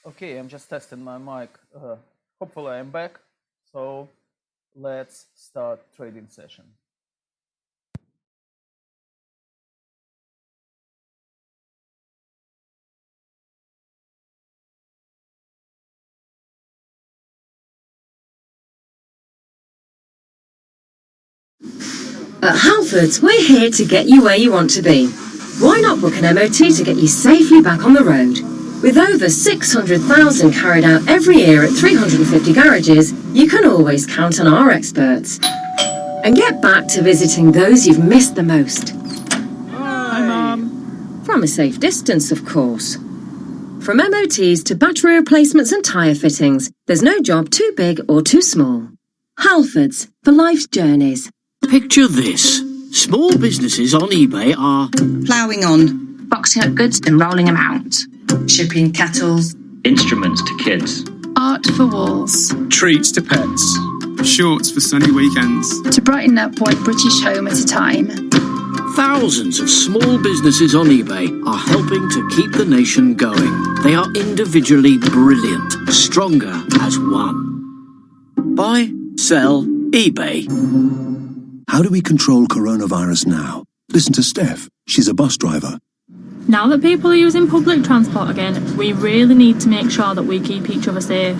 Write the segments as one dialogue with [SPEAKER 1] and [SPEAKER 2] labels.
[SPEAKER 1] Okay, I'm just testing my mic. Hopefully I'm back. So let's start trading session.
[SPEAKER 2] At Halfords, we're here to get you where you want to be. Why not book an MOT to get you safely back on the road? With over 600,000 carried out every year at 350 garages, you can always count on our experts. And get back to visiting those you've missed the most.
[SPEAKER 3] Hi, Mum.
[SPEAKER 2] From a safe distance, of course. From MOTs to battery replacements and tyre fittings, there's no job too big or too small. Halfords, for life's journeys.
[SPEAKER 4] Picture this. Small businesses on eBay are
[SPEAKER 5] ploughing on, boxing up goods and rolling them out, shipping kettles,
[SPEAKER 6] instruments to kids,
[SPEAKER 7] art for walls,
[SPEAKER 8] treats to pets, shorts for sunny weekends,
[SPEAKER 7] to brighten up one British home at a time.
[SPEAKER 4] Thousands of small businesses on eBay are helping to keep the nation going. They are individually brilliant, stronger as one. Buy, sell, eBay.
[SPEAKER 9] How do we control coronavirus now? Listen to Steph. She's a bus driver.
[SPEAKER 10] Now that people are using public transport again, we really need to make sure that we keep each other safe.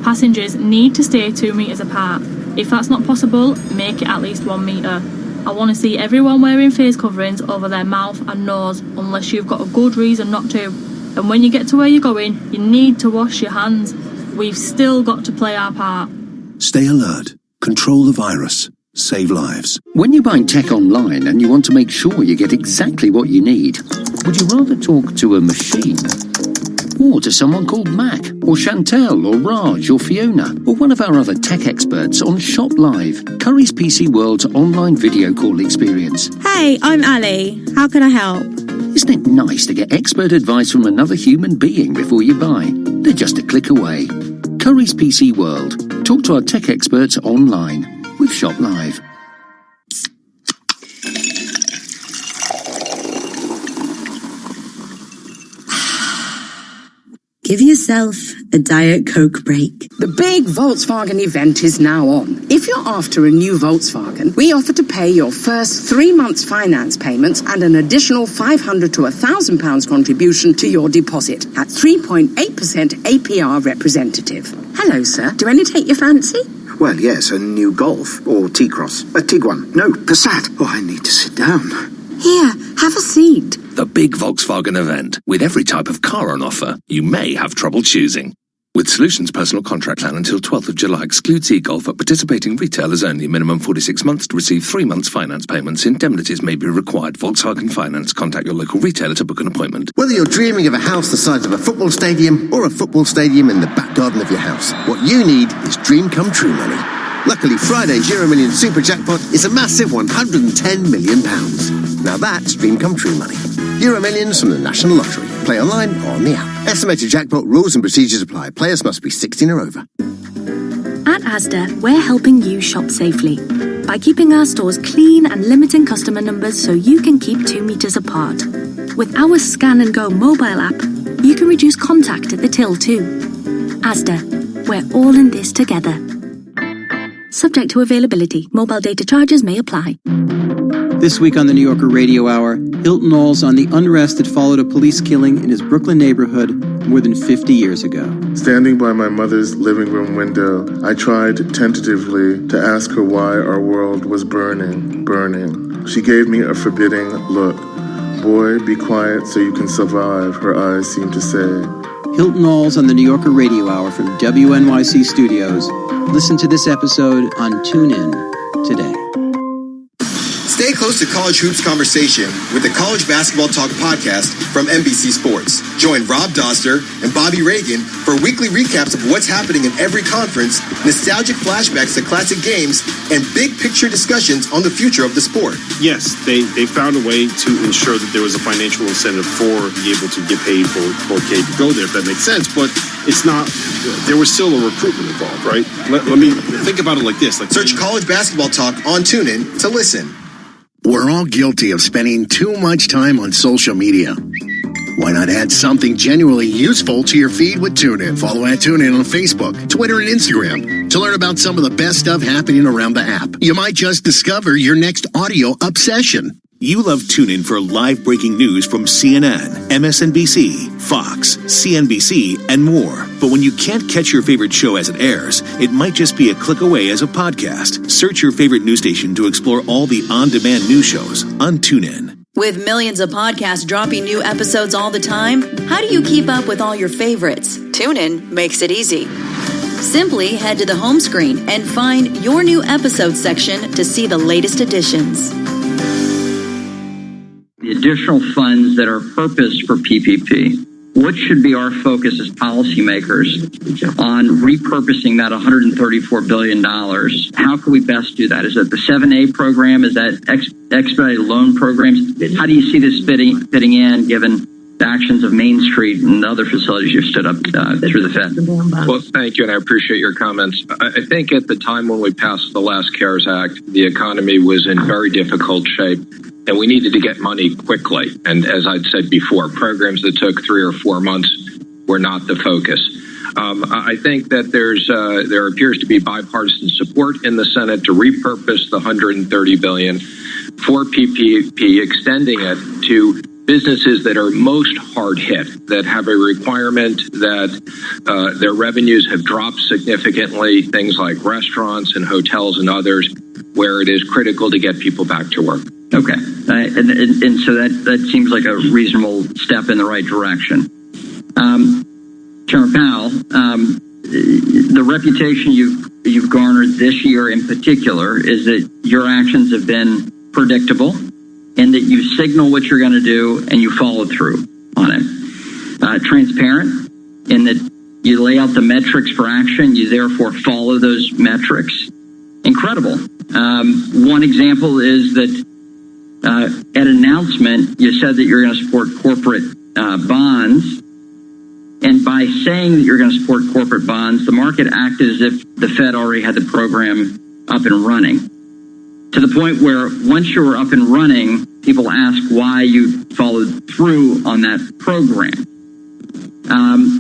[SPEAKER 10] Passengers need to stay 2 metres apart. If that's not possible, make it at least 1 metre. I want to see everyone wearing face coverings over their mouth and nose unless you've got a good reason not to. And when you get to where you're going, you need to wash your hands. We've still got to play our part.
[SPEAKER 9] Stay alert. Control the virus. Save lives.
[SPEAKER 11] When you're buying tech online and you want to make sure you get exactly what you need, would you rather talk to a machine? Or to someone called Mac, or Chantel, or Raj, or Fiona, or one of our other tech experts on Shop Live, Curry's PC World's online video call experience?
[SPEAKER 12] Hey, I'm Ali. How can I help?
[SPEAKER 11] Isn't it nice to get expert advice from another human being before you buy? They're just a click away. Curry's PC World. Talk to our tech experts online with Shop Live.
[SPEAKER 12] Give yourself a Diet Coke break.
[SPEAKER 5] The big Volkswagen event is now on. If you're after a new Volkswagen, we offer to pay your first 3 months finance payments and an additional £500 to £1,000 contribution to your deposit at 3.8% APR representative. Hello, sir. Do any take your fancy?
[SPEAKER 13] Well, yes, a new Golf or T-Cross. A Tiguan. No, Passat. Oh, I need to sit down.
[SPEAKER 5] Here, have a seat.
[SPEAKER 14] The big Volkswagen event. With every type of car on offer, you may have trouble choosing. With Solutions Personal Contract Plan until 12th of July excludes e-Golf at participating retailers only. Minimum 46 months to receive 3 months finance payments. Indemnities may be required. Volkswagen Finance. Contact your local retailer to book an appointment.
[SPEAKER 15] Whether you're dreaming of a house the size of a football stadium or a football stadium in the back garden of your house, what you need is dream come true money. Luckily, Friday's Euro Million Super Jackpot is a massive £110 million. Now that's dream come true money. Euro Millions from the National Lottery. Play online or on the app. Estimated jackpot rules and procedures apply. Players must be 16 or over.
[SPEAKER 16] At Asda, we're helping you shop safely by keeping our stores clean and limiting customer numbers so you can keep 2 meters apart. With our Scan and Go mobile app, you can reduce contact at the till too. Asda, we're all in this together. Subject to availability. Mobile data charges may apply.
[SPEAKER 3] This week on the New Yorker Radio Hour, Hilton Knowles on the unrest that followed a police killing in his Brooklyn neighborhood more than 50 years ago.
[SPEAKER 17] Standing by my mother's living room window, I tried tentatively to ask her why our world was burning. She gave me a forbidding look. Boy, be quiet so you can survive, her eyes seemed to say.
[SPEAKER 3] Hilton Knowles on the New Yorker Radio Hour from WNYC Studios. Listen to this episode on TuneIn today.
[SPEAKER 18] Stay close to college hoops conversation with the College Basketball Talk podcast from NBC Sports. Join Rob Doster and Bobby Reagan for weekly recaps of what's happening in every conference, nostalgic flashbacks to classic games, and big picture discussions on the future of the sport.
[SPEAKER 19] Yes, they found a way to ensure that there was a financial incentive for be able to get paid for K to go there, if that makes sense. But it's not, there was still a recruitment involved, right? Let me think about it like this.
[SPEAKER 18] Search College Basketball Talk on TuneIn to listen.
[SPEAKER 15] We're all guilty of spending too much time on social media. Why not add something genuinely useful to your feed with TuneIn? Follow at TuneIn on Facebook, Twitter, and Instagram to learn about some of the best stuff happening around the app. You might just discover your next audio obsession.
[SPEAKER 9] You love TuneIn for live breaking news from CNN, MSNBC, Fox, CNBC, and more. But when you can't catch your favorite show as it airs, it might just be a click away as a podcast. Search your favorite news station to explore all the on-demand news shows on TuneIn.
[SPEAKER 20] With millions of podcasts dropping new episodes all the time, how do you keep up with all your favorites? TuneIn makes it easy. Simply head to the home screen and find your new episode section to see the latest additions.
[SPEAKER 21] The additional funds that are purposed for PPP, what should be our focus as policymakers on repurposing that $134 billion? How can we best do that? Is it the 7A program? Is that expedited loan programs? How do you see this fitting in, given the actions of Main Street and other facilities you've stood up through the Fed?
[SPEAKER 22] Well, thank you, and I appreciate your comments. I think at the time when we passed the last CARES Act, the economy was in very difficult shape, and we needed to get money quickly. And as I'd said before, programs that took 3 or 4 months were not the focus. I think that there appears to be bipartisan support in the Senate to repurpose the $130 billion for PPP, extending it to businesses that are most hard hit, that have a requirement that their revenues have dropped significantly, things like restaurants and hotels and others, where it is critical to get people back to work.
[SPEAKER 21] Okay. And so that seems like a reasonable step in the right direction. Chairman Powell, the reputation you've garnered this year in particular is that your actions have been predictable and that you signal what you're going to do and you follow through on it. Transparent in that you lay out the metrics for action, you therefore follow those metrics. Incredible. One example is that at announcement, you said that you're going to support corporate bonds. And by saying that you're going to support corporate bonds, the market acted as if the Fed already had the program up and running. To the point where once you were up and running, people ask why you followed through on that program.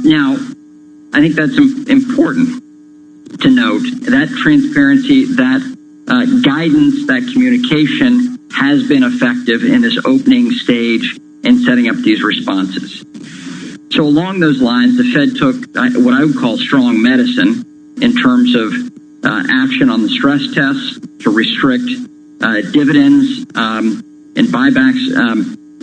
[SPEAKER 21] Now, I think that's important to note. That transparency, that guidance, that communication has been effective in this opening stage in setting up these responses. So along those lines, the Fed took what I would call strong medicine in terms of action on the stress tests to restrict dividends and buybacks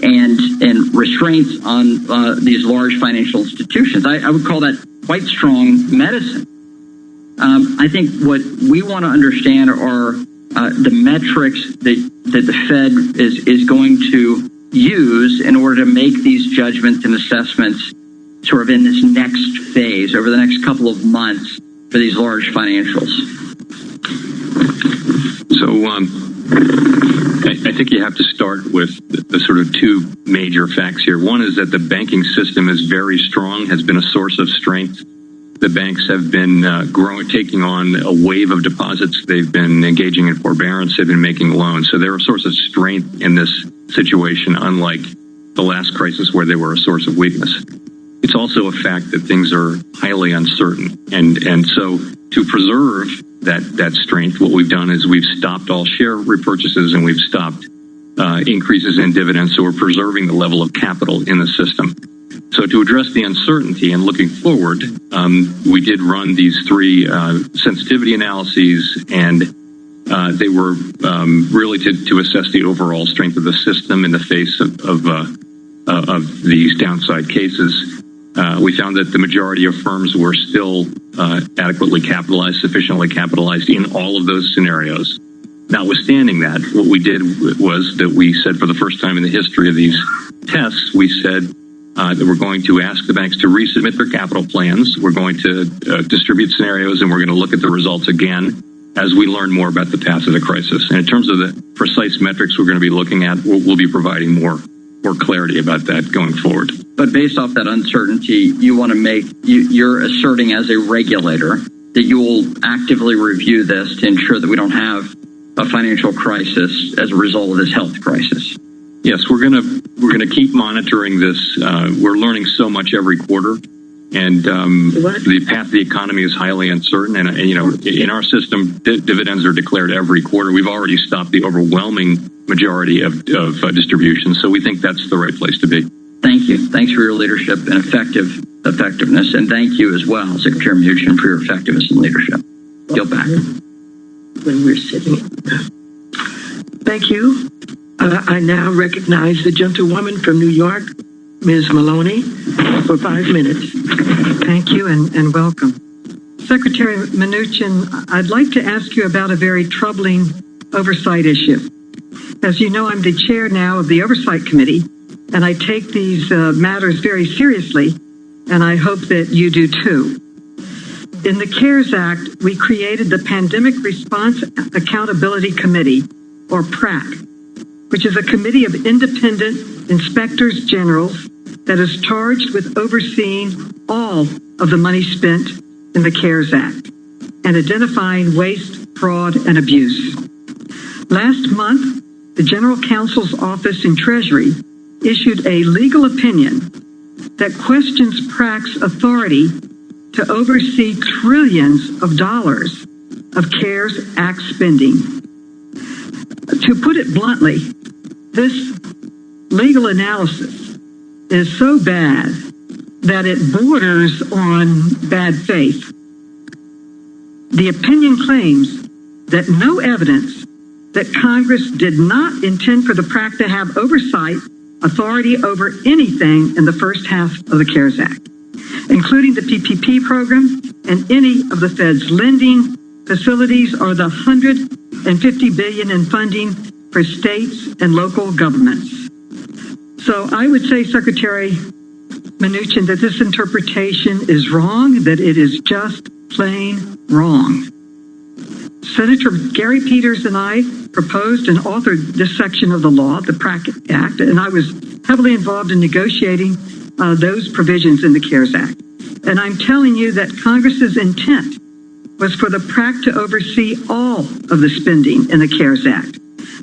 [SPEAKER 21] and restraints on these large financial institutions. I would call that quite strong medicine. I think what we want to understand are the metrics that the Fed is going to use in order to make these judgments and assessments sort of in this next phase over the next couple of months for these large financials.
[SPEAKER 23] So I think you have to start with the sort of two major facts here. One is that the banking system is very strong, has been a source of strength. The banks have been taking on a wave of deposits. They've been engaging in forbearance. They've been making loans. So they're a source of strength in this situation, unlike the last crisis where they were a source of weakness. It's also a fact that things are highly uncertain. And so to preserve that strength, what we've done is we've stopped all share repurchases and we've stopped increases in dividends. So we're preserving the level of capital in the system. So to address the uncertainty and looking forward, we did run these 3 sensitivity analyses, and they were really to assess the overall strength of the system in the face of these downside cases. We found that the majority of firms were still adequately capitalized, sufficiently capitalized in all of those scenarios. Notwithstanding that, what we did was that we said for the first time in the history of these tests, we said that we're going to ask the banks to resubmit their capital plans. We're going to distribute scenarios, and we're going to look at the results again as we learn more about the path of the crisis. And in terms of the precise metrics we're going to be looking at, we'll be providing more clarity about that going forward.
[SPEAKER 21] But based off that uncertainty, you want to you're asserting as a regulator that you will actively review this to ensure that we don't have a financial crisis as a result of this health crisis.
[SPEAKER 23] Yes, we're gonna keep monitoring this. We're learning so much every quarter, and the path of the economy is highly uncertain. And in our system, dividends are declared every quarter. We've already stopped the overwhelming majority of distributions, so we think that's the right place to be.
[SPEAKER 21] Thank you. Thanks for your leadership and effectiveness, and thank you as well, Secretary Mnuchin, for your effectiveness and leadership. Yield back.
[SPEAKER 1] When we're sitting. Thank you. I now recognize the gentlewoman from New York, Ms. Maloney, for 5 minutes.
[SPEAKER 2] Thank you and welcome. Secretary Mnuchin, I'd like to ask you about a very troubling oversight issue. As you know, I'm the chair now of the Oversight Committee, and I take these matters very seriously, and I hope that you do too. In the CARES Act, we created the Pandemic Response Accountability Committee, or PRAC, which is a committee of independent inspectors generals that is charged with overseeing all of the money spent in the CARES Act and identifying waste, fraud, and abuse. Last month, the General Counsel's Office in Treasury issued a legal opinion that questions PRAC's authority to oversee trillions of dollars of CARES Act spending. To put it bluntly, this legal analysis is so bad that it borders on bad faith. The opinion claims that no evidence that Congress did not intend for the PRAC to have oversight authority over anything in the first half of the CARES Act, including the PPP program and any of the Fed's lending facilities or the $150 billion in funding for states and local governments. So I would say, Secretary Mnuchin, that this interpretation is wrong, that it is just plain wrong. Senator Gary Peters and I proposed and authored this section of the law, the PRAC Act, and I was heavily involved in negotiating those provisions in the CARES Act. And I'm telling you that Congress's intent was for the PRAC to oversee all of the spending in the CARES Act,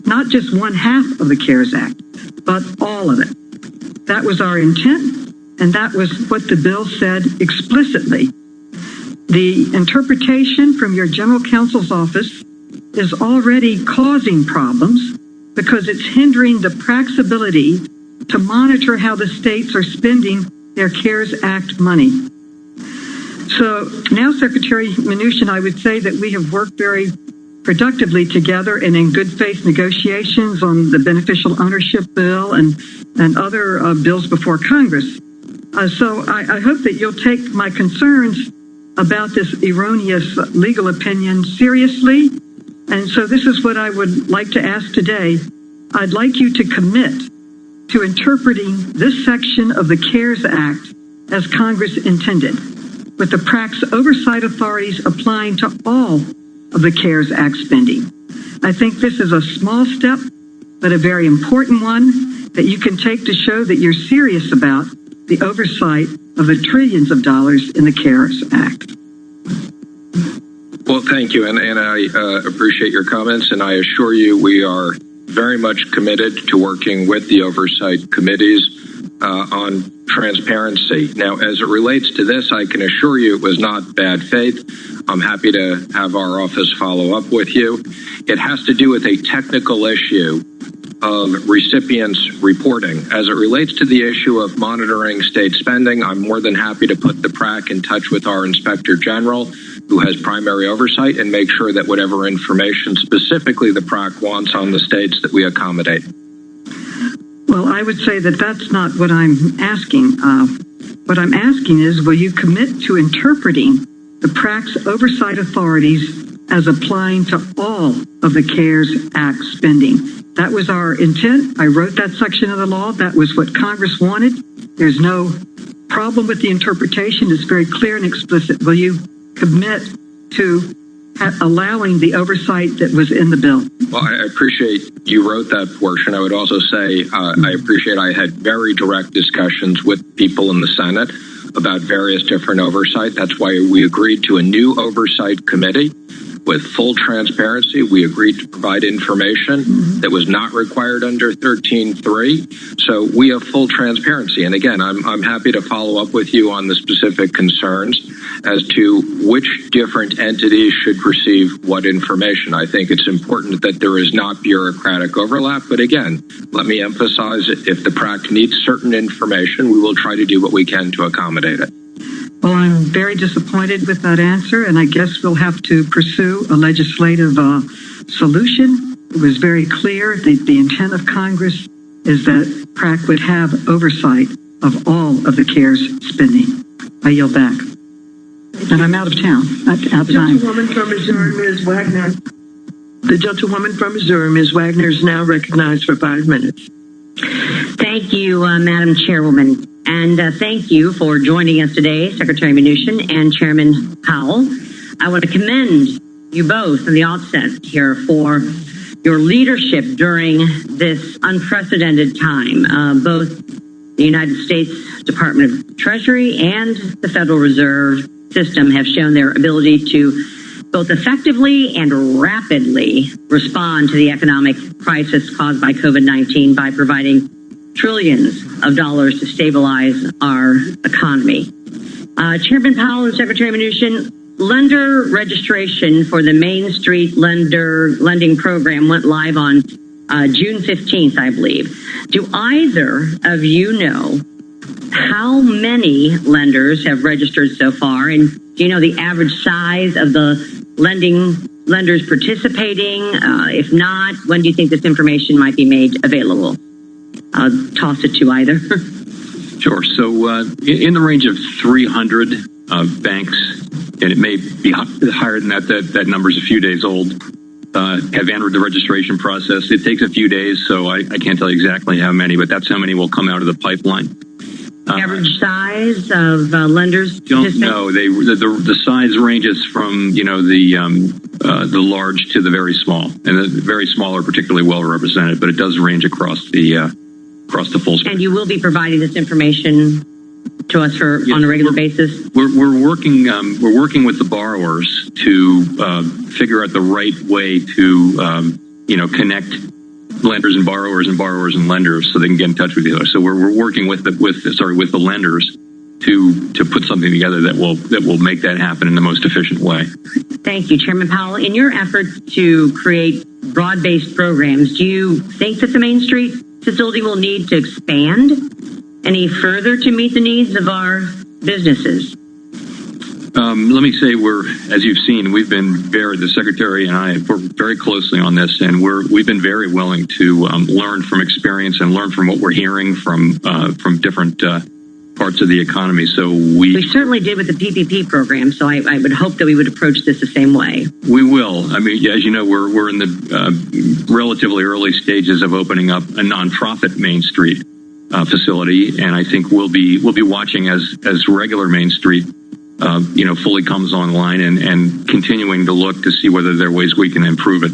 [SPEAKER 2] not just one half of the CARES Act, but all of it. That was our intent, and that was what the bill said explicitly. The interpretation from your General Counsel's office is already causing problems because it's hindering the PRAC's ability to monitor how the states are spending their CARES Act money. So now, Secretary Mnuchin, I would say that we have worked very productively together and in good faith negotiations on the beneficial ownership bill and other bills before Congress. So I hope that you'll take my concerns about this erroneous legal opinion seriously. And so this is what I would like to ask today. I'd like you to commit to interpreting this section of the CARES Act as Congress intended, with the PRAC's oversight authorities applying to all of the CARES Act spending. I think this is a small step, but a very important one that you can take to show that you're serious about the oversight of the trillions of dollars in the CARES Act.
[SPEAKER 22] Well, thank you, and I appreciate your comments, and I assure you we are very much committed to working with the oversight committees on transparency. Now, as it relates to this, I can assure you it was not bad faith. I'm happy to have our office follow up with you. It has to do with a technical issue of recipients reporting. As it relates to the issue of monitoring state spending, I'm more than happy to put the PRAC in touch with our Inspector General, who has primary oversight, and make sure that whatever information specifically the PRAC wants on the states that we accommodate.
[SPEAKER 2] Well, I would say that that's not what I'm asking. What I'm asking is, will you commit to interpreting the PRAC's oversight authorities as applying to all of the CARES Act spending? That was our intent. I wrote that section of the law. That was what Congress wanted. There's no problem with the interpretation. It's very clear and explicit. Will you commit to allowing the oversight that was in the bill?
[SPEAKER 22] Well, I appreciate you wrote that portion. I would also say I appreciate I had very direct discussions with people in the Senate about various different oversight. That's why we agreed to a new oversight committee with full transparency. We agreed to provide information that was not required under 13.3. So we have full transparency. And again, I'm happy to follow up with you on the specific concerns as to which different entities should receive what information. I think it's important that there is not bureaucratic overlap. But again, let me emphasize it. If the PRAC needs certain information, we will try to do what we can to accommodate it.
[SPEAKER 2] Well, I'm very disappointed with that answer, and I guess we'll have to pursue a legislative solution. It was very clear that the intent of Congress is that PRAC would have oversight of all of the CARES spending. I yield back. And I'm out of town. Out of time.
[SPEAKER 1] Gentlewoman from Missouri, Ms. Wagner. The gentlewoman from Missouri, Ms. Wagner, is now recognized for 5 minutes.
[SPEAKER 6] Thank you, Madam Chairwoman. And thank you for joining us today, Secretary Mnuchin and Chairman Powell. I want to commend you both from the outset here for your leadership during this unprecedented time. Both the United States Department of Treasury and the Federal Reserve System have shown their ability to both effectively and rapidly respond to the economic crisis caused by COVID-19 by providing trillions of dollars to stabilize our economy. Chairman Powell and Secretary Mnuchin, lender registration for the Main Street lending program went live on June 15th, I believe. Do either of you know how many lenders have registered so far? And do you know the average size of the lenders participating? If not, when do you think this information might be made available? I'll toss it to either.
[SPEAKER 23] Sure. So in the range of 300 banks, and it may be higher than that, that number is a few days old, have entered the registration process. It takes a few days, so I can't tell you exactly how many, but that's how many will come out of the pipeline.
[SPEAKER 6] Average size of lenders?
[SPEAKER 23] Don't know. The size ranges from the large to the very small, and the very small are particularly well represented, but it does range across the full spectrum.
[SPEAKER 6] And you will be providing this information to us on a regular basis?
[SPEAKER 23] We're working with the borrowers to figure out the right way to connect lenders and borrowers and lenders so they can get in touch with each other. So we're working with the lenders to put something together that will make that happen in the most efficient way.
[SPEAKER 6] Thank you, Chairman Powell. In your efforts to create broad-based programs, do you think that the Main Street facility will need to expand any further to meet the needs of our businesses?
[SPEAKER 23] Let me say as you've seen, the Secretary and I worked very closely on this, and we've been very willing to learn from experience and learn from what we're hearing from different parts of the economy. So we
[SPEAKER 6] certainly did with the PPP program, so I would hope that we would approach this the same way.
[SPEAKER 23] We will. I mean, as you know, we're in the relatively early stages of opening up a nonprofit Main Street facility, and I think we'll be watching as regular Main Street fully comes online and continuing to look to see whether there are ways we can improve it.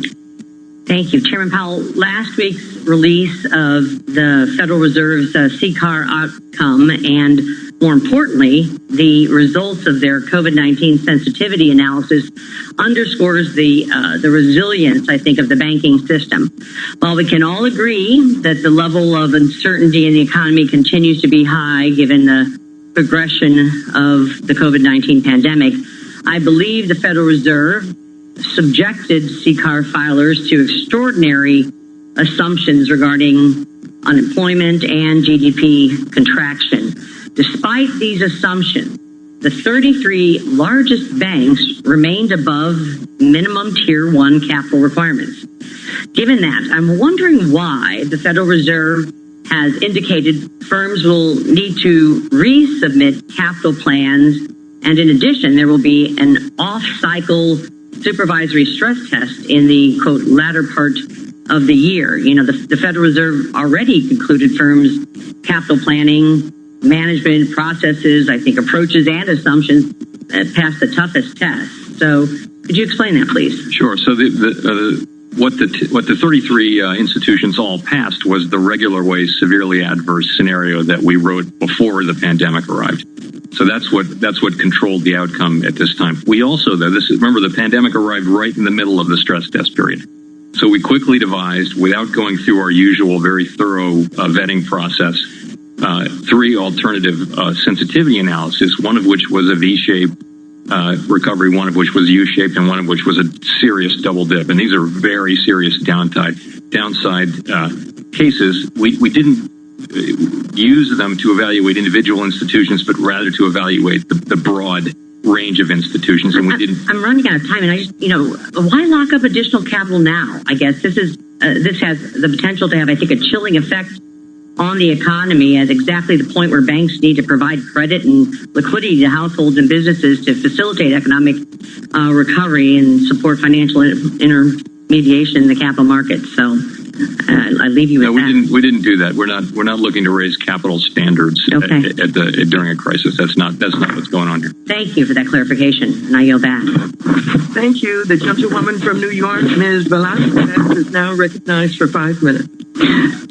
[SPEAKER 6] Thank you. Chairman Powell, last week's release of the Federal Reserve's CCAR outcome and, more importantly, the results of their COVID-19 sensitivity analysis underscores the resilience, I think, of the banking system. While we can all agree that the level of uncertainty in the economy continues to be high given the progression of the COVID-19 pandemic, I believe the Federal Reserve subjected CCAR filers to extraordinary assumptions regarding unemployment and GDP contraction. Despite these assumptions, the 33 largest banks remained above minimum Tier 1 capital requirements. Given that, I'm wondering why the Federal Reserve has indicated firms will need to resubmit capital plans, and in addition, there will be an off-cycle supervisory stress test in the, quote, latter part of the year. The Federal Reserve already concluded firms' capital planning, management processes, I think approaches and assumptions passed the toughest test. So could you explain that, please?
[SPEAKER 23] Sure. So what the 33 institutions all passed was the regular way severely adverse scenario that we wrote before the pandemic arrived. So that's what controlled the outcome at this time. We also, though, remember the pandemic arrived right in the middle of the stress test period. So we quickly devised, without going through our usual very thorough vetting process, 3 alternative sensitivity analysis, one of which was a V-shaped recovery, one of which was U-shaped, and one of which was a serious double dip. And these are very serious downside cases. We didn't use them to evaluate individual institutions, but rather to evaluate the broad range of institutions. And we didn't.
[SPEAKER 6] I'm running out of time, and I just, why lock up additional capital now? I guess this has the potential to have, I think, a chilling effect on the economy at exactly the point where banks need to provide credit and liquidity to households and businesses to facilitate economic recovery and support financial intermediation in the capital markets. So I leave you with that.
[SPEAKER 23] We didn't do that. We're not looking to raise capital standards during a crisis. That's not what's going on here.
[SPEAKER 6] Thank you for that clarification, and I yield back.
[SPEAKER 1] Thank you. The gentlewoman from New York, Ms. Velasquez, is now recognized for 5 minutes.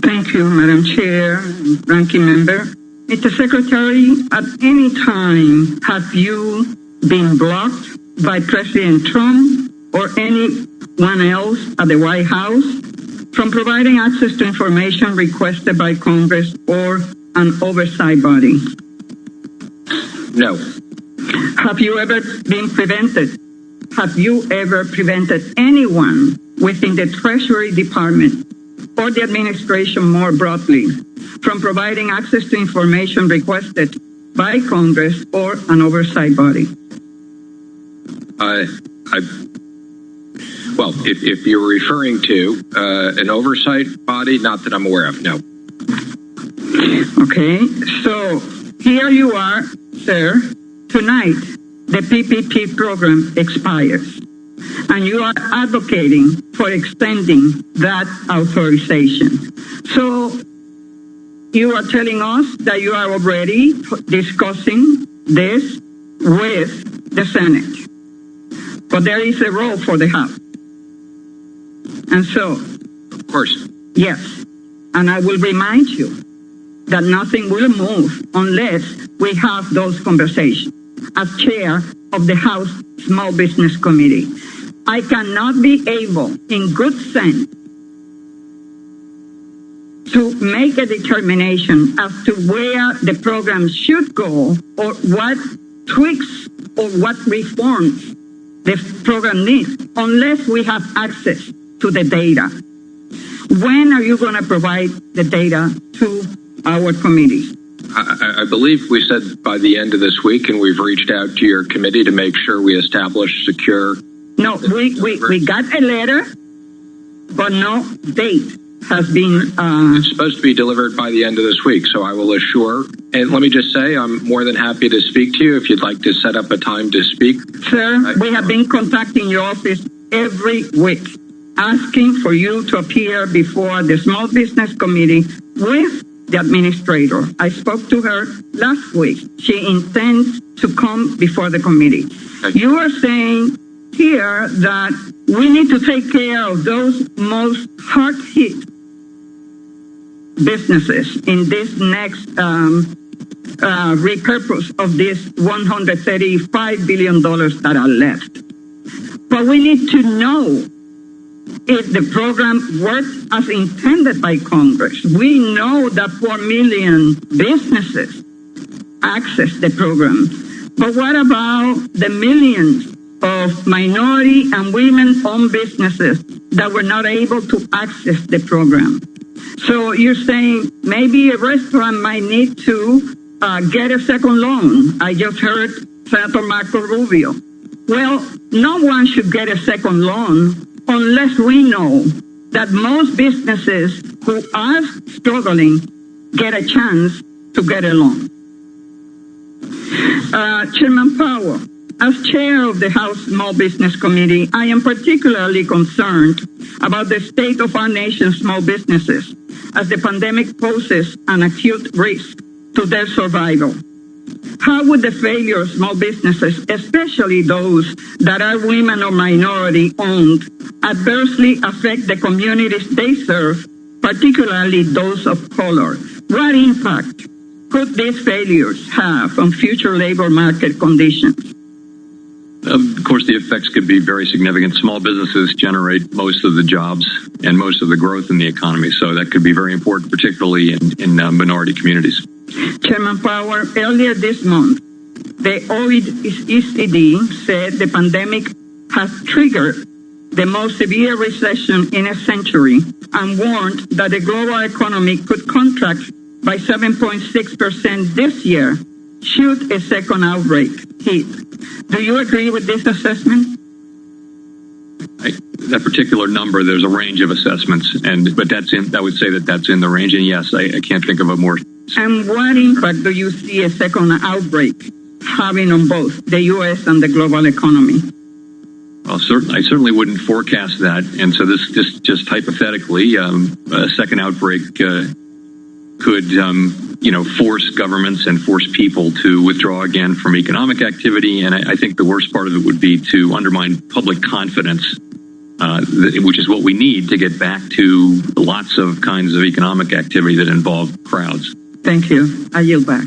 [SPEAKER 4] Thank you, Madam Chair, Ranking Member. Mr. Secretary, at any time have you been blocked by President Trump or anyone else at the White House from providing access to information requested by Congress or an oversight body?
[SPEAKER 22] No.
[SPEAKER 4] Have you ever been prevented? Have you ever prevented anyone within the Treasury Department or the administration more broadly from providing access to information requested by Congress or an oversight body?
[SPEAKER 22] Well, if you're referring to an oversight body, not that I'm aware of, no.
[SPEAKER 4] Okay, so here you are, sir. Tonight, the PPP program expires, and you are advocating for extending that authorization. So you are telling us that you are already discussing this with the Senate, but there is a role for the House. And so,
[SPEAKER 22] of course,
[SPEAKER 4] yes, and I will remind you that nothing will move unless we have those conversations. As chair of the House Small Business Committee, I cannot be able, in good sense, to make a determination as to where the program should go or what tweaks or what reforms the program needs unless we have access to the data. When are you going to provide the data to our committee?
[SPEAKER 22] I believe we said by the end of this week, and we've reached out to your committee to make sure we establish secure.
[SPEAKER 4] No, we got a letter, but no date has been.
[SPEAKER 22] It's supposed to be delivered by the end of this week, so I will assure. And let me just say, I'm more than happy to speak to you if you'd like to set up a time to speak.
[SPEAKER 4] Sir, we have been contacting your office every week, asking for you to appear before the Small Business Committee with the administrator. I spoke to her last week. She intends to come before the committee.
[SPEAKER 22] Okay.
[SPEAKER 4] You are saying here that we need to take care of those most hard-hit businesses in this next repurpose of this $135 billion that are left. But we need to know if the program works as intended by Congress. We know that 4 million businesses access the program. But what about the millions of minority and women-owned businesses that were not able to access the program? So you're saying maybe a restaurant might need to get a second loan. I just heard Senator Marco Rubio. Well, no one should get a second loan unless we know that most businesses who are struggling get a chance to get a loan. Chairman Powell, as chair of the House Small Business Committee, I am particularly concerned about the state of our nation's small businesses as the pandemic poses an acute risk to their survival. How would the failure of small businesses, especially those that are women or minority-owned, adversely affect the communities they serve, particularly those of color? What impact could these failures have on future labor market conditions?
[SPEAKER 23] Of course, the effects could be very significant. Small businesses generate most of the jobs and most of the growth in the economy, so that could be very important, particularly in minority communities.
[SPEAKER 4] Chairman Powell, earlier this month, the OECD said the pandemic has triggered the most severe recession in a century and warned that the global economy could contract by 7.6% this year should a second outbreak hit. Do you agree with this assessment?
[SPEAKER 23] That particular number, there's a range of assessments, but I would say that's in the range, and yes, I can't think of a more.
[SPEAKER 4] And what impact do you see a second outbreak having on both the U.S. and the global economy?
[SPEAKER 23] Well, I certainly wouldn't forecast that, and so this just hypothetically, a second outbreak could force governments and force people to withdraw again from economic activity, and I think the worst part of it would be to undermine public confidence, which is what we need to get back to lots of kinds of economic activity that involve crowds.
[SPEAKER 4] Thank you. I yield back.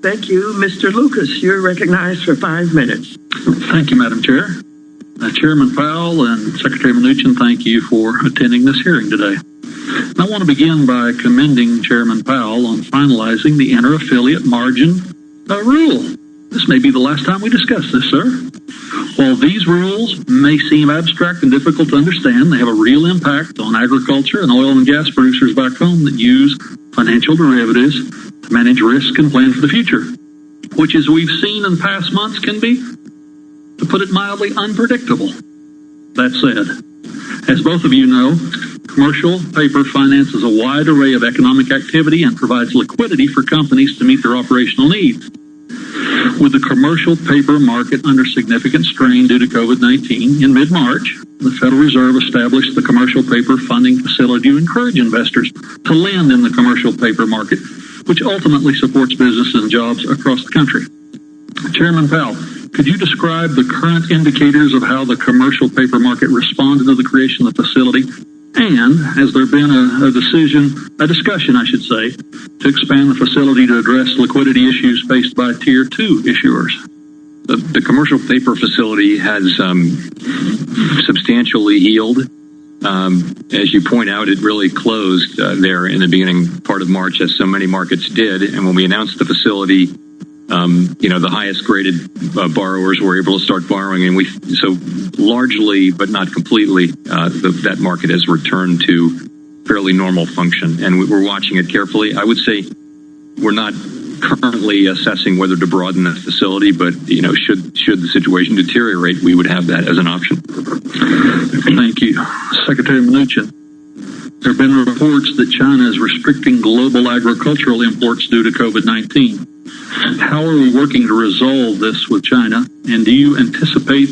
[SPEAKER 1] Thank you. Mr. Lucas, you're recognized for 5 minutes.
[SPEAKER 7] Thank you, Madam Chair. Chairman Powell and Secretary Mnuchin, thank you for attending this hearing today. I want to begin by commending Chairman Powell on finalizing the inter-affiliate margin rule. This may be the last time we discuss this, sir. While these rules may seem abstract and difficult to understand, they have a real impact on agriculture and oil and gas producers back home that use financial derivatives to manage risk and plan for the future, which, as we've seen in past months, can be, to put it mildly, unpredictable. That said, as both of you know, commercial paper finances a wide array of economic activity and provides liquidity for companies to meet their operational needs. With the commercial paper market under significant strain due to COVID-19, in mid-March, the Federal Reserve established the Commercial Paper Funding Facility to encourage investors to lend in the commercial paper market, which ultimately supports businesses and jobs across the country. Chairman Powell, could you describe the current indicators of how the commercial paper market responded to the creation of the facility? And has there been a discussion, to expand the facility to address liquidity issues faced by Tier 2 issuers?
[SPEAKER 23] The commercial paper facility has substantially healed. As you point out, it really closed there in the beginning part of March, as so many markets did. And when we announced the facility, the highest graded borrowers were able to start borrowing, and so largely, but not completely, that market has returned to fairly normal function, and we're watching it carefully. I would say we're not currently assessing whether to broaden that facility, but should the situation deteriorate, we would have that as an option.
[SPEAKER 7] Thank you, Secretary Mnuchin. There have been reports that China is restricting global agricultural imports due to COVID-19. How are we working to resolve this with China? And do you anticipate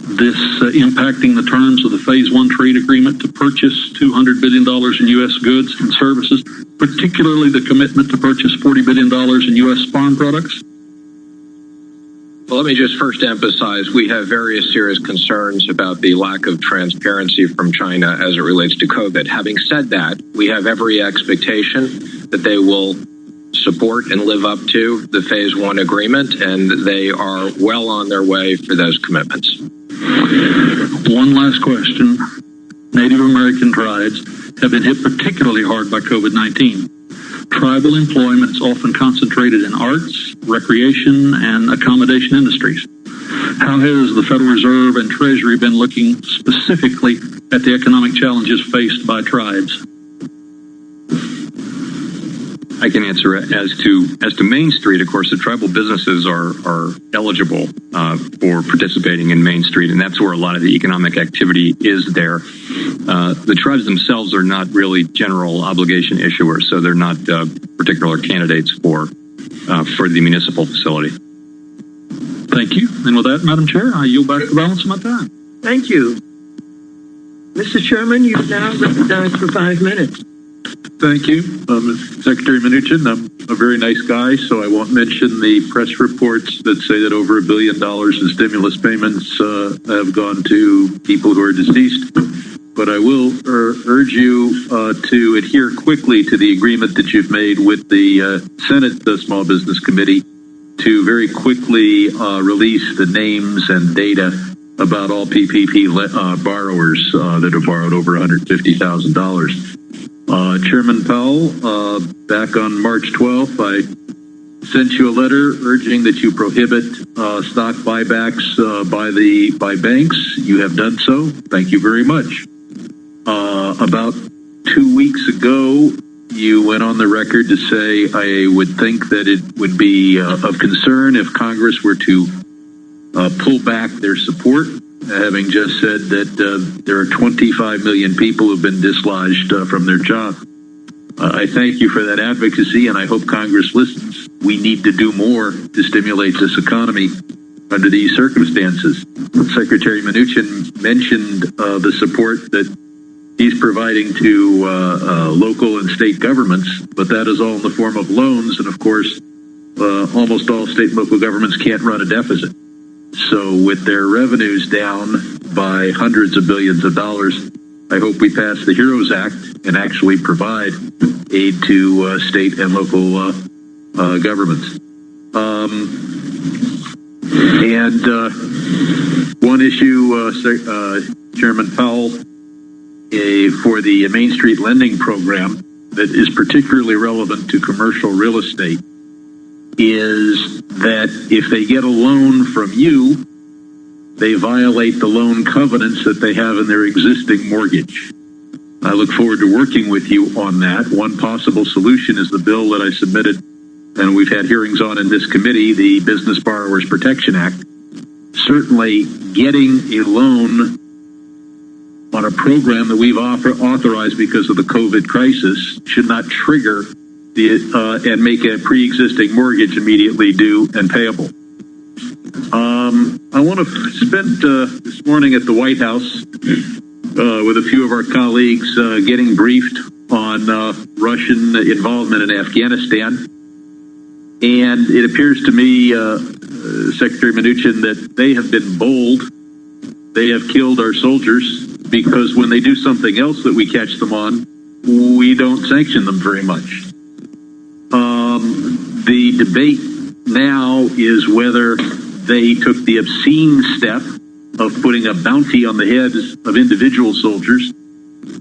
[SPEAKER 7] this impacting the terms of the Phase 1 trade agreement to purchase $200 billion in U.S. goods and services, particularly the commitment to purchase $40 billion in U.S. farm products?
[SPEAKER 22] Well, let me just first emphasize we have various serious concerns about the lack of transparency from China as it relates to COVID. Having said that, we have every expectation that they will support and live up to the Phase 1 agreement, and they are well on their way for those commitments.
[SPEAKER 7] One last question. Native American tribes have been hit particularly hard by COVID-19. Tribal employment is often concentrated in arts, recreation, and accommodation industries. How has the Federal Reserve and Treasury been looking specifically at the economic challenges faced by tribes?
[SPEAKER 23] I can answer it. As to Main Street, of course, the tribal businesses are eligible for participating in Main Street, and that's where a lot of the economic activity is there. The tribes themselves are not really general obligation issuers, so they're not particular candidates for the municipal facility.
[SPEAKER 7] Thank you. And with that, Madam Chair, I yield back the balance of my time.
[SPEAKER 1] Thank you. Mr. Chairman, you're now recognized for 5 minutes.
[SPEAKER 8] Thank you. Secretary Mnuchin, I'm a very nice guy, so I won't mention the press reports that say that over $1 billion in stimulus payments have gone to people who are deceased. but I will urge you to adhere quickly to the agreement that you've made with the Senate Small Business Committee to very quickly release the names and data about all PPP borrowers that have borrowed over $150,000. Chairman Powell, back on March 12th, I sent you a letter urging that you prohibit stock buybacks by banks. You have done so. Thank you very much. About 2 weeks ago, you went on the record to say, I would think that it would be of concern if Congress were to pull back their support, having just said that there are 25 million people who've been dislodged from their job. I thank you for that advocacy, and I hope Congress listens. We need to do more to stimulate this economy under these circumstances. Secretary Mnuchin mentioned the support that he's providing to local and state governments, but that is all in the form of loans, and of course, almost all state and local governments can't run a deficit. So with their revenues down by hundreds of billions of dollars, I hope we pass the HEROES Act and actually provide aid to state and local governments. One issue, Chairman Powell, for the Main Street lending program that is particularly relevant to commercial real estate is that if they get a loan from you, they violate the loan covenants that they have in their existing mortgage. I look forward to working with you on that. One possible solution is the bill that I submitted, and we've had hearings on in this committee, the Business Borrowers Protection Act. Certainly getting a loan on a program that we've authorized because of the COVID crisis should not trigger and make a pre-existing mortgage immediately due and payable. I want to spend this morning at the White House with a few of our colleagues getting briefed on Russian involvement in Afghanistan. And it appears to me, Secretary Mnuchin, that they have been bold. They have killed our soldiers because when they do something else that we catch them on, we don't sanction them very much. The debate now is whether they took the obscene step of putting a bounty on the heads of individual soldiers,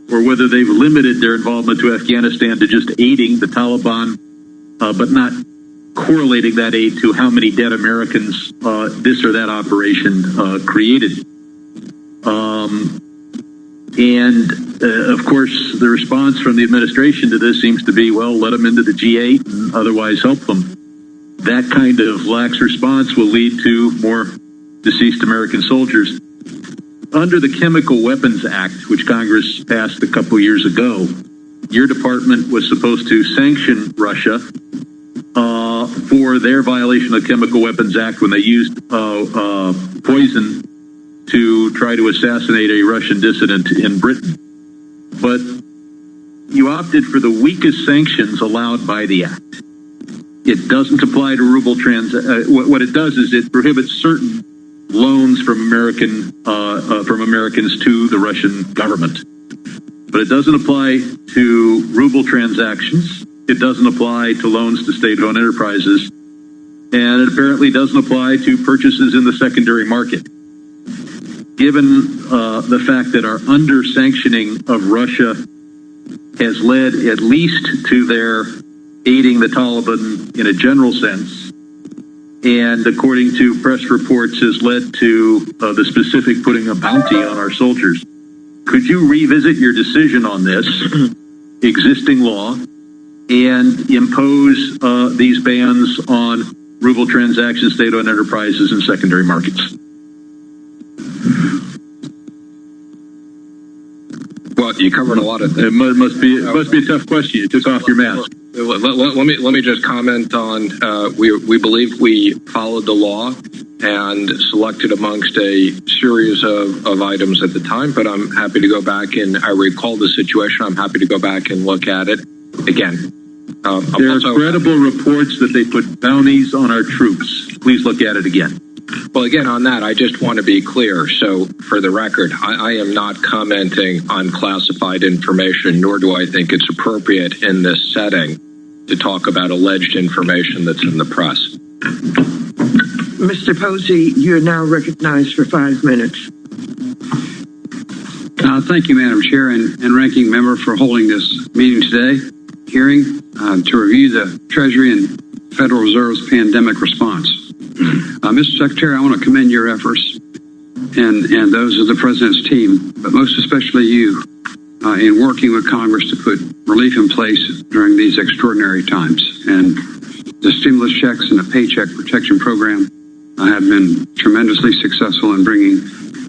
[SPEAKER 8] or whether they've limited their involvement to Afghanistan to just aiding the Taliban, but not correlating that aid to how many dead Americans this or that operation created. Of course, the response from the administration to this seems to be, well, let them into the G8 and otherwise help them. That kind of lax response will lead to more deceased American soldiers. Under the Chemical Weapons Act, which Congress passed a couple years ago, your department was supposed to sanction Russia for their violation of the Chemical Weapons Act when they used poison to try to assassinate a Russian dissident in Britain. But you opted for the weakest sanctions allowed by the Act. It doesn't apply to ruble what it does is it prohibits certain loans from Americans to the Russian government. But it doesn't apply to ruble transactions. It doesn't apply to loans to state-owned enterprises. And it apparently doesn't apply to purchases in the secondary market. Given the fact that our under-sanctioning of Russia has led at least to their aiding the Taliban in a general sense, and according to press reports has led to the specific putting a bounty on our soldiers, could you revisit your decision on this existing law and impose these bans on ruble transactions, state-owned enterprises, and secondary markets?
[SPEAKER 22] Well, you covered a lot of things.
[SPEAKER 8] It must be a tough question. You took off your mask.
[SPEAKER 22] Let me just comment on. We believe we followed the law and selected amongst a series of items at the time. But I'm happy to go back and I recall the situation. I'm happy to go back and look at it again.
[SPEAKER 8] There are credible reports that they put bounties on our troops. Please look at it again.
[SPEAKER 22] Well, again, on that, I just want to be clear. So, for the record, I am not commenting on classified information, nor do I think it's appropriate in this setting to talk about alleged information that's in the press.
[SPEAKER 1] Mr. Posey, you're now recognized for 5 minutes.
[SPEAKER 10] Thank you, Madam Chair and Ranking Member, for holding this meeting today, hearing to review the Treasury and Federal Reserve's pandemic response. Mr. Secretary, I want to commend your efforts and those of the President's team, but most especially you, in working with Congress to put relief in place during these extraordinary times. And the stimulus checks and the Paycheck Protection Program have been tremendously successful in bringing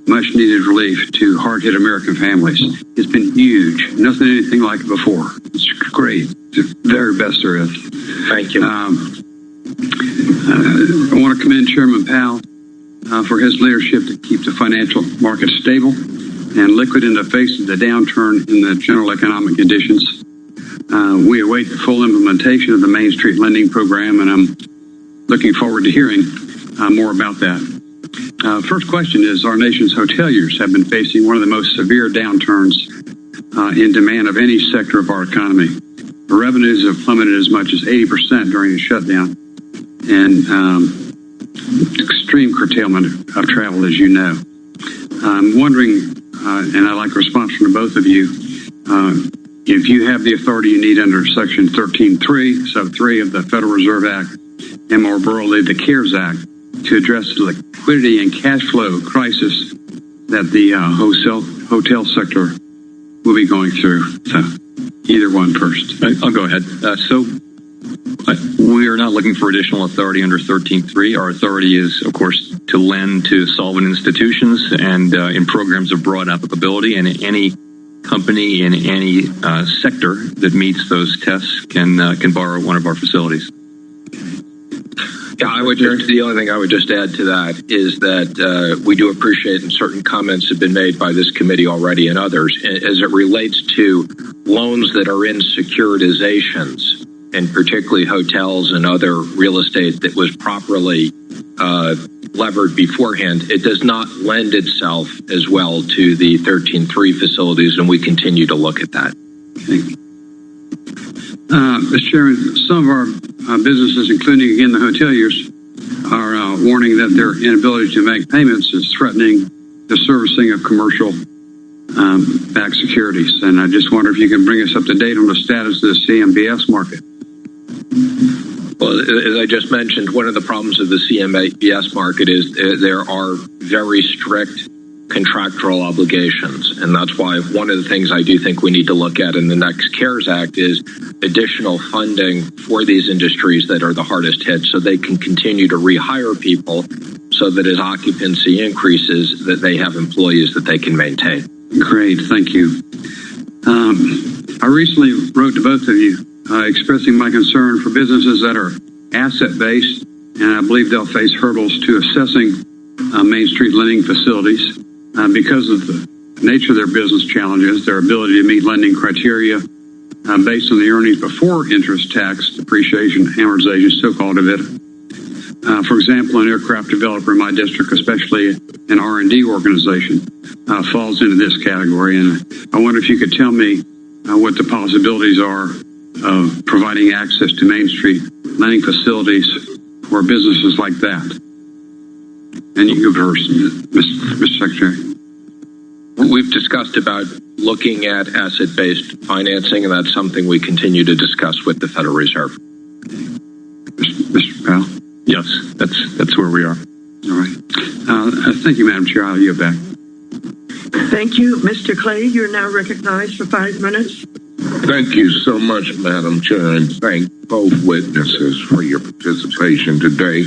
[SPEAKER 10] much needed relief to hard-hit American families. It's been huge. Anything like it before. It's great. It's the very best there is.
[SPEAKER 22] Thank you.
[SPEAKER 10] I want to commend Chairman Powell for his leadership to keep the financial markets stable and liquid in the face of the downturn in the general economic conditions. We await the full implementation of the Main Street Lending Program, and I'm looking forward to hearing more about that. First question is, our nation's hoteliers have been facing one of the most severe downturns in demand of any sector of our economy. The revenues have plummeted as much as 80% during the shutdown, and extreme curtailment of travel, as you know. I'm wondering, and I'd like a response from both of you, if you have the authority you need under Section 13.3, Sub 3 of the Federal Reserve Act, and more broadly, the CARES Act, to address the liquidity and cash flow crisis that the hotel sector will be going through. So, either one first.
[SPEAKER 23] I'll go ahead. We are not looking for additional authority under 13.3. Our authority is, of course, to lend to solvent institutions and in programs of broad applicability, and any company in any sector that meets those tests can borrow one of our facilities.
[SPEAKER 22] Yeah, the only thing I would just add to that is that we do appreciate, and certain comments have been made by this committee already and others, as it relates to loans that are in securitizations, and particularly hotels and other real estate that was properly levered beforehand. It does not lend itself as well to the 13.3 facilities, and we continue to look at that.
[SPEAKER 10] Okay. Mr. Chairman, some of our businesses, including, again, the hoteliers, are warning that their inability to make payments is threatening the servicing of commercial backed securities. And I just wonder if you can bring us up to date on the status of the CMBS market.
[SPEAKER 22] Well, as I just mentioned, one of the problems of the CMBS market is there are very strict contractual obligations. And that's why one of the things I do think we need to look at in the next CARES Act is additional funding for these industries that are the hardest hit, so they can continue to rehire people, so that as occupancy increases, that they have employees that they can maintain.
[SPEAKER 10] Great, thank you. I recently wrote to both of you expressing my concern for businesses that are asset-based, and I believe they'll face hurdles to assessing Main Street lending facilities because of the nature of their business challenges, their ability to meet lending criteria based on the earnings before interest, tax, depreciation, amortization, so-called EBITDA. For example, an aircraft developer in my district, especially an R&D organization, falls into this category. And I wonder if you could tell me what the possibilities are of providing access to Main Street lending facilities for businesses like that. And you go first, Mr. Secretary.
[SPEAKER 22] We've discussed about looking at asset-based financing, and that's something we continue to discuss with the Federal Reserve.
[SPEAKER 10] Mr. Powell?
[SPEAKER 23] Yes, that's where we are.
[SPEAKER 10] All right. Thank you, Madam Chair. I'll yield back.
[SPEAKER 1] Thank you. Mr. Clay, you're now recognized for 5 minutes.
[SPEAKER 11] Thank you so much, Madam Chair, and thank both witnesses for your participation today.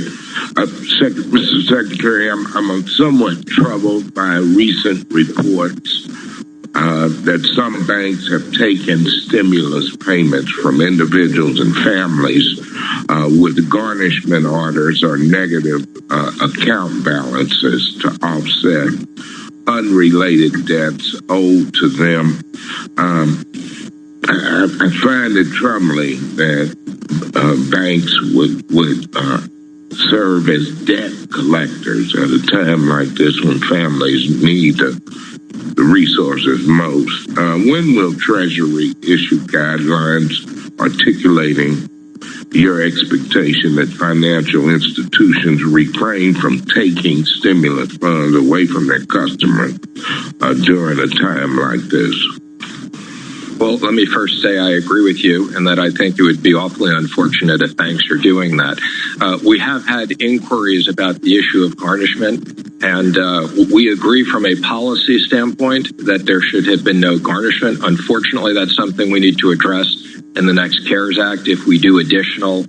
[SPEAKER 11] Mr. Secretary, I'm somewhat troubled by recent reports that some banks have taken stimulus payments from individuals and families with garnishment orders or negative account balances to offset unrelated debts owed to them. I find it troubling that banks would serve as debt collectors at a time like this when families need the resources most. When will Treasury issue guidelines articulating your expectation that financial institutions refrain from taking stimulus funds away from their customers during a time like this?
[SPEAKER 22] Well, let me first say I agree with you and that I think it would be awfully unfortunate if banks are doing that. We have had inquiries about the issue of garnishment, and we agree from a policy standpoint that there should have been no garnishment. Unfortunately, that's something we need to address in the next CARES Act if we do additional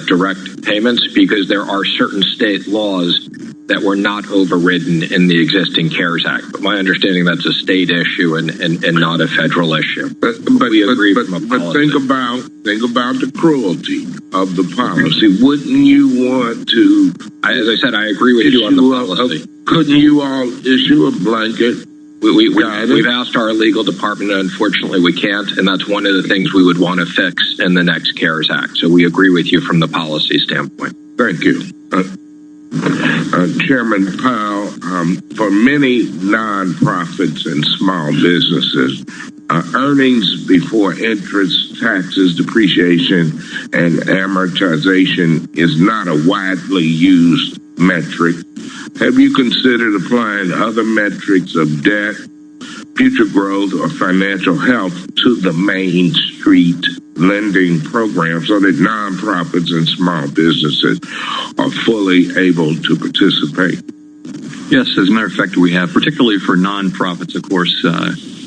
[SPEAKER 22] direct payments, because there are certain state laws that were not overridden in the existing CARES Act. But my understanding that's a state issue and not a federal issue. But we agree from a policy.
[SPEAKER 11] But think about the cruelty of the policy. Wouldn't you want to?
[SPEAKER 22] As I said, I agree with you on the policy.
[SPEAKER 11] Couldn't you all issue a blanket?
[SPEAKER 22] We've asked our legal department, and unfortunately we can't, and that's one of the things we would want to fix in the next CARES Act. So we agree with you from the policy standpoint.
[SPEAKER 11] Thank you. Chairman Powell, for many nonprofits and small businesses, earnings before interest, taxes, depreciation, and amortization is not a widely used metric. Have you considered applying other metrics of debt, future growth, or financial health to the Main Street lending program so that nonprofits and small businesses are fully able to participate?
[SPEAKER 23] Yes, as a matter of fact, we have, particularly for nonprofits, of course,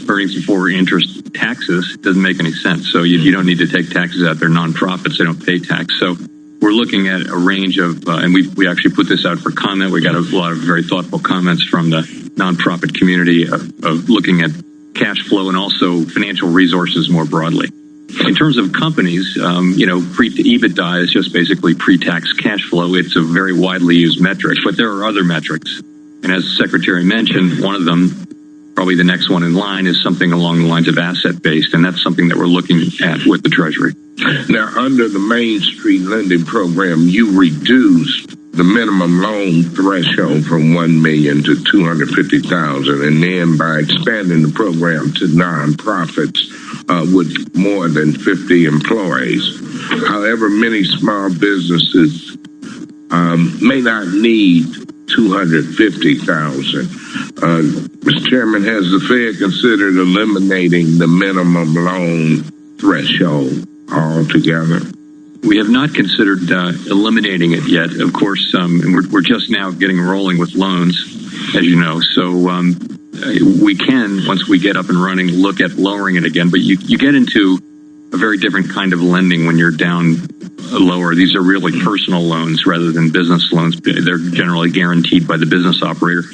[SPEAKER 23] earnings before interest taxes doesn't make any sense. So you don't need to take taxes out. They're nonprofits. They don't pay tax. So we're looking at a range of, and we actually put this out for comment. We got a lot of very thoughtful comments from the nonprofit community of looking at cash flow and also financial resources more broadly. In terms of companies, pre-EBITDA is just basically pre-tax cash flow. It's a very widely used metric, but there are other metrics. And as the Secretary mentioned, one of them, probably the next one in line, is something along the lines of asset-based, and that's something that we're looking at with the Treasury.
[SPEAKER 11] Now, under the Main Street lending program, you reduced the minimum loan threshold from $1 million to $250,000, and then by expanding the program to nonprofits with more than 50 employees. However, many small businesses may not need $250,000. Mr. Chairman, has the Fed considered eliminating the minimum loan threshold altogether?
[SPEAKER 23] We have not considered eliminating it yet. Of course, we're just now getting rolling with loans, as you know. So we can, once we get up and running, look at lowering it again. But you get into a very different kind of lending when you're down lower. These are really personal loans rather than business loans. They're generally guaranteed by the business operator.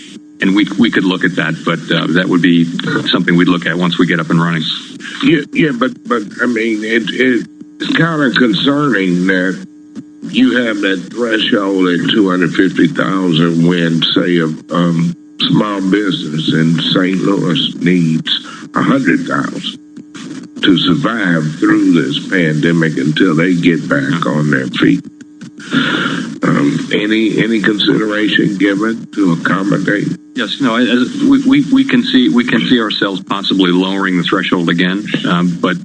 [SPEAKER 23] And we could look at that, but that would be something we'd look at once we get up and running.
[SPEAKER 11] Yeah, but I mean, it's kind of concerning that you have that threshold at $250,000 when, say, a small business in St. Louis needs $100,000 to survive through this pandemic until they get back on their feet. Any consideration given to accommodate?
[SPEAKER 23] Yes, no. We can see ourselves possibly lowering the threshold again, but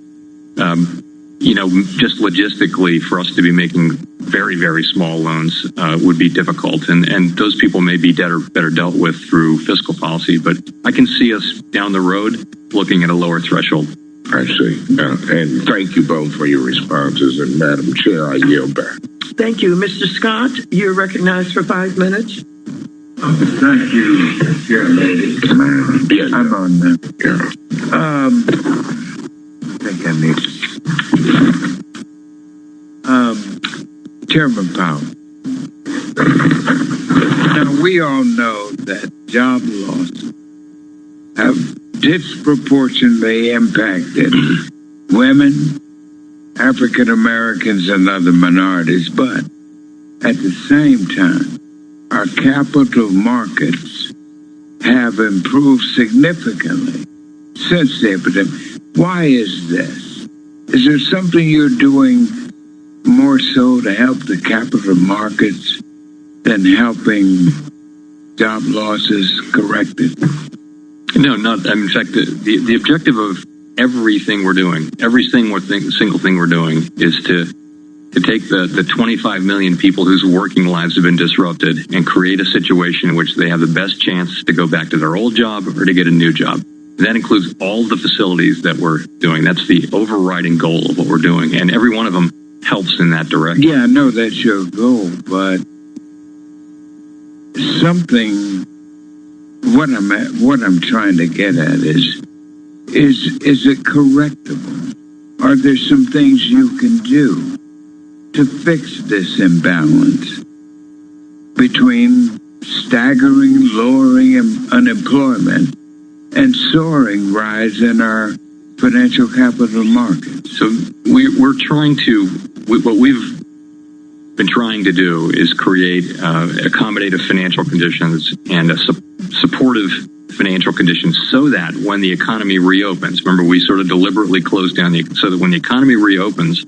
[SPEAKER 23] just logistically, for us to be making very, very small loans would be difficult, and those people may be better dealt with through fiscal policy. But I can see us down the road looking at a lower threshold.
[SPEAKER 11] I see. And thank you both for your responses. And Madam Chair, I yield back.
[SPEAKER 1] Thank you. Mr. Scott, you're recognized for 5 minutes.
[SPEAKER 5] Thank you, Chairman.
[SPEAKER 11] Yes.
[SPEAKER 5] I'm on there.
[SPEAKER 11] Yeah.
[SPEAKER 5] I think I need it. Chairman Powell. Now, we all know that job loss have disproportionately impacted women, African Americans, and other minorities, but at the same time, our capital markets have improved significantly since the epidemic. Why is this? Is there something you're doing more so to help the capital markets than helping job losses corrected?
[SPEAKER 23] No, not. In fact, the objective of everything we're doing, every single thing we're doing, is to take the 25 million people whose working lives have been disrupted and create a situation in which they have the best chance to go back to their old job or to get a new job. That includes all the facilities that we're doing. That's the overriding goal of what we're doing, and every one of them helps in that direction.
[SPEAKER 5] Yeah, I know that's your goal, but what I'm trying to get at is it correctable? Are there some things you can do to fix this imbalance between staggering, lowering unemployment and soaring rise in our financial capital markets?
[SPEAKER 23] So we're trying to, what we've been trying to do is create accommodative financial conditions and supportive financial conditions so that when the economy reopens, remember we sort of deliberately closed down so that when the economy reopens,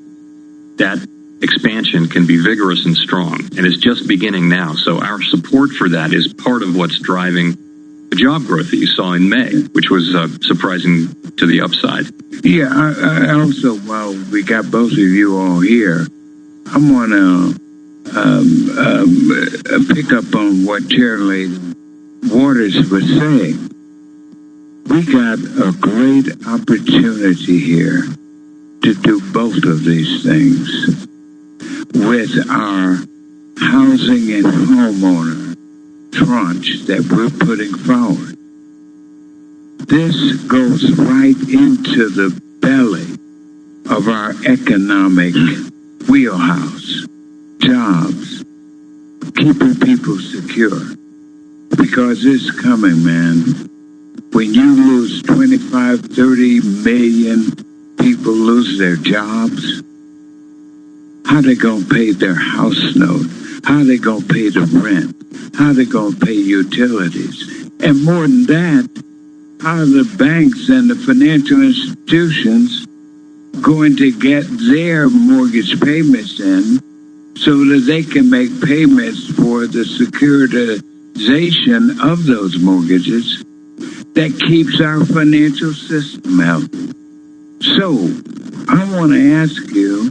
[SPEAKER 23] that expansion can be vigorous and strong, and it's just beginning now. So our support for that is part of what's driving the job growth that you saw in May, which was surprising to the upside.
[SPEAKER 5] Yeah, I also, while we got both of you all here, I want to pick up on what Chairlady Waters was saying. We got a great opportunity here to do both of these things with our housing and homeowner tranche that we're putting forward. This goes right into the belly of our economic wheelhouse. Jobs, keeping people secure. Because it's coming, man. When you lose 25, 30 million people lose their jobs, how they going to pay their house note? How they going to pay the rent? How they going to pay utilities? And more than that, how are the banks and the financial institutions going to get their mortgage payments in so that they can make payments for the securitization of those mortgages that keeps our financial system healthy? So, I want to ask you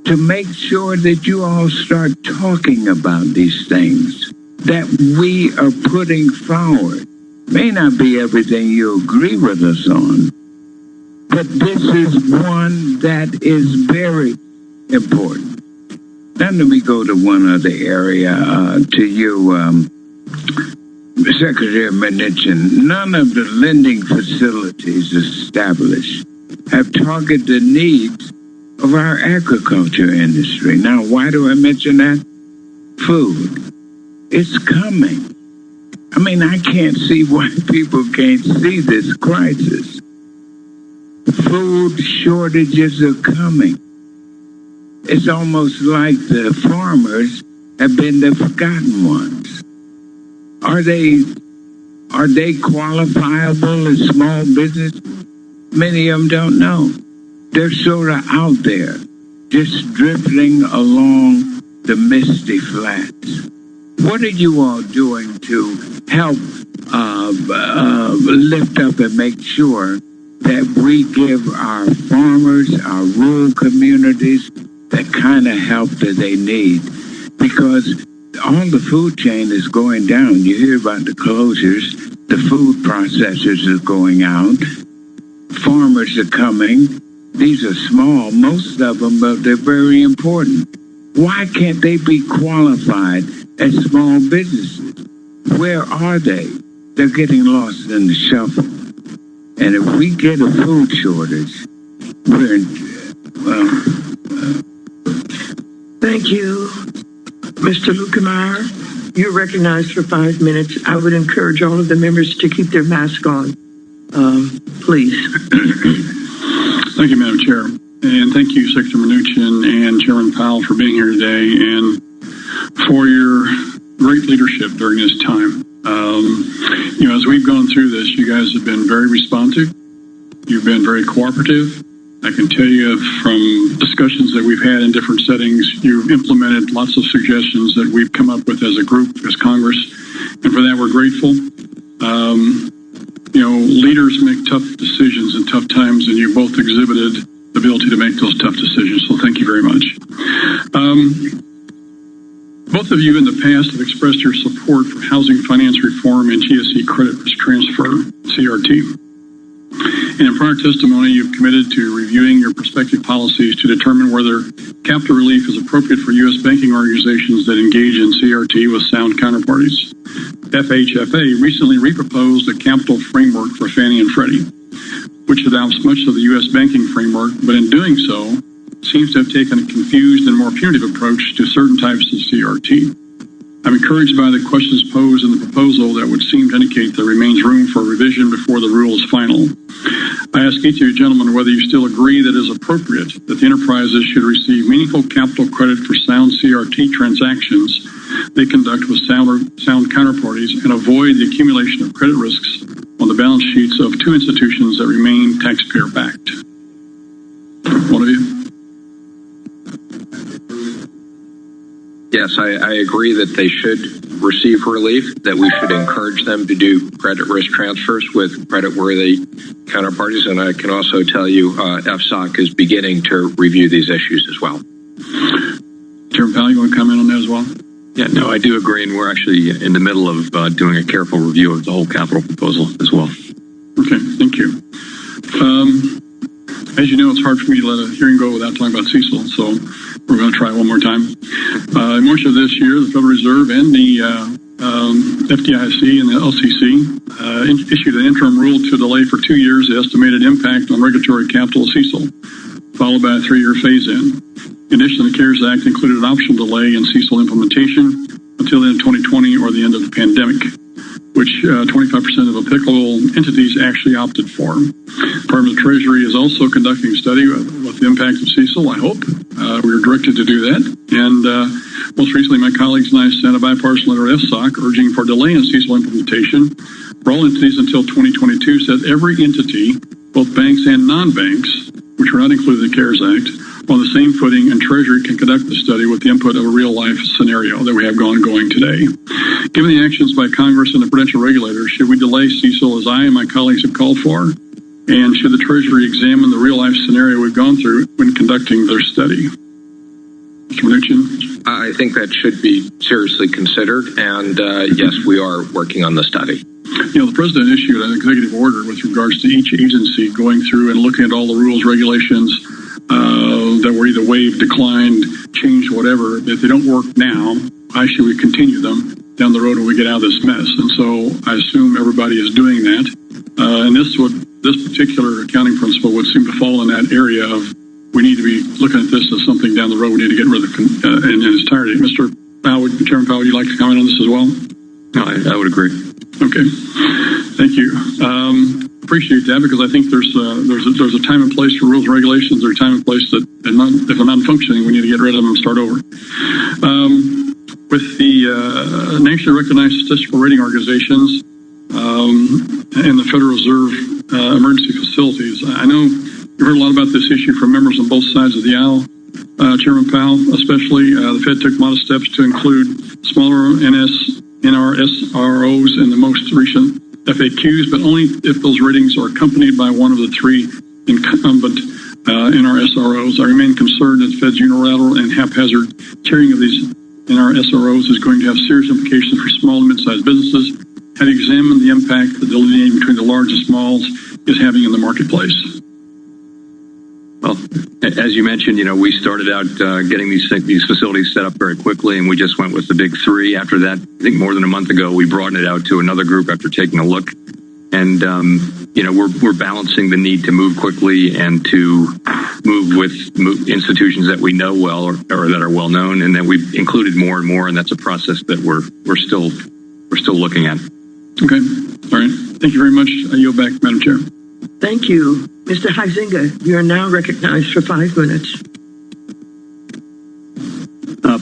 [SPEAKER 5] to make sure that you all start talking about these things that we are putting forward. May not be everything you agree with us on, but this is one that is very important. Then let me go to one other area, to you, Secretary Mnuchin. None of the lending facilities established have targeted the needs of our agriculture industry. Now, why do I mention that? Food. It's coming. I mean, I can't see why people can't see this crisis. Food shortages are coming. It's almost like the farmers have been the forgotten ones. Are they qualifiable as small business? Many of them don't know. They're sort of out there, just drifting along the misty flats. What are you all doing to help lift up and make sure that we give our farmers, our rural communities, the kind of help that they need? Because all the food chain is going down. You hear about the closures. The food processors are going out. Farmers are coming. These are small, most of them, but they're very important. Why can't they be qualified as small businesses? Where are they? They're getting lost in the shuffle. And if we get a food shortage, we're in,
[SPEAKER 1] Thank you, Mr. Lukemeyer. You're recognized for 5 minutes. I would encourage all of the members to keep their mask on. Please.
[SPEAKER 12] Thank you, Madam Chair. And thank you, Secretary Mnuchin and Chairman Powell, for being here today and for your great leadership during this time. As we've gone through this, you guys have been very responsive. You've been very cooperative. I can tell you from discussions that we've had in different settings, you've implemented lots of suggestions that we've come up with as a group, as Congress, and for that we're grateful. Leaders make tough decisions in tough times, and you both exhibited the ability to make those tough decisions, so thank you very much. Both of you in the past have expressed your support for housing finance reform and GSE credit risk transfer, CRT. And in prior testimony, you've committed to reviewing your prospective policies to determine whether capital relief is appropriate for U.S. banking organizations that engage in CRT with sound counterparties. FHFA recently reproposed a capital framework for Fannie and Freddie, which adopts much of the U.S. banking framework, but in doing so, seems to have taken a confused and more punitive approach to certain types of CRT. I'm encouraged by the questions posed in the proposal that would seem to indicate there remains room for revision before the rule is final. I ask each of you gentlemen whether you still agree that it is appropriate that the enterprises should receive meaningful capital credit for sound CRT transactions they conduct with sound counterparties and avoid the accumulation of credit risks on the balance sheets of two institutions that remain taxpayer-backed. One of you?
[SPEAKER 22] Yes, I agree that they should receive relief, that we should encourage them to do credit risk transfers with credit-worthy counterparties, and I can also tell you FSOC is beginning to review these issues as well.
[SPEAKER 12] Chairman Powell, you want to comment on that as well?
[SPEAKER 23] Yeah, no, I do agree, and we're actually in the middle of doing a careful review of the whole capital proposal as well.
[SPEAKER 12] Okay, thank you. As you know, it's hard for me to let a hearing go without talking about CECL, so we're going to try one more time. In March of this year, the Federal Reserve and the FDIC and the LCC issued an interim rule to delay for 2 years the estimated impact on regulatory capital of CECL, followed by a 3-year phase-in. In addition, the CARES Act included an optional delay in CECL implementation until the end of 2020 or the end of the pandemic, which 25% of applicable entities actually opted for. The Department of Treasury is also conducting a study with the impact of CECL, I hope. We were directed to do that. And most recently, my colleagues and I sent a bipartisan letter to FSOC urging for delay in CECL implementation for all entities until 2022, so that every entity, both banks and non-banks, which were not included in the CARES Act, on the same footing, and Treasury can conduct the study with the input of a real-life scenario that we have going today. Given the actions by Congress and the prudential regulators, should we delay CECL as I and my colleagues have called for? And should the Treasury examine the real-life scenario we've gone through when conducting their study? Mr. Mnuchin?
[SPEAKER 22] I think that should be seriously considered, and yes, we are working on the study.
[SPEAKER 12] The President issued an executive order with regards to each agency going through and looking at all the rules, regulations, that were either waived, declined, changed, whatever. If they don't work now, why should we continue them down the road when we get out of this mess? And so I assume everybody is doing that. And this particular accounting principle would seem to fall in that area of we need to be looking at this as something down the road we need to get rid of in its entirety. Mr. Powell, Chairman Powell, would you like to comment on this as well?
[SPEAKER 23] No, I would agree.
[SPEAKER 12] Okay, thank you. Appreciate that, because I think there's a time and place for rules and regulations. There's a time and place that if they're not functioning, we need to get rid of them and start over. With the nationally recognized statistical rating organizations and the Federal Reserve emergency facilities, I know you've heard a lot about this issue from members on both sides of the aisle. Chairman Powell, especially, the Fed took modest steps to include smaller NRSROs in the most recent FAQs, but only if those ratings are accompanied by one of the three incumbent NRSROs. I remain concerned that the Fed's unilateral and haphazard tiering of these NRSROs is going to have serious implications for small and mid-sized businesses. Have you examined the impact the delineating between the large and smalls is having in the marketplace?
[SPEAKER 23] Well, as you mentioned, we started out getting these facilities set up very quickly, and we just went with the big three. After that, I think more than a month ago, we broadened it out to another group after taking a look. And, we're balancing the need to move quickly and to move with institutions that we know well or that are well known, and then we've included more and more, and that's a process that we're still looking at.
[SPEAKER 12] Okay. All right. Thank you very much. I yield back, Madam Chair.
[SPEAKER 1] Thank you. Mr. Huizinga, you are now recognized for 5 minutes.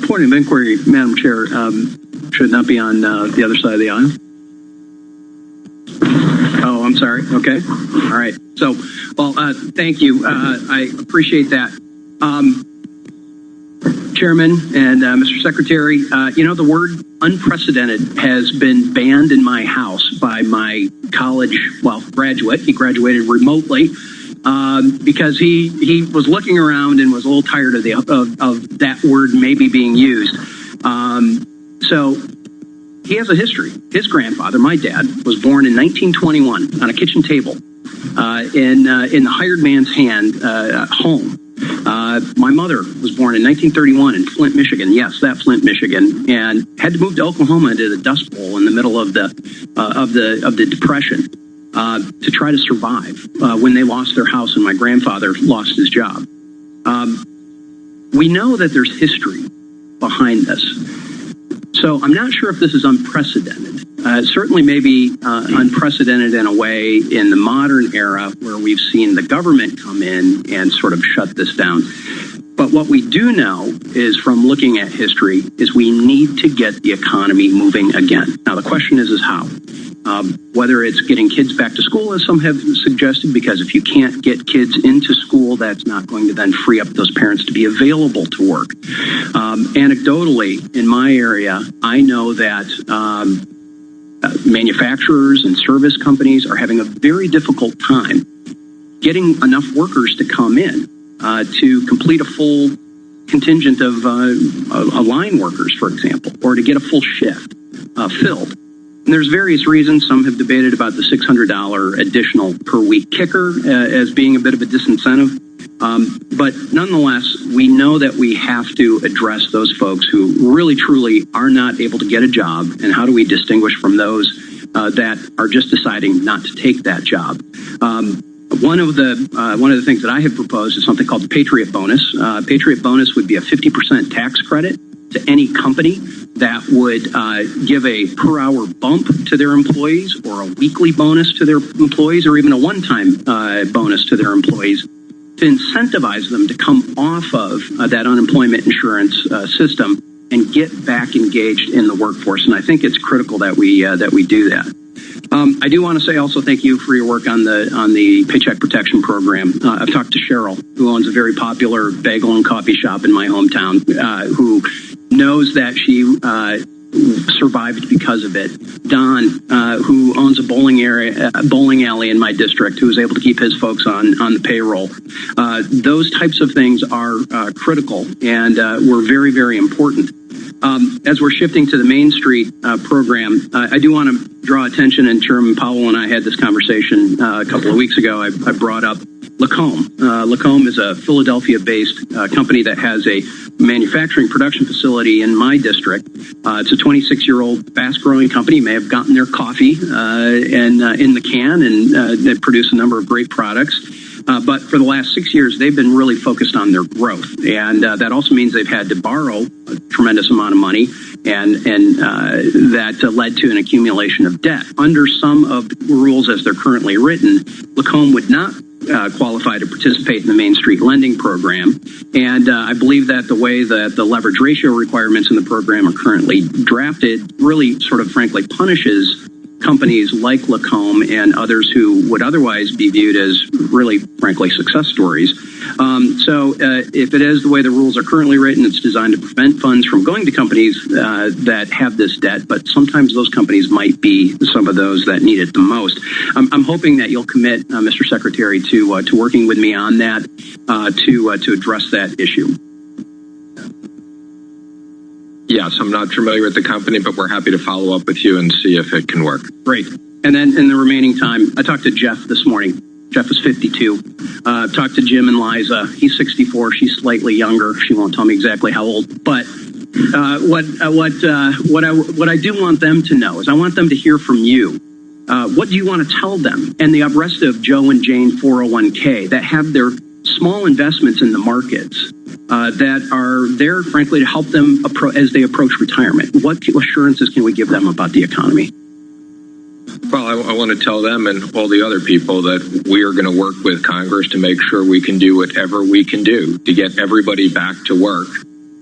[SPEAKER 13] Point of inquiry, Madam Chair, should not be on the other side of the aisle. Oh, I'm sorry. Okay. All right. So, well, thank you. I appreciate that. Chairman and Mr. Secretary, the word unprecedented has been banned in my house by my college, graduate. He graduated remotely because he was looking around and was a little tired of that word maybe being used. So he has a history. His grandfather, my dad, was born in 1921 on a kitchen table in the hired man's hand home. My mother was born in 1931 in Flint, Michigan. Yes, that Flint, Michigan, and had to move to Oklahoma into the Dust Bowl in the middle of the Depression to try to survive when they lost their house and my grandfather lost his job. We know that there's history behind this. So I'm not sure if this is unprecedented. Certainly maybe unprecedented in a way in the modern era where we've seen the government come in and sort of shut this down. But what we do know is from looking at history is we need to get the economy moving again. Now, the question is how? Whether it's getting kids back to school, as some have suggested, because if you can't get kids into school, that's not going to then free up those parents to be available to work. Anecdotally, in my area, I know that manufacturers and service companies are having a very difficult time getting enough workers to come in to complete a full contingent of line workers, for example, or to get a full shift filled. And there's various reasons. Some have debated about the $600 additional per week kicker as being a bit of a disincentive. But nonetheless, we know that we have to address those folks who really, truly are not able to get a job. And how do we distinguish from those that are just deciding not to take that job? One of the things that I have proposed is something called the Patriot Bonus. Patriot Bonus would be a 50% tax credit to any company that would give a per hour bump to their employees, or a weekly bonus to their employees, or even a one-time bonus to their employees, to incentivize them to come off of that unemployment insurance system and get back engaged in the workforce. And I think it's critical that we do that. I do want to say also thank you for your work on the Paycheck Protection Program. I've talked to Cheryl, who owns a very popular bagel and coffee shop in my hometown, who knows that she survived because of it. Don, who owns a bowling alley in my district, who was able to keep his folks on the payroll. Those types of things are critical and were very, very important. As we're shifting to the Main Street program, I do want to draw attention, and Chairman Powell and I had this conversation a couple of weeks ago. I brought up Lacombe. Lacombe is a Philadelphia-based company that has a manufacturing production facility in my district. It's a 26-year-old fast-growing company. You may have gotten their coffee in the can, and they produce a number of great products. But for the last 6 years, they've been really focused on their growth. And that also means they've had to borrow a tremendous amount of money, and that led to an accumulation of debt. Under some of the rules as they're currently written, Lacombe would not qualify to participate in the Main Street lending program. And I believe that the way that the leverage ratio requirements in the program are currently drafted really sort of frankly punishes companies like Lacombe and others who would otherwise be viewed as really, frankly, success stories. So if it is the way the rules are currently written, it's designed to prevent funds from going to companies that have this debt, but sometimes those companies might be some of those that need it the most. I'm hoping that you'll commit, Mr. Secretary, to working with me on that to address that issue.
[SPEAKER 22] Yes, I'm not familiar with the company, but we're happy to follow up with you and see if it can work.
[SPEAKER 13] Great. And then in the remaining time, I talked to Jeff this morning. Jeff is 52. Talked to Jim and Liza. He's 64. She's slightly younger. She won't tell me exactly how old. But what I do want them to know is I want them to hear from you. What do you want to tell them? And the rest of Joe and Jane 401k that have their small investments in the markets that are there, frankly, to help them as they approach retirement. What assurances can we give them about the economy?
[SPEAKER 22] Well, I want to tell them and all the other people that we are going to work with Congress to make sure we can do whatever we can do to get everybody back to work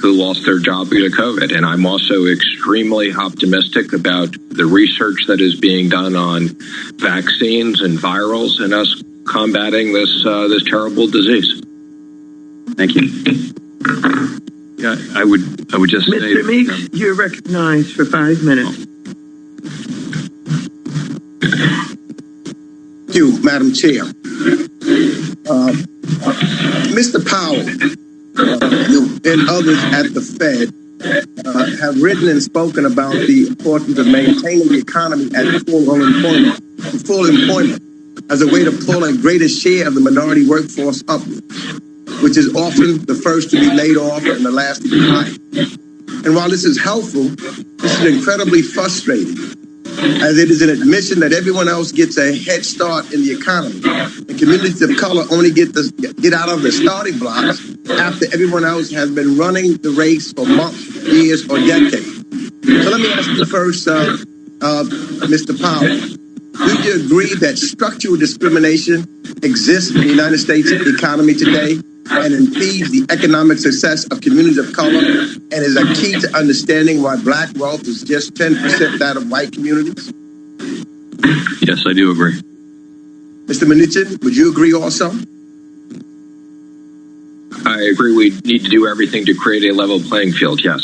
[SPEAKER 22] who lost their job due to COVID. And I'm also extremely optimistic about the research that is being done on vaccines and virals and us combating this terrible disease.
[SPEAKER 13] Thank you.
[SPEAKER 23] Yeah, I would just say,
[SPEAKER 1] Mr. Meeks, you're recognized for 5 minutes.
[SPEAKER 14] Thank you, Madam Chair. Mr. Powell and others at the Fed have written and spoken about the importance of maintaining the economy at full employment as a way to pull a greater share of the minority workforce upward, which is often the first to be laid off and the last to be hired. And while this is helpful, this is incredibly frustrating, as it is an admission that everyone else gets a head start in the economy, and communities of color only get out of the starting blocks after everyone else has been running the race for months, years, or decades. So let me ask you first, Mr. Powell, do you agree that structural discrimination exists in the United States economy today and impedes the economic success of communities of color and is a key to understanding why black wealth is just 10% that of white communities?
[SPEAKER 23] yes, I do agree.
[SPEAKER 14] Mr. Mnuchin, would you agree also?
[SPEAKER 22] I agree we need to do everything to create a level playing field, yes.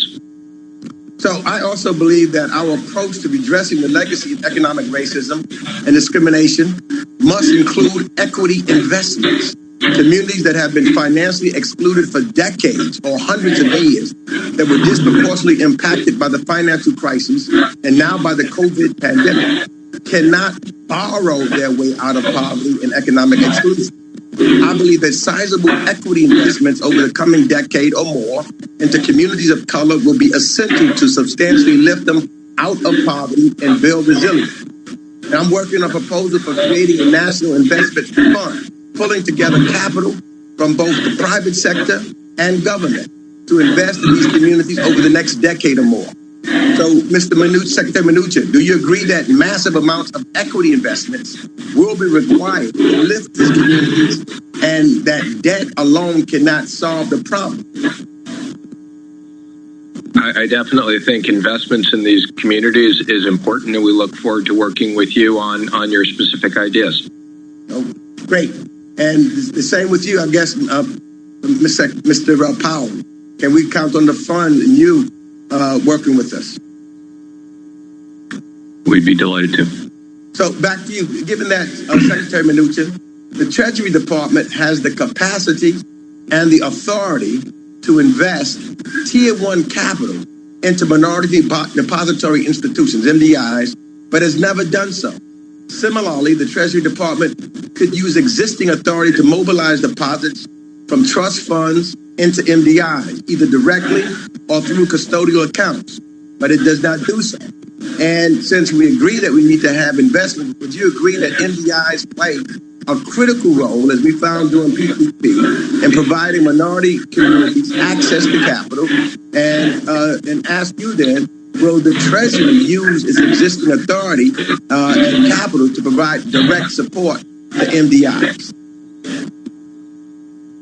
[SPEAKER 14] So I also believe that our approach to redressing the legacy of economic racism and discrimination must include equity investments. Communities that have been financially excluded for decades or hundreds of years, that were disproportionately impacted by the financial crisis and now by the COVID pandemic, cannot borrow their way out of poverty and economic exclusion. I believe that sizable equity investments over the coming decade or more into communities of color will be essential to substantially lift them out of poverty and build resilience. And I'm working on a proposal for creating a national investment fund, pulling together capital from both the private sector and government to invest in these communities over the next decade or more. So, Mr. Mnuchin, Secretary Mnuchin, do you agree that massive amounts of equity investments will be required to lift these communities and that debt alone cannot solve the problem?
[SPEAKER 22] I definitely think investments in these communities is important, and we look forward to working with you on your specific ideas.
[SPEAKER 14] Oh, great. And the same with you, I guess, Mr. Powell. Can we count on the fund and you working with us?
[SPEAKER 23] We'd be delighted to.
[SPEAKER 14] So back to you. Given that, Secretary Mnuchin, the Treasury Department has the capacity and the authority to invest Tier 1 capital into minority depository institutions, MDIs, but has never done so. Similarly, the Treasury Department could use existing authority to mobilize deposits from trust funds into MDIs, either directly or through custodial accounts, but it does not do so. And since we agree that we need to have investment, would you agree that MDIs play a critical role, as we found during PPP, in providing minority communities access to capital? And ask you then, will the Treasury use its existing authority and capital to provide direct support to MDIs?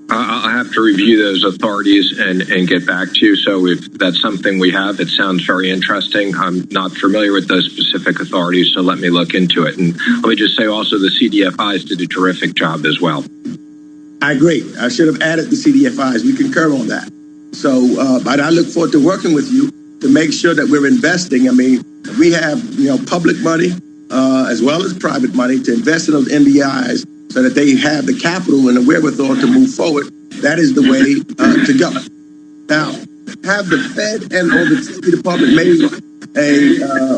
[SPEAKER 22] I'll have to review those authorities and get back to you. So if that's something we have, it sounds very interesting. I'm not familiar with those specific authorities, so let me look into it. And let me just say also the CDFIs did a terrific job as well.
[SPEAKER 14] I agree. I should have added the CDFIs. We concur on that. So, but I look forward to working with you to make sure that we're investing. I mean, we have, public money as well as private money to invest in those MDIs so that they have the capital and the wherewithal to move forward. That is the way to go. Now, have the Fed and or the Treasury Department made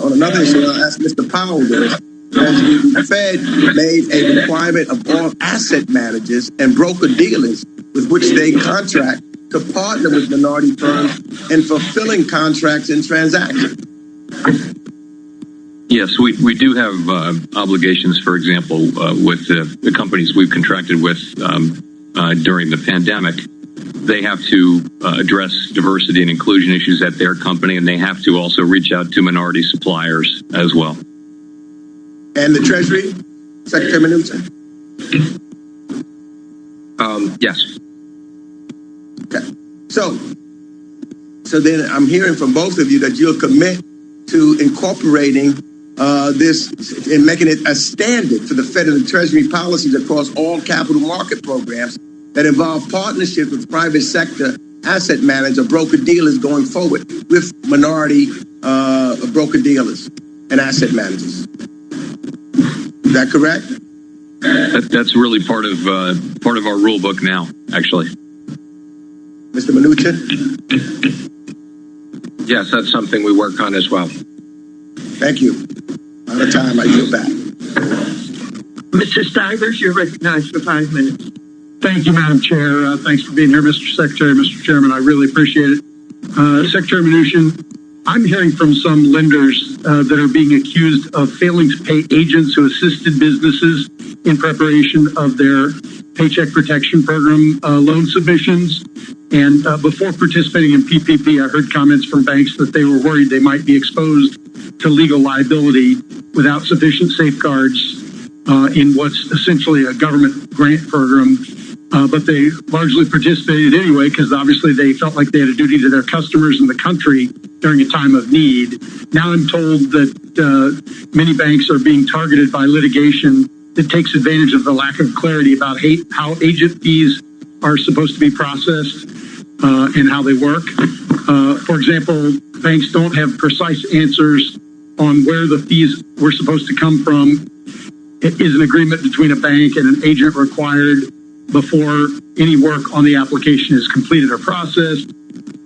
[SPEAKER 14] on another issue, I'll ask Mr. Powell this, has the Fed made a requirement of all asset managers and broker-dealers with which they contract to partner with minority firms in fulfilling contracts and transactions?
[SPEAKER 23] Yes, we do have obligations, for example, with the companies we've contracted with during the pandemic. They have to address diversity and inclusion issues at their company, and they have to also reach out to minority suppliers as well.
[SPEAKER 14] And the Treasury, Secretary Mnuchin?
[SPEAKER 22] Yes.
[SPEAKER 14] Okay. So, So then I'm hearing from both of you that you'll commit to incorporating this and making it a standard for the Fed and the Treasury policies across all capital market programs that involve partnerships with private sector asset managers or broker dealers going forward with minority broker dealers and asset managers. Is that correct?
[SPEAKER 23] That's really part of our rule book now, actually.
[SPEAKER 14] Mr. Mnuchin?
[SPEAKER 22] Yes, that's something we work on as well.
[SPEAKER 14] Thank you. Out of time, I yield back.
[SPEAKER 1] Mr. Stivers, you're recognized for 5 minutes.
[SPEAKER 12] Thank you, Madam Chair. Thanks for being here, Mr. Secretary, Mr. Chairman. I really appreciate it. Secretary Mnuchin, I'm hearing from some lenders that are being accused of failing to pay agents who assisted businesses in preparation of their Paycheck Protection Program loan submissions. And before participating in PPP, I heard comments from banks that they were worried they might be exposed to legal liability without sufficient safeguards in what's essentially a government grant program. But they largely participated anyway because obviously they felt like they had a duty to their customers in the country during a time of need. Now I'm told that many banks are being targeted by litigation that takes advantage of the lack of clarity about how agent fees are supposed to be processed and how they work. For example, banks don't have precise answers on where the fees were supposed to come from. Is an agreement between a bank and an agent required before any work on the application is completed or processed?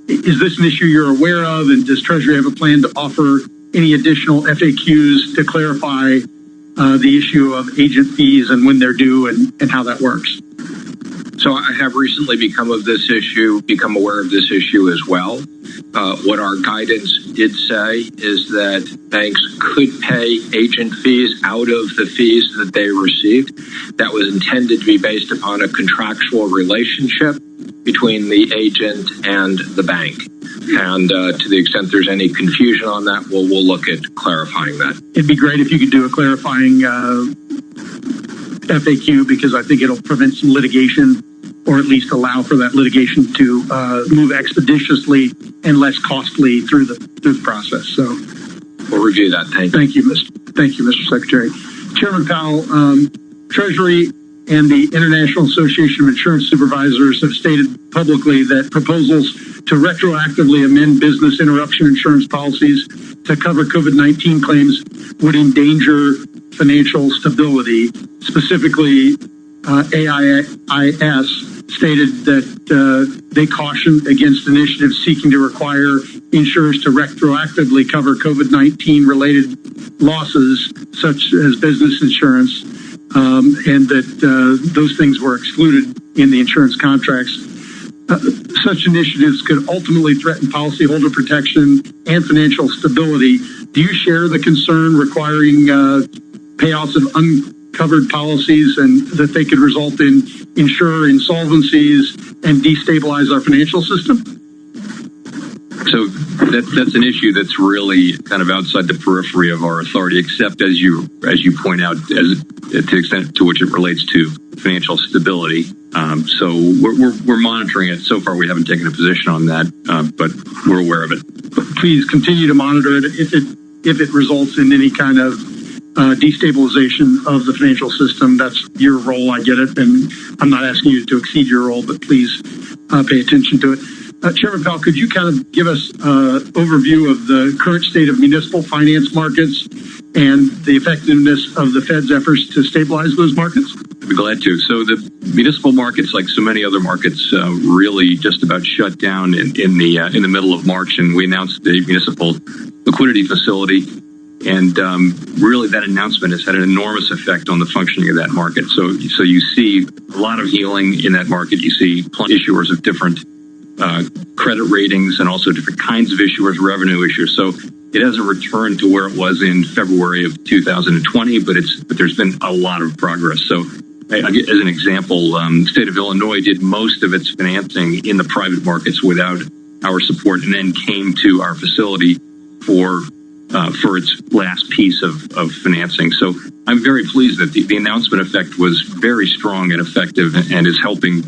[SPEAKER 12] Is this an issue you're aware of? And does Treasury have a plan to offer any additional FAQs to clarify the issue of agent fees and when they're due and how that works?
[SPEAKER 22] So I have recently become aware of this issue as well. What our guidance did say is that banks could pay agent fees out of the fees that they received. That was intended to be based upon a contractual relationship between the agent and the bank. And to the extent there's any confusion on that, we'll look at clarifying that.
[SPEAKER 12] It'd be great if you could do a clarifying FAQ because I think it'll prevent some litigation or at least allow for that litigation to move expeditiously and less costly through the process. So
[SPEAKER 22] we'll review that.
[SPEAKER 12] Thank you, Mr. Secretary. Chairman Powell, Treasury and the International Association of Insurance Supervisors have stated publicly that proposals to retroactively amend business interruption insurance policies to cover COVID-19 claims would endanger financial stability. Specifically, AIIS stated that they cautioned against initiatives seeking to require insurers to retroactively cover COVID-19 related losses, such as business insurance, and that those things were excluded in the insurance contracts. Such initiatives could ultimately threaten policyholder protection and financial stability. Do you share the concern requiring payouts of uncovered policies and that they could result in insurer insolvencies and destabilize our financial system?
[SPEAKER 23] So that's an issue that's really kind of outside the periphery of our authority, except as you point out, to the extent to which it relates to financial stability. So we're monitoring it. So far, we haven't taken a position on that, but we're aware of it.
[SPEAKER 12] Please continue to monitor it if it results in any kind of destabilization of the financial system. That's your role. I get it, and I'm not asking you to exceed your role, but please pay attention to it. Chairman Powell, could you kind of give us an overview of the current state of municipal finance markets and the effectiveness of the Fed's efforts to stabilize those markets?
[SPEAKER 23] I'd be glad to. So the municipal markets, like so many other markets, really just about shut down in the middle of March, and we announced the municipal liquidity facility. And really, that announcement has had an enormous effect on the functioning of that market. So you see a lot of healing in that market. You see issuers of different credit ratings and also different kinds of issuers, revenue issuers. So it hasn't returned to where it was in February of 2020, but there's been a lot of progress. So as an example, the state of Illinois did most of its financing in the private markets without our support, and then came to our facility for its last piece of financing. So I'm very pleased that the announcement effect was very strong and effective and is helping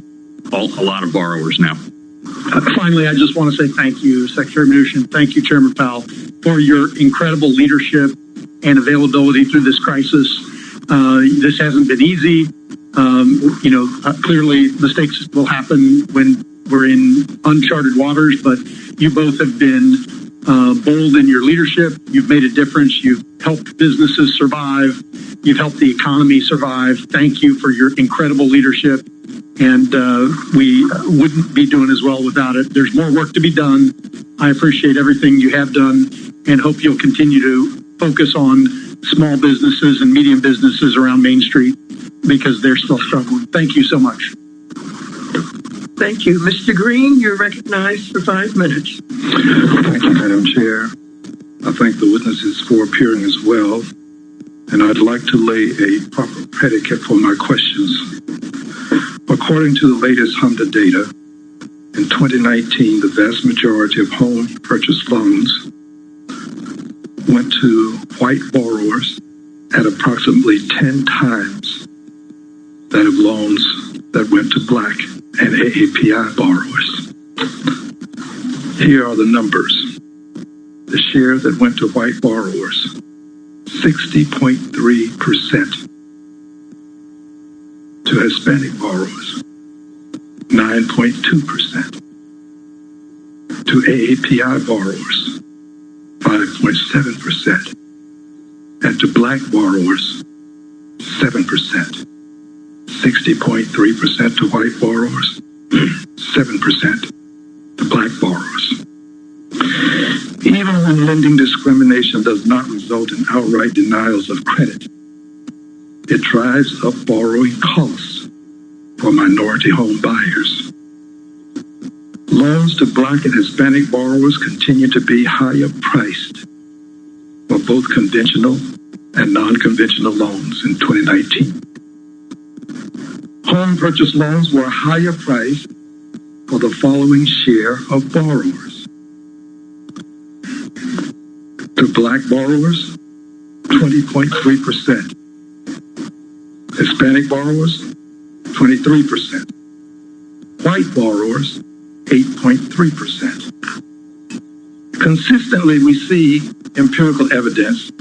[SPEAKER 23] a lot of borrowers now.
[SPEAKER 12] Finally, I just want to say thank you, Secretary Mnuchin. Thank you, Chairman Powell, for your incredible leadership and availability through this crisis. This hasn't been easy. Clearly mistakes will happen when we're in uncharted waters, but you both have been bold in your leadership. You've made a difference. You've helped businesses survive. You've helped the economy survive. Thank you for your incredible leadership. And we wouldn't be doing as well without it. There's more work to be done. I appreciate everything you have done and hope you'll continue to focus on small businesses and medium businesses around Main Street because they're still struggling. Thank you so much.
[SPEAKER 1] Thank you. Mr. Green, you're recognized for 5 minutes.
[SPEAKER 3] Thank you, Madam Chair. I thank the witnesses for appearing as well. And I'd like to lay a proper predicate for my questions. According to the latest HMDA data, in 2019, the vast majority of home purchase loans went to white borrowers at approximately 10 times that of loans that went to black and AAPI borrowers. Here are the numbers. The share that went to white borrowers, 60.3%. To Hispanic borrowers, 9.2%. To AAPI borrowers, 5.7%. And to black borrowers, 7%. 60.3% to white borrowers, 7% to black borrowers. Even when lending discrimination does not result in outright denials of credit, it drives up borrowing costs for minority home buyers. Loans to black and Hispanic borrowers continue to be higher priced for both conventional and non-conventional loans in 2019. Home purchase loans were higher priced for the following share of borrowers. To black borrowers, 20.3%. Hispanic borrowers, 23%. White borrowers, 8.3%. Consistently, we see empirical evidence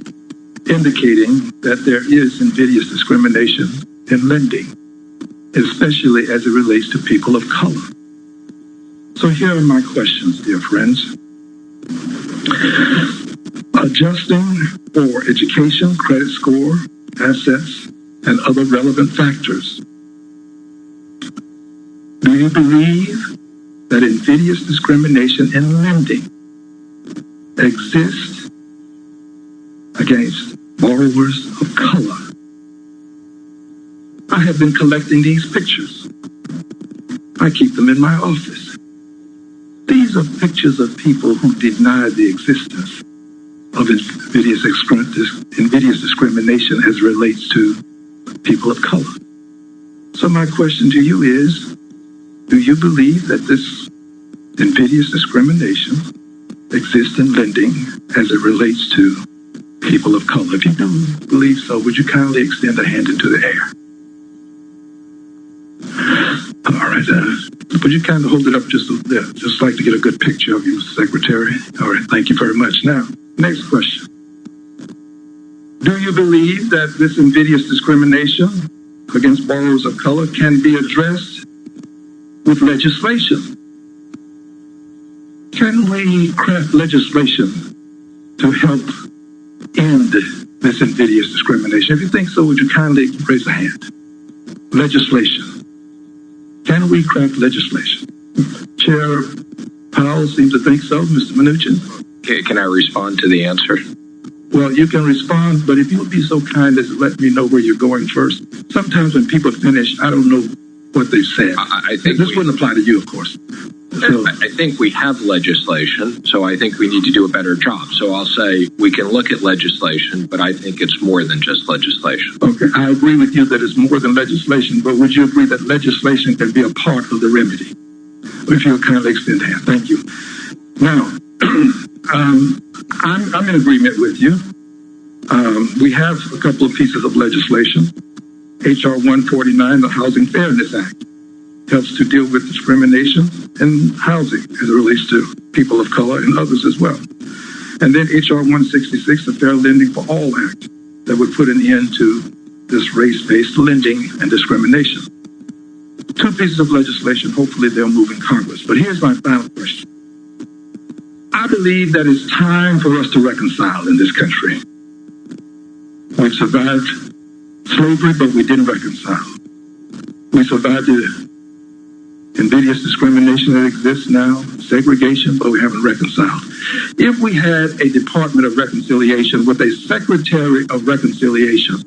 [SPEAKER 3] indicating that there is invidious discrimination in lending, especially as it relates to people of color. So here are my questions, dear friends. Adjusting for education, credit score, assets, and other relevant factors. Do you believe that invidious discrimination in lending exists against borrowers of color? I have been collecting these pictures. I keep them in my office. These are pictures of people who deny the existence of invidious discrimination as relates to people of color. So my question to you is, do you believe that this invidious discrimination exists in lending as it relates to people of color? If you do believe so, would you kindly extend a hand into the air? All right, would you kind of hold it up just like to get a good picture of you, Mr. Secretary? All right, thank you very much. Now, next question. Do you believe that this invidious discrimination against borrowers of color can be addressed with legislation? Can we craft legislation to help end this invidious discrimination? If you think so, would you kindly raise a hand? Legislation. Can we craft legislation? Chair Powell seems to think so. Mr. Mnuchin?
[SPEAKER 22] Okay, can I respond to the answer?
[SPEAKER 3] Well, you can respond, but if you would be so kind as to let me know where you're going first. Sometimes when people finish, I don't know what they've said.
[SPEAKER 22] I think
[SPEAKER 3] this wouldn't apply to you, of course. So,
[SPEAKER 22] I think we have legislation, so I think we need to do a better job. So I'll say we can look at legislation, but I think it's more than just legislation.
[SPEAKER 3] Okay, I agree with you that it's more than legislation, but would you agree that legislation can be a part of the remedy? If you'll kindly extend a hand. Thank you. Now, I'm in agreement with you. We have a couple of pieces of legislation. H.R. 149, the Housing Fairness Act. helps to deal with discrimination in housing as it relates to people of color and others as well. And then H.R. 166, the Fair Lending for All Act, that would put an end to this race-based lending and discrimination. 2 pieces of legislation, hopefully they'll move in Congress. But here's my final question. I believe that it's time for us to reconcile in this country. We've survived slavery, but we didn't reconcile. We survived the invidious discrimination that exists now, segregation, but we haven't reconciled. If we had a Department of Reconciliation with a Secretary of Reconciliation,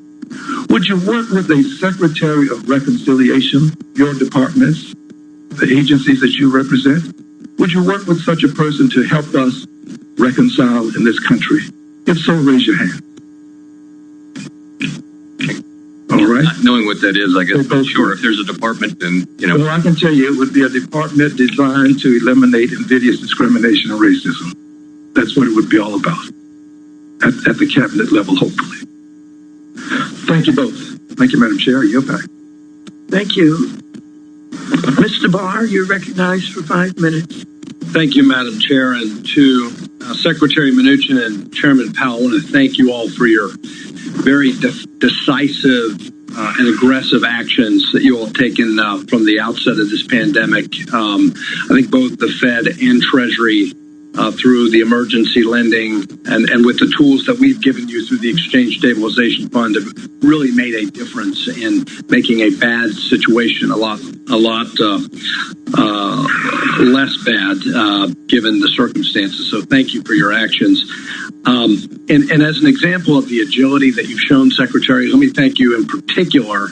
[SPEAKER 3] would you work with a Secretary of Reconciliation, your departments, the agencies that you represent? Would you work with such a person to help us reconcile in this country? If so, raise your hand. All right.
[SPEAKER 23] Not knowing what that is, I guess, I'm sure if there's a department, then,
[SPEAKER 3] Well, I can tell you it would be a department designed to eliminate invidious discrimination and racism. That's what it would be all about at the cabinet level, hopefully. Thank you both. Thank you, Madam Chair. You're back.
[SPEAKER 1] Thank you. Mr. Barr, you're recognized for 5 minutes.
[SPEAKER 16] Thank you, Madam Chair, and to Secretary Mnuchin and Chairman Powell, I want to thank you all for your very decisive and aggressive actions that you all have taken from the outset of this pandemic. I think both the Fed and Treasury, through the emergency lending and with the tools that we've given you through the Exchange Stabilization Fund, have really made a difference in making a bad situation a lot less bad given the circumstances. So thank you for your actions. And as an example of the agility that you've shown, Secretary, let me thank you in particular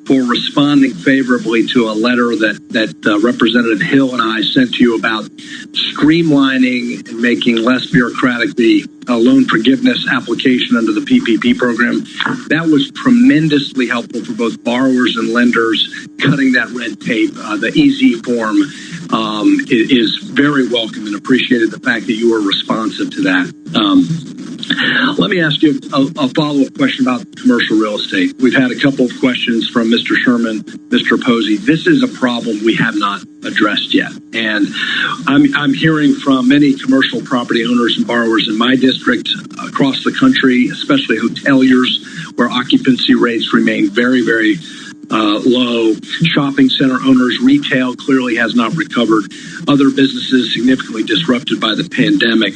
[SPEAKER 16] for responding favorably to a letter that Representative Hill and I sent to you about streamlining and making less bureaucratic the loan forgiveness application under the PPP program. That was tremendously helpful for both borrowers and lenders, cutting that red tape. The easy form is very welcome and appreciated the fact that you were responsive to that. Let me ask you a follow-up question about commercial real estate. We've had a couple of questions from Mr. Sherman, Mr. Posey. This is a problem we have not addressed yet. And I'm hearing from many commercial property owners and borrowers in my district across the country, especially hoteliers, where occupancy rates remain very, very low. Shopping center owners, retail clearly has not recovered. Other businesses significantly disrupted by the pandemic.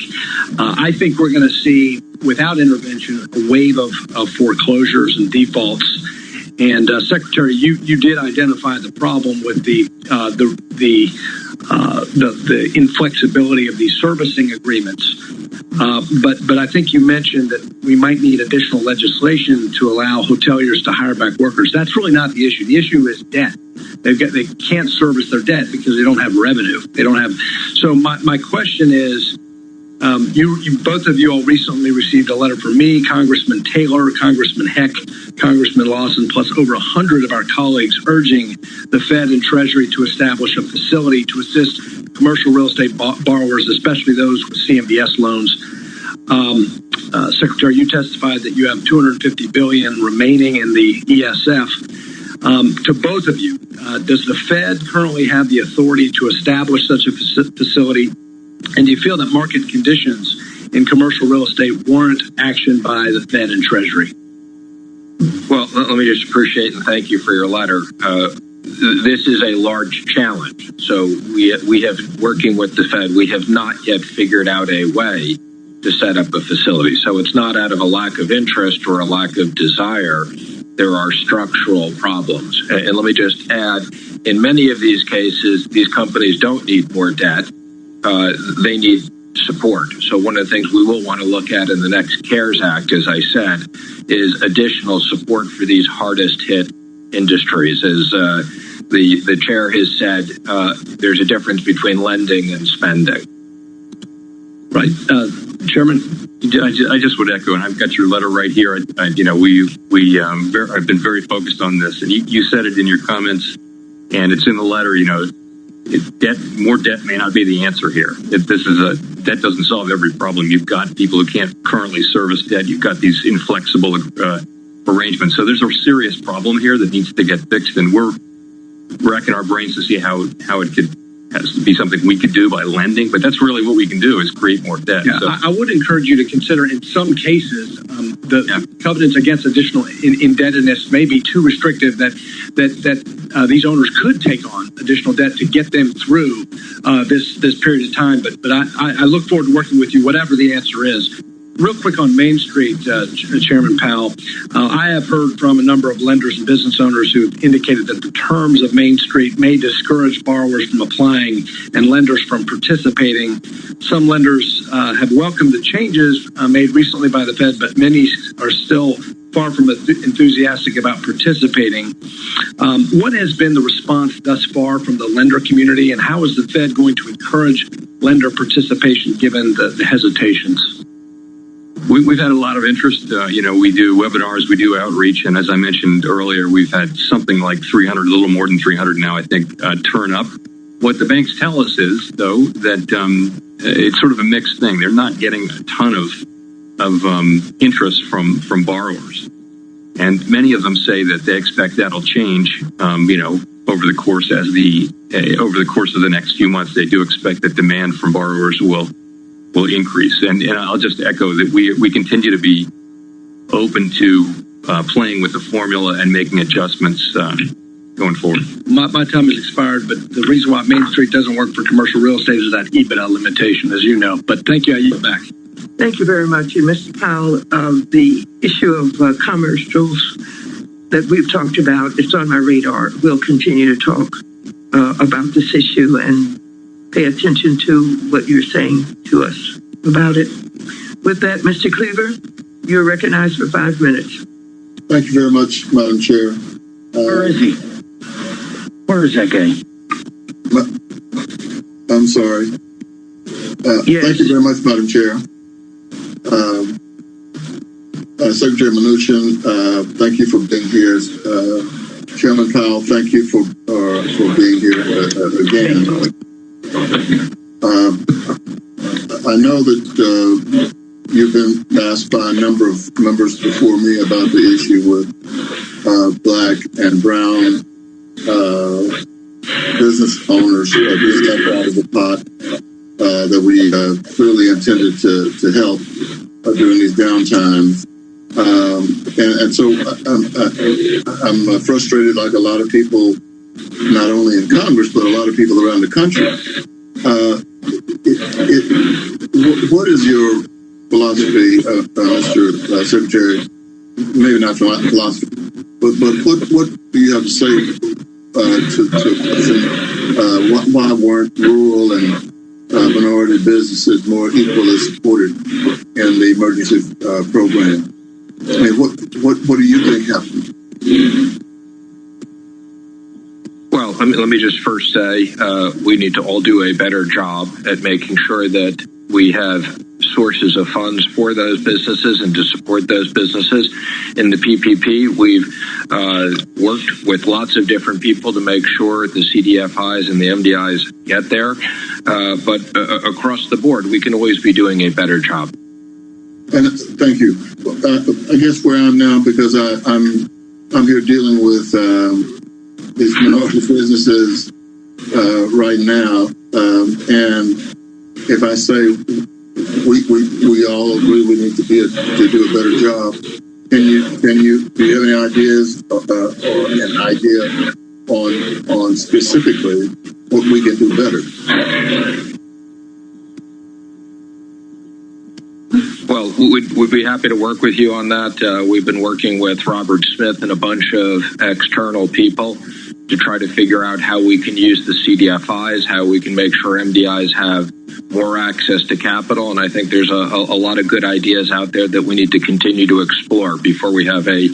[SPEAKER 16] I think we're going to see, without intervention, a wave of foreclosures and defaults. And Secretary, you did identify the problem with the inflexibility of these servicing agreements. But I think you mentioned that we might need additional legislation to allow hoteliers to hire back workers. That's really not the issue. The issue is debt. They can't service their debt because they don't have revenue. They don't have. So my question is, you both of you all recently received a letter from me, Congressman Taylor, Congressman Heck, Congressman Lawson, plus over 100 of our colleagues urging the Fed and Treasury to establish a facility to assist commercial real estate borrowers, especially those with CMBS loans. Secretary, you testified that you have $250 billion remaining in the ESF. To both of you, does the Fed currently have the authority to establish such a facility? And do you feel that market conditions in commercial real estate warrant action by the Fed and Treasury?
[SPEAKER 22] Well, let me just appreciate and thank you for your letter. This is a large challenge. So we have, working with the Fed, we have not yet figured out a way to set up a facility. So it's not out of a lack of interest or a lack of desire. There are structural problems. And let me just add, in many of these cases, these companies don't need more debt. They need support. So one of the things we will want to look at in the next CARES Act, as I said, is additional support for these hardest hit industries. As the chair has said, there's a difference between lending and spending.
[SPEAKER 16] Right. Chairman?
[SPEAKER 23] I just would echo, and I've got your letter right here. I've been very focused on this, and you said it in your comments, and it's in the letter. More debt may not be the answer here. Debt doesn't solve every problem. You've got people who can't currently service debt. You've got these inflexible arrangements. So there's a serious problem here that needs to get fixed, and we're racking our brains to see how it could has to be something we could do by lending, but that's really what we can do is create more debt.
[SPEAKER 16] Yeah,
[SPEAKER 23] So,
[SPEAKER 16] I would encourage you to consider in some cases the covenants against additional indebtedness may be too restrictive that these owners could take on additional debt to get them through this period of time. But I look forward to working with you, whatever the answer is. Real quick on Main Street, Chairman Powell, I have heard from a number of lenders and business owners who have indicated that the terms of Main Street may discourage borrowers from applying and lenders from participating. Some lenders have welcomed the changes made recently by the Fed, but many are still far from enthusiastic about participating. What has been the response thus far from the lender community, and how is the Fed going to encourage lender participation given the hesitations?
[SPEAKER 23] We've had a lot of interest. We do webinars, we do outreach, and as I mentioned earlier, we've had something like 300, a little more than 300 now, I think, turn up. What the banks tell us is, though, that it's sort of a mixed thing. They're not getting a ton of interest from borrowers, and many of them say that they expect that'll change. Over the course of the next few months, they do expect that demand from borrowers will increase. And I'll just echo that we continue to be open to playing with the formula and making adjustments going forward.
[SPEAKER 16] My time has expired, but the reason why Main Street doesn't work for commercial real estate is that EBITDA limitation, as you know. But thank you. I yield back.
[SPEAKER 1] Thank you very much. And Mr. Powell, the issue of commercials that we've talked about, it's on my radar. We'll continue to talk about this issue and pay attention to what you're saying to us about it. With that, Mr. Cleaver, you're recognized for 5 minutes.
[SPEAKER 17] Thank you very much, Madam Chair.
[SPEAKER 11] Where is he? Where is that guy?
[SPEAKER 17] I'm sorry.
[SPEAKER 1] Yes.
[SPEAKER 17] Thank you very much, Madam Chair. Secretary Mnuchin, thank you for being here. Chairman Powell, thank you for being here again. I know that you've been asked by a number of members before me about the issue with black and brown business owners being left out of the pot that we clearly intended to help during these downtimes. And so I'm frustrated, like a lot of people, not only in Congress, but a lot of people around the country. What is your philosophy, Mr. Secretary? Maybe not philosophy, but what do you have to say to why weren't rural and minority businesses more equally supported in the emergency program? I mean, what do you think happened?
[SPEAKER 22] Well, let me just first say we need to all do a better job at making sure that we have sources of funds for those businesses and to support those businesses. In the PPP, we've worked with lots of different people to make sure the CDFIs and the MDIs get there. But across the board, we can always be doing a better job.
[SPEAKER 17] And thank you. I guess where I'm now, because I'm here dealing with these minority businesses right now, and if I say we all agree we need to do a better job, do you have any ideas or an idea on specifically what we can do better?
[SPEAKER 22] Well, we'd be happy to work with you on that. We've been working with Robert Smith and a bunch of external people to try to figure out how we can use the CDFIs, how we can make sure MDIs have more access to capital. And I think there's a lot of good ideas out there that we need to continue to explore before we have a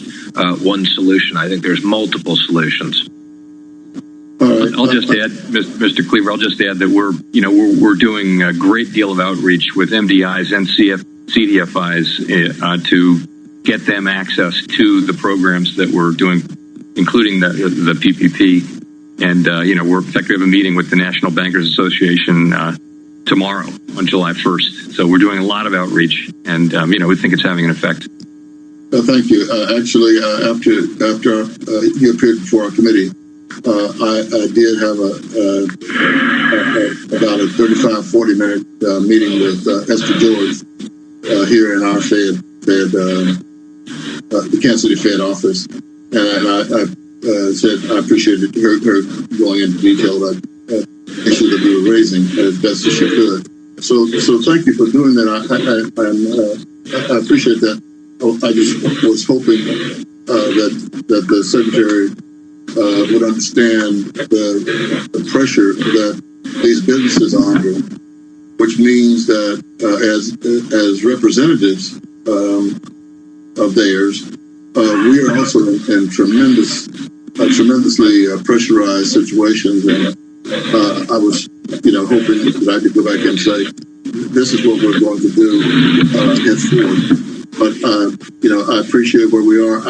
[SPEAKER 22] one solution. I think there's multiple solutions.
[SPEAKER 23] I'll just add, Mr. Cleaver, I'll just add that we're doing a great deal of outreach with MDIs and CDFIs to get them access to the programs that we're doing, including the PPP. And, we're effectively have a meeting with the National Bankers Association tomorrow on July 1st. So we're doing a lot of outreach, and, we think it's having an effect.
[SPEAKER 17] Thank you. Actually, after you appeared before our committee, I did have about a 35-40 minute meeting with Esther George here in our the Kansas City Fed office, and I said I appreciated her going into detail about issues that we were raising as best as she could. So thank you for doing that. I appreciate that. I just was hoping that the Secretary would understand the pressure that these businesses are under, which means that as representatives of theirs, we are also in tremendously pressurized situations, and I was, hoping that I could go back and say, this is what we're going to do henceforth. But I appreciate where we are.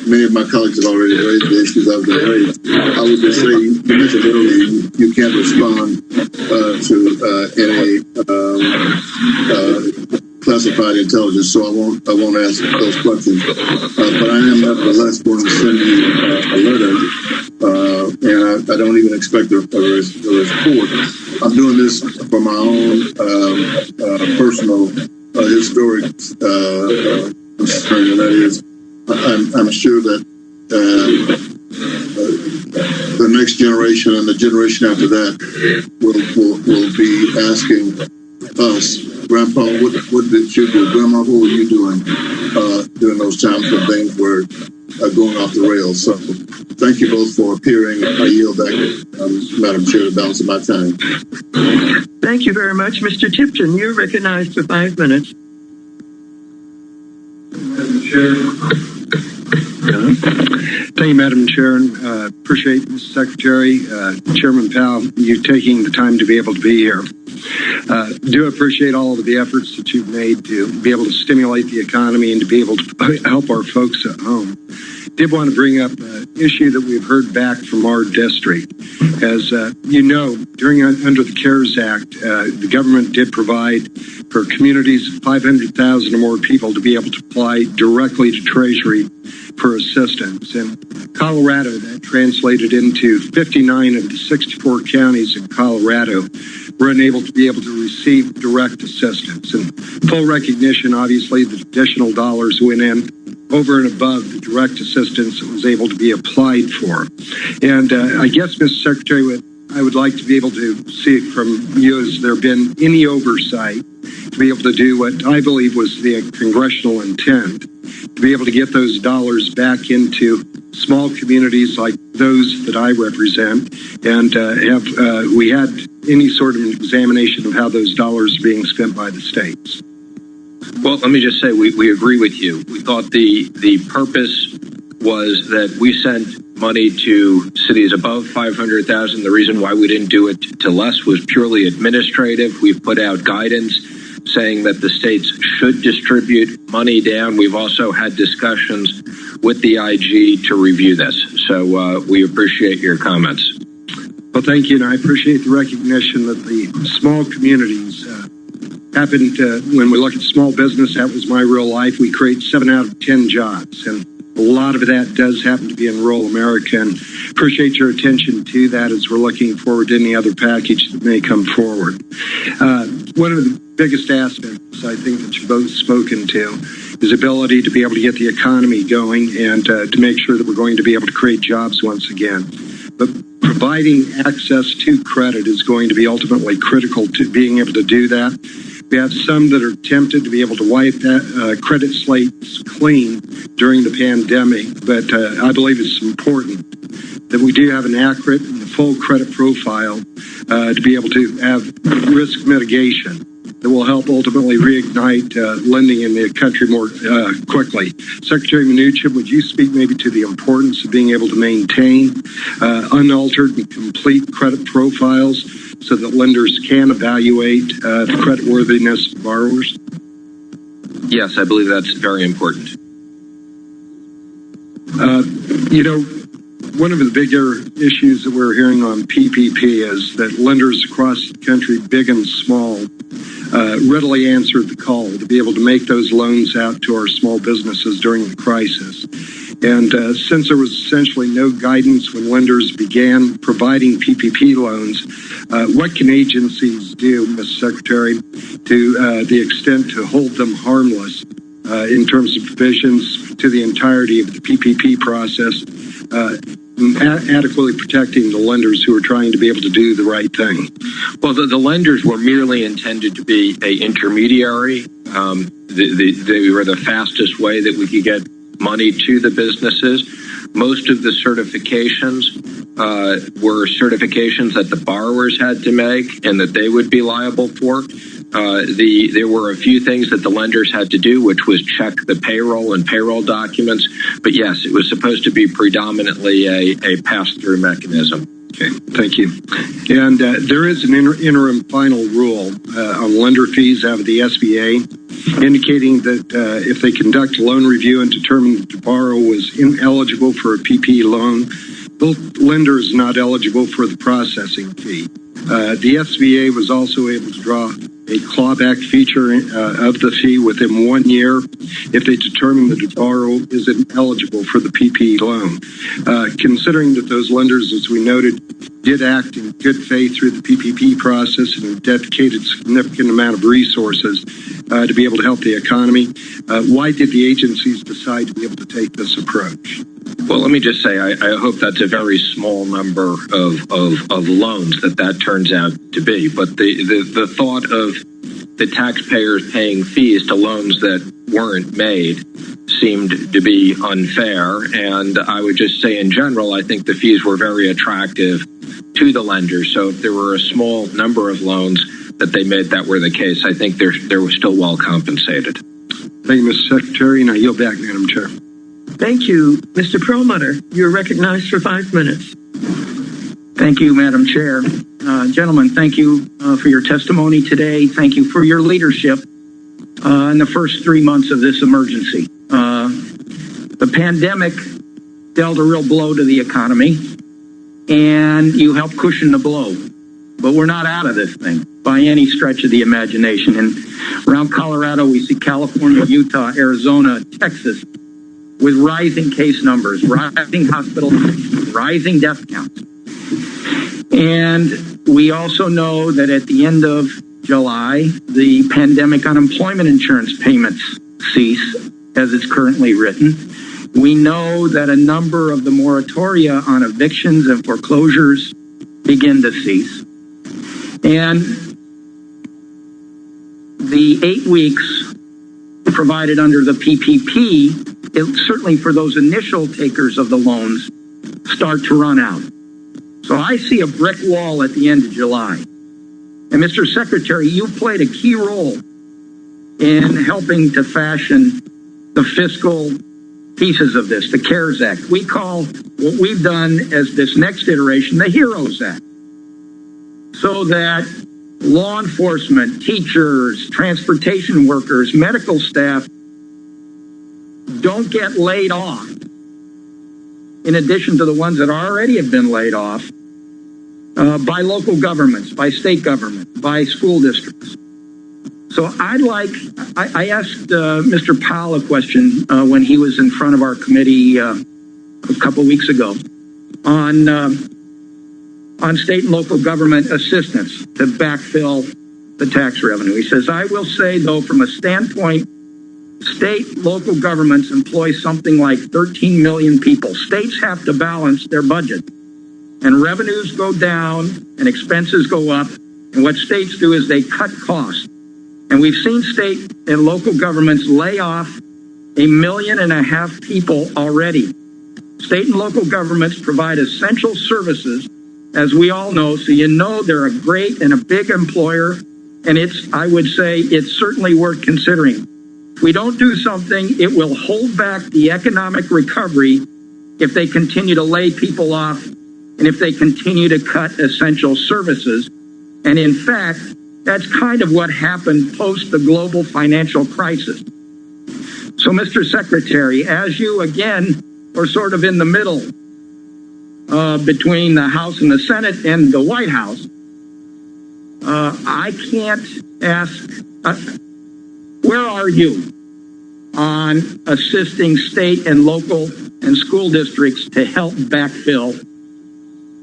[SPEAKER 17] Many of my colleagues have already raised the issues I've been raised. I would just say, you mentioned earlier, you can't respond to any classified intelligence, so I won't ask those questions. But I am nevertheless going to send you a letter, and I don't even expect a report. I'm doing this for my own personal historic concern, and that is, I'm sure that the next generation and the generation after that will be asking us, Grandpa, what did you do? Grandma, what were you doing during those times when things were going off the rails? So thank you both for appearing. I yield back, Madam Chair, the balance of my time.
[SPEAKER 1] Thank you very much. Mr. Tipton, you're recognized for 5 minutes.
[SPEAKER 3] Madam Chair.
[SPEAKER 10] Thank you, Madam Chair. Appreciate, Mr. Secretary, Chairman Powell, you taking the time to be able to be here. Do appreciate all of the efforts that you've made to be able to stimulate the economy and to be able to help our folks at home. Did want to bring up an issue that we've heard back from our district. As you know, under the CARES Act, the government did provide for communities of 500,000 or more people to be able to apply directly to Treasury for assistance. In Colorado, that translated into 59 of the 64 counties in Colorado were unable to be able to receive direct assistance. And full recognition, obviously, the additional dollars went in over and above the direct assistance that was able to be applied for. And I guess, Mr. Secretary, I would like to be able to see it from you, has there been any oversight to be able to do what I believe was the congressional intent, to be able to get those dollars back into small communities like those that I represent, and have we had any sort of examination of how those dollars are being spent by the states?
[SPEAKER 22] Well, let me just say we agree with you. We thought the purpose was that we sent money to cities above 500,000. The reason why we didn't do it to less was purely administrative. We've put out guidance saying that the states should distribute money down. We've also had discussions with the IG to review this. So we appreciate your comments.
[SPEAKER 10] Well, thank you, and I appreciate the recognition that the small communities happened when we look at small business. That was my real life. We create 7 out of 10 jobs, and a lot of that does happen to be in rural America, and appreciate your attention to that as we're looking forward to any other package that may come forward. One of the biggest aspects I think that you've both spoken to is ability to be able to get the economy going and to make sure that we're going to be able to create jobs once again. But providing access to credit is going to be ultimately critical to being able to do that. We have some that are tempted to be able to wipe that credit slates clean during the pandemic, but I believe it's important that we do have an accurate and full credit profile to be able to have risk mitigation that will help ultimately reignite lending in the country more quickly. Secretary Mnuchin, would you speak maybe to the importance of being able to maintain unaltered and complete credit profiles so that lenders can evaluate the creditworthiness of borrowers?
[SPEAKER 22] Yes, I believe that's very important.
[SPEAKER 10] One of the bigger issues that we're hearing on PPP is that lenders across the country, big and small, readily answered the call to be able to make those loans out to our small businesses during the crisis.
[SPEAKER 15] And since there was essentially no guidance when lenders began providing PPP loans, what can agencies do, Mr. Secretary, to the extent to hold them harmless in terms of provisions to the entirety of the PPP process, adequately protecting the lenders who are trying to be able to do the right thing?
[SPEAKER 22] Well, the lenders were merely intended to be an intermediary. They were the fastest way that we could get money to the businesses. Most of the certifications were certifications that the borrowers had to make and that they would be liable for. There were a few things that the lenders had to do, which was check the payroll and payroll documents. But yes, it was supposed to be predominantly a pass-through mechanism.
[SPEAKER 15] Okay, thank you. And there is an interim final rule on lender fees out of the SBA, indicating that if they conduct a loan review and determine that the borrower was ineligible for a PP loan, the lender is not eligible for the processing fee. The SBA was also able to draw a clawback feature of the fee within 1 year if they determine that the borrower isn't eligible for the PP loan. Considering that those lenders, as we noted, did act in good faith through the PPP process and have dedicated a significant amount of resources to be able to help the economy, why did the agencies decide to be able to take this approach?
[SPEAKER 22] Well, let me just say, I hope that's a very small number of loans that turns out to be. But the thought of the taxpayers paying fees to loans that weren't made seemed to be unfair. And I would just say in general, I think the fees were very attractive to the lenders. So if there were a small number of loans that they made that were the case, I think they were still well compensated.
[SPEAKER 15] Thank you, Mr. Secretary. And I yield back, Madam Chair.
[SPEAKER 1] Thank you. Mr. Perlmutter, you're recognized for 5 minutes.
[SPEAKER 18] Thank you, Madam Chair. Gentlemen, thank you for your testimony today. Thank you for your leadership in the first 3 months of this emergency. The pandemic dealt a real blow to the economy, and you helped cushion the blow. But we're not out of this thing by any stretch of the imagination. And around Colorado, we see California, Utah, Arizona, Texas, with rising case numbers, rising hospitalizations, rising death counts. And we also know that at the end of July, the pandemic unemployment insurance payments cease as it's currently written. We know that a number of the moratoria on evictions and foreclosures begin to cease. And the 8 weeks provided under the PPP, certainly for those initial takers of the loans, start to run out. So I see a brick wall at the end of July. And Mr. Secretary, you played a key role in helping to fashion the fiscal pieces of this, the CARES Act. We call what we've done as this next iteration the HEROES Act, so that law enforcement, teachers, transportation workers, medical staff don't get laid off, in addition to the ones that already have been laid off, by local governments, by state government, by school districts. So I asked Mr. Powell a question when he was in front of our committee a couple weeks ago on state and local government assistance to backfill the tax revenue. He says, I will say, though, from a standpoint, state, local governments employ something like 13 million people. States have to balance their budget. And revenues go down and expenses go up. And what states do is they cut costs. And we've seen state and local governments lay off 1.5 million people already. State and local governments provide essential services, as we all know, so you know they're a great and a big employer. And I would say it's certainly worth considering. If we don't do something, it will hold back the economic recovery if they continue to lay people off and if they continue to cut essential services. And in fact, that's kind of what happened post the global financial crisis. So, Mr. Secretary, as you again are sort of in the middle between the House and the Senate and the White House, I can't ask, where are you on assisting state and local and school districts to help backfill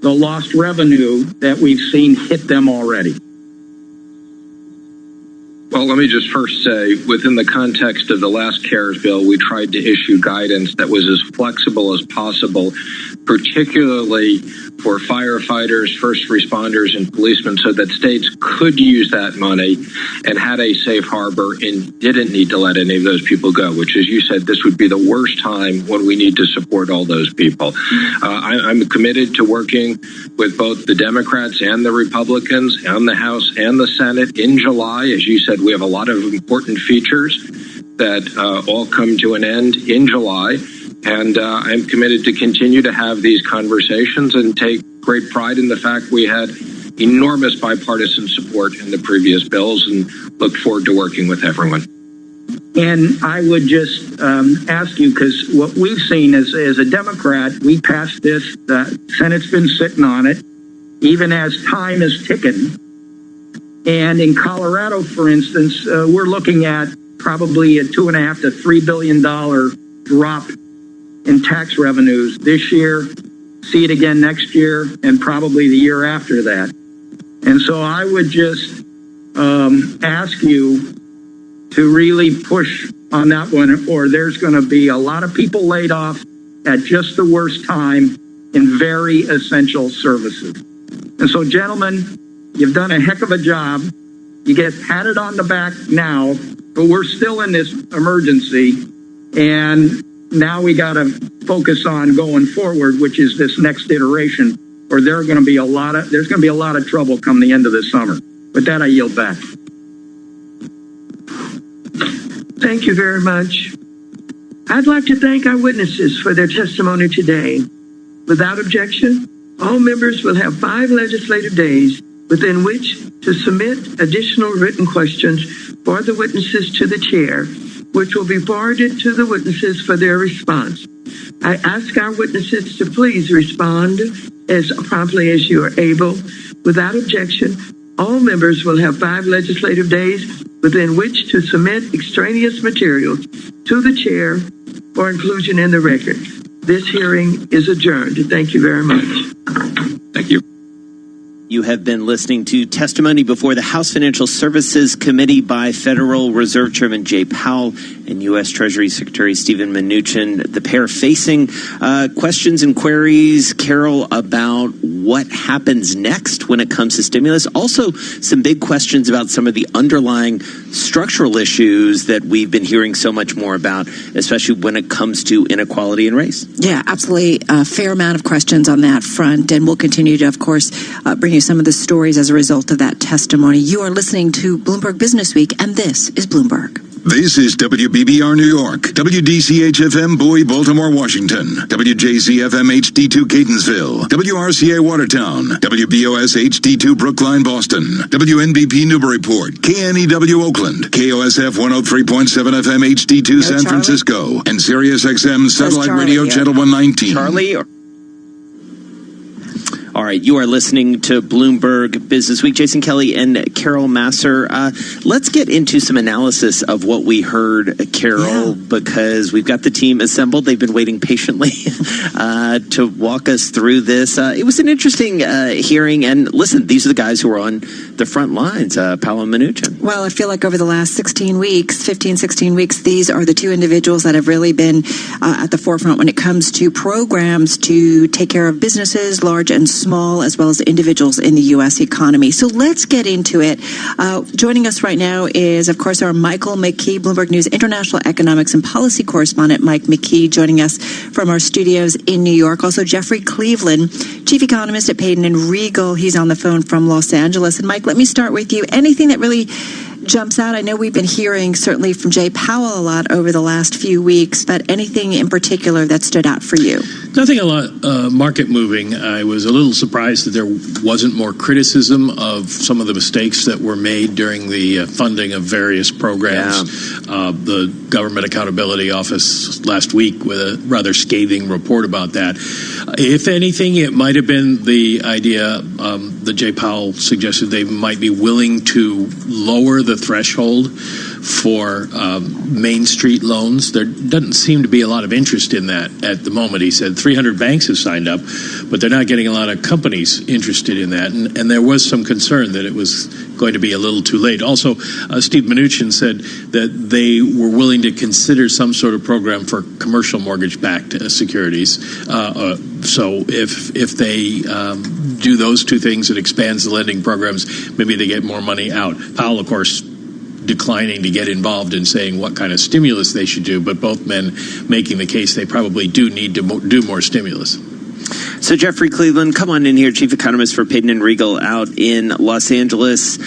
[SPEAKER 18] the lost revenue that we've seen hit them already?
[SPEAKER 22] Well, let me just first say, within the context of the last CARES bill, we tried to issue guidance that was as flexible as possible, particularly for firefighters, first responders, and policemen, so that states could use that money and had a safe harbor and didn't need to let any of those people go, which, as you said, this would be the worst time when we need to support all those people. I'm committed to working with both the Democrats and the Republicans and the House and the Senate in July. As you said, we have a lot of important features that all come to an end in July. And I'm committed to continue to have these conversations and take great pride in the fact we had enormous bipartisan support in the previous bills and look forward to working with everyone.
[SPEAKER 18] And I would just ask you, because what we've seen is, as a Democrat, we passed this, the Senate's been sitting on it, even as time is ticking. And in Colorado, for instance, we're looking at probably a $2.5 to $3 billion drop in tax revenues this year, see it again next year, and probably the year after that. And so I would just ask you to really push on that one, or there's going to be a lot of people laid off at just the worst time in very essential services. And so, gentlemen, you've done a heck of a job. You get patted on the back now, but we're still in this emergency, and now we got to focus on going forward, which is this next iteration, or there's going to be a lot of trouble come the end of the summer. With that, I yield back.
[SPEAKER 1] Thank you very much. I'd like to thank our witnesses for their testimony today. Without objection, all members will have 5 legislative days within which to submit additional written questions for the witnesses to the chair, which will be forwarded to the witnesses for their response. I ask our witnesses to please respond as promptly as you are able. Without objection, all members will have 5 legislative days within which to submit extraneous materials to the chair for inclusion in the record. This hearing is adjourned. Thank you very much.
[SPEAKER 23] Thank you.
[SPEAKER 9] You have been listening to testimony before the House Financial Services Committee by Federal Reserve Chairman Jay Powell and U.S. Treasury Secretary Steven Mnuchin. The pair facing questions and queries, Carol, about what happens next when it comes to stimulus. Also, some big questions about some of the underlying structural issues that we've been hearing so much more about, especially when it comes to inequality and race.
[SPEAKER 19] Yeah, absolutely. A fair amount of questions on that front. And we'll continue to, of course, bring you some of the stories as a result of that testimony. You are listening to Bloomberg Business Week, and this is Bloomberg.
[SPEAKER 20] This is WBBR New York, WDCH-FM Bowie, Baltimore, Washington, WJZ-FM HD2 Catonsville, WRCA Watertown, WBOS HD2 Brookline, Boston, WNBP Newburyport, KNEW Oakland, KOSF 103.7 FM HD2 San Francisco, and SiriusXM Satellite Radio Channel 119.
[SPEAKER 9] Charlie? All right, you are listening to Bloomberg Business Week. Jason Kelly and Carol Masser. Let's get into some analysis of what we heard, Carol, because we've got the team assembled. They've been waiting patiently to walk us through this. It was an interesting hearing. And listen, these are the guys who are on the front lines, Powell and Mnuchin.
[SPEAKER 19] Well, I feel like over the last 16 weeks, these are the two individuals that have really been at the forefront when it comes to programs to take care of businesses, large and small, as well as individuals in the U.S. economy. So let's get into it. Joining us right now is, of course, our Michael McKee, Bloomberg News International Economics and Policy Correspondent. Mike McKee joining us from our studios in New York. Also, Jeffrey Cleveland, Chief Economist at Payden and Regal. He's on the phone from Los Angeles. And Mike, let me start with you. Anything that really jumps out? I know we've been hearing certainly from Jay Powell a lot over the last few weeks, but anything in particular that stood out for you?
[SPEAKER 24] Nothing a lot market moving. I was a little surprised that there wasn't more criticism of some of the mistakes that were made during the funding of various programs. The Government Accountability Office last week with a rather scathing report about that. If anything, it might have been the idea that Jay Powell suggested they might be willing to lower the threshold for Main Street loans. There doesn't seem to be a lot of interest in that at the moment. He said 300 banks have signed up, but they're not getting a lot of companies interested in that. And there was some concern that it was going to be a little too late. Also, Steve Mnuchin said that they were willing to consider some sort of program for commercial mortgage-backed securities. So if they do those two things, it expands the lending programs, maybe they get more money out. Powell, of course, declining to get involved in saying what kind of stimulus they should do, but both men making the case they probably do need to do more stimulus.
[SPEAKER 9] So Jeffrey Cleveland, come on in here, chief economist for Payton and Regal out in Los Angeles.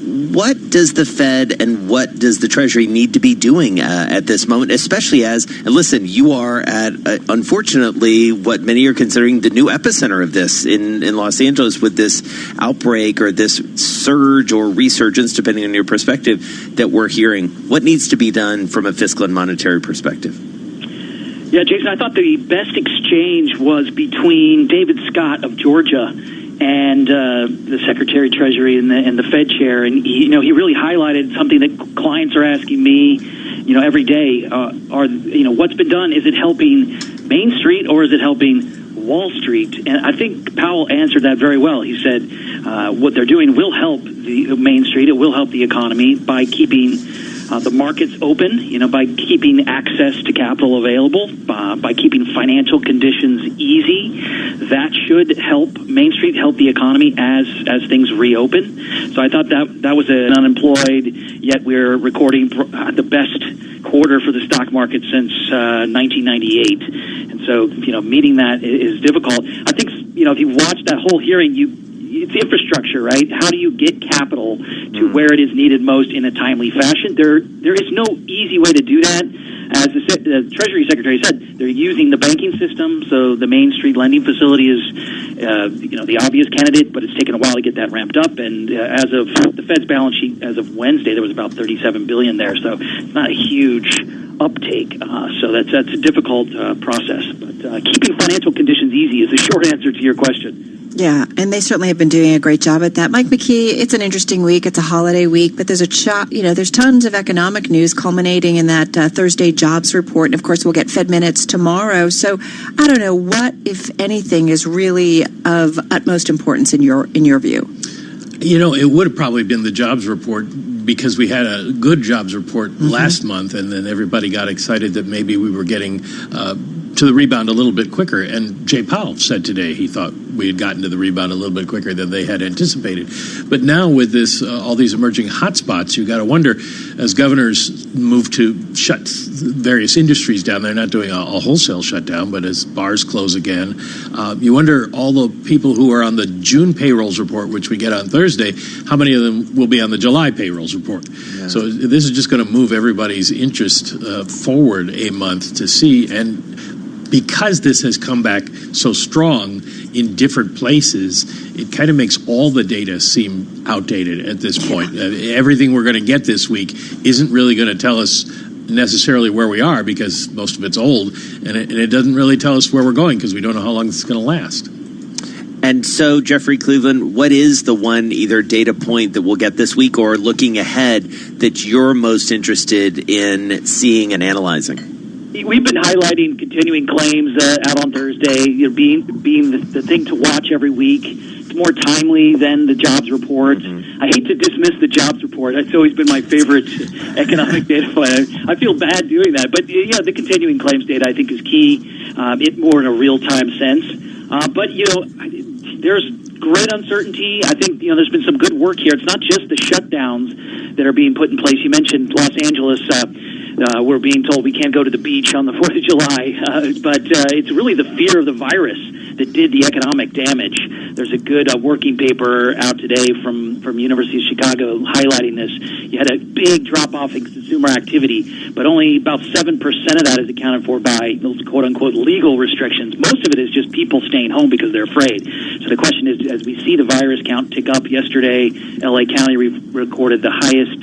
[SPEAKER 9] What does the Fed and what does the Treasury need to be doing at this moment, especially as, and listen, you are at, unfortunately, what many are considering the new epicenter of this in Los Angeles with this outbreak or this surge or resurgence, depending on your perspective, that we're hearing. What needs to be done from a fiscal and monetary perspective?
[SPEAKER 2] Yeah, Jason, I thought the best exchange was between David Scott of Georgia and the Secretary of Treasury and the Fed chair, and he really highlighted something that clients are asking me, every day. What's been done? Is it helping Main Street or is it helping Wall Street? And I think Powell answered that very well. He said what they're doing will help the Main Street. It will help the economy by keeping the markets open, by keeping access to capital available, by keeping financial conditions easy. That should help Main Street, help the economy as things reopen. So I thought that was an unemployed, yet we're recording the best quarter for the stock market since 1998. And so, meeting that is difficult. I think, if you watch that whole hearing, it's infrastructure, right? How do you get capital to where it is needed most in a timely fashion? There is no easy way to do that. As the Treasury Secretary said, they're using the banking system, so the Main Street lending facility is, the obvious candidate, but it's taken a while to get that ramped up. And as of the Fed's balance sheet, as of Wednesday, there was about $37 billion there, so it's not a huge uptake. So that's a difficult process. But keeping financial conditions easy is the short answer to your question.
[SPEAKER 19] Yeah, and they certainly have been doing a great job at that. Mike McKee, it's an interesting week. It's a holiday week, but there's there's tons of economic news culminating in that Thursday jobs report. And of course, we'll get Fed minutes tomorrow. So I don't know what, if anything, is really of utmost importance in your view.
[SPEAKER 24] It would have probably been the jobs report because we had a good jobs report last month, and then everybody got excited that maybe we were getting to the rebound a little bit quicker. And Jay Powell said today he thought we had gotten to the rebound a little bit quicker than they had anticipated. But now with this, all these emerging hotspots, you got to wonder, as governors move to shut various industries down, they're not doing a wholesale shutdown, but as bars close again, you wonder all the people who are on the June payrolls report, which we get on Thursday, how many of them will be on the July payrolls report? Yeah. So this is just going to move everybody's interest forward a month to see. And because this has come back so strong in different places, it kind of makes all the data seem outdated at this point. Everything we're going to get this week isn't really going to tell us necessarily where we are because most of it's old, and it doesn't really tell us where we're going because we don't know how long it's going to last.
[SPEAKER 9] And so, Jeffrey Cleveland, what is the one either data point that we'll get this week or looking ahead that you're most interested in seeing and analyzing?
[SPEAKER 2] We've been highlighting continuing claims out on Thursday, being the thing to watch every week. It's more timely than the jobs report. I hate to dismiss the jobs report. It's always been my favorite economic data point. I feel bad doing that. But, the continuing claims data, I think, is key, it more in a real-time sense. But, there's great uncertainty. I think, there's been some good work here. It's not just the shutdowns that are being put in place. You mentioned Los Angeles. We're being told we can't go to the beach on the 4th of July, but it's really the fear of the virus that did the economic damage. There's a good working paper out today from University of Chicago highlighting this. You had a big drop-off in consumer activity, but only about 7% of that is accounted for by those quote-unquote legal restrictions. Most of it is just people staying home because they're afraid. So the question is, as we see the virus count tick up yesterday, LA County recorded the highest